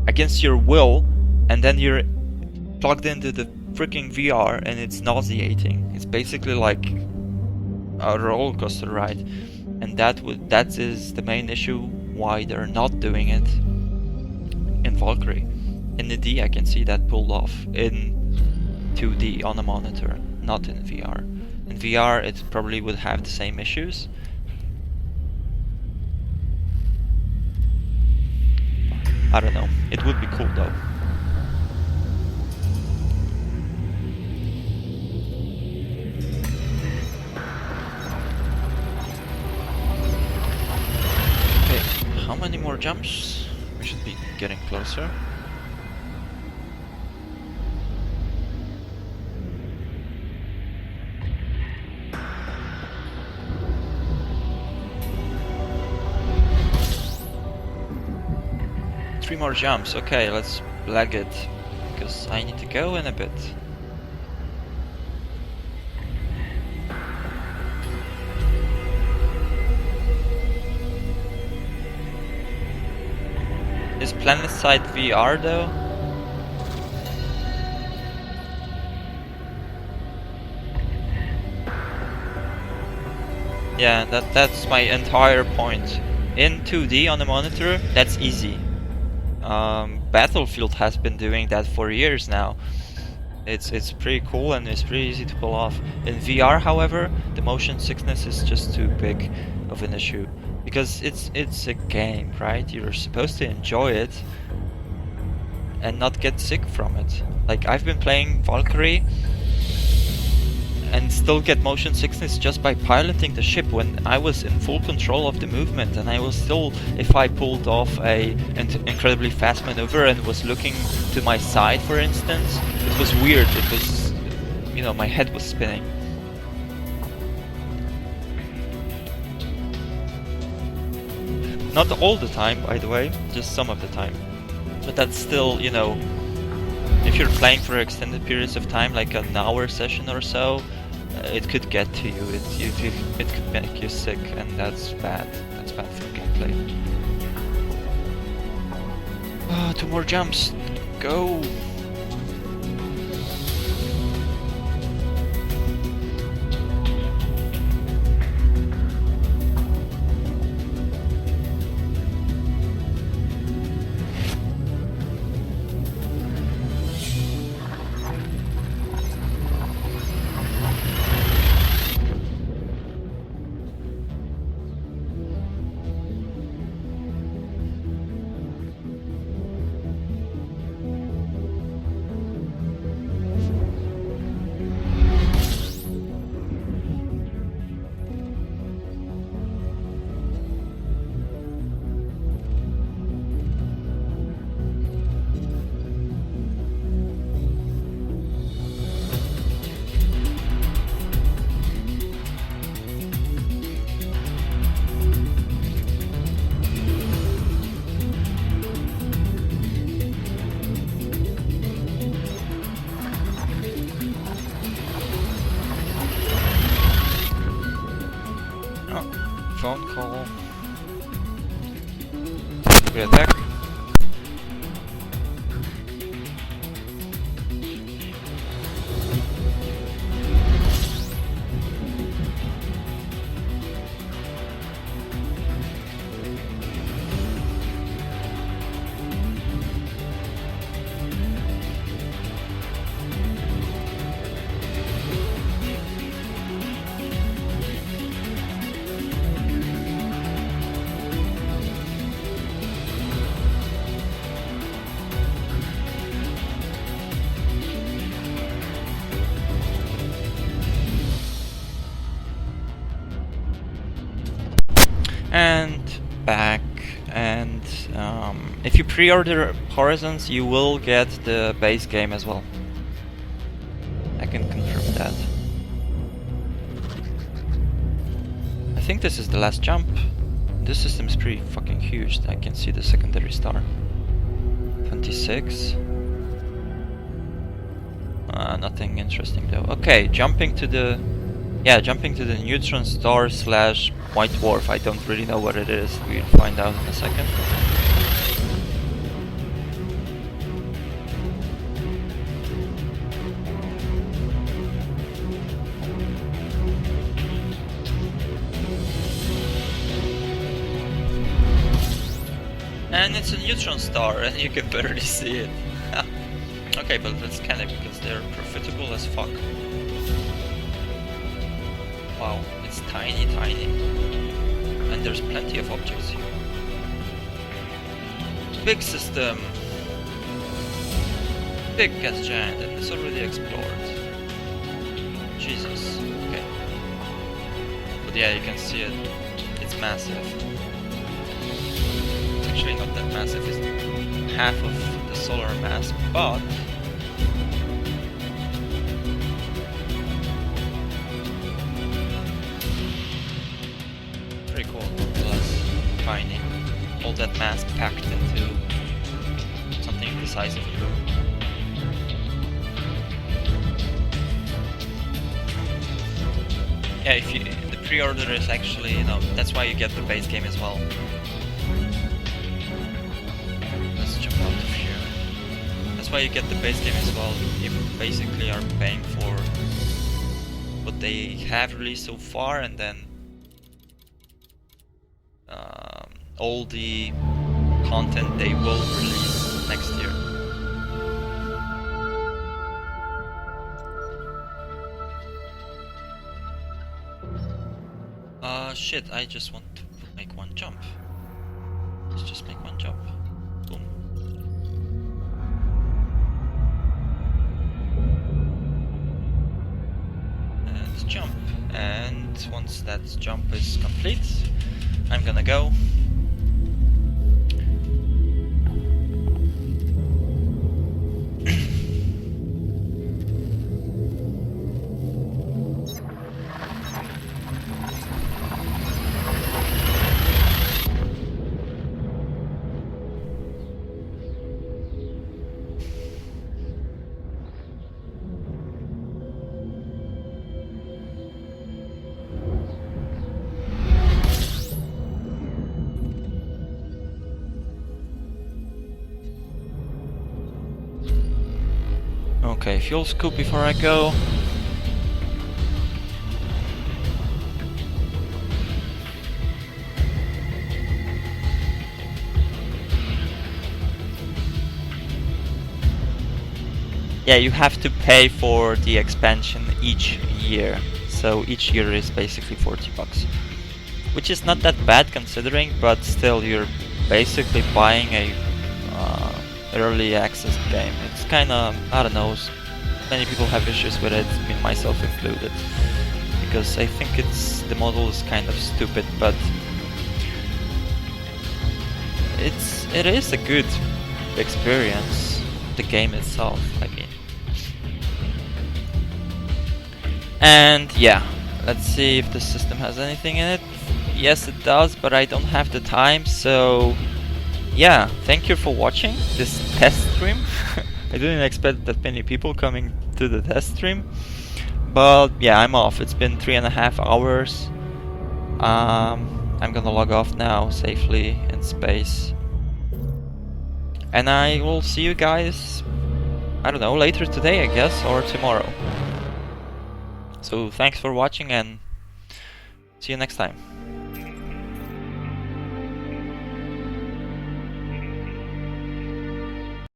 against your will, and then you're plugged into the freaking VR and it's nauseating. It's basically like a roller coaster ride, and that is the main issue why they're not doing it in Valkyrie. In the D I can see that pulled off in 2D on a monitor, not in VR. In VR it probably would have the same issues. I don't know, it would be cool though. How many more jumps? We should be getting closer. Three more jumps. Okay, let's lag it, because I need to go in a bit. Is PlanetSide VR though? Yeah, that's my entire point. In 2D on the monitor, that's easy. Battlefield has been doing that for years now. It's pretty cool and it's pretty easy to pull off. In VR, however, the motion sickness is just too big of an issue. Because it's a game, right? You're supposed to enjoy it and not get sick from it. Like, I've been playing Valkyrie and still get motion sickness just by piloting the ship when I was in full control of the movement, and I was still, if I pulled off a incredibly fast maneuver and was looking to my side, for instance, it was weird. It was, you know, my head was spinning. Not all the time, by the way, just some of the time. But that's still, you know, if you're playing for extended periods of time, like an hour session or so, it could get to you. It could make you sick, and that's bad. That's bad for gameplay. Ah, 2 more jumps. Go! Phone call. We attack. And back, and if you pre-order Horizons, you will get the base game as well. I can confirm that. I think this is the last jump. This system is pretty fucking huge. I can see the secondary star. 26. Nothing interesting though. Okay, jumping to the neutron star slash white dwarf. I don't really know what it is. We'll find out in a second. And it's a neutron star, and you can barely see it. Okay, but let's scan it because they're profitable as fuck. Wow, it's tiny, tiny. And there's plenty of objects here. Big system. Big gas giant, and it's already explored. Jesus, okay. But yeah, you can see it. It's massive. It's actually not that massive, it's half of the solar mass, but pretty cool, plus tiny. All that mass packed into something the size of you. Yeah, if you the pre-order is actually, you know, that's why you get the base game as well. Let's jump out of here. That's why you get the base game as well. You basically are paying for what they have released so far, and then all the content they will release next year. Shit, I just want to make one jump. Let's just make one jump. Boom. And jump. And once that jump is complete, I'm gonna go. Okay, fuel scoop before I go. Yeah, you have to pay for the expansion each year. So each year is basically 40 bucks. Which is not that bad considering, but still you're basically buying a early access game. It's kinda, I don't know, many people have issues with it, me myself included, because I think the model is kind of stupid, but it is a good experience, the game itself, I mean. And yeah, let's see if the system has anything in it. Yes, it does, but I don't have the time, so yeah, thank you for watching this test stream. I didn't expect that many people coming to the test stream, but yeah, I'm off. It's been 3.5 hours. I'm gonna log off now safely in space, and I will see you guys, I don't know, later today I guess, or tomorrow. So thanks for watching and see you next time.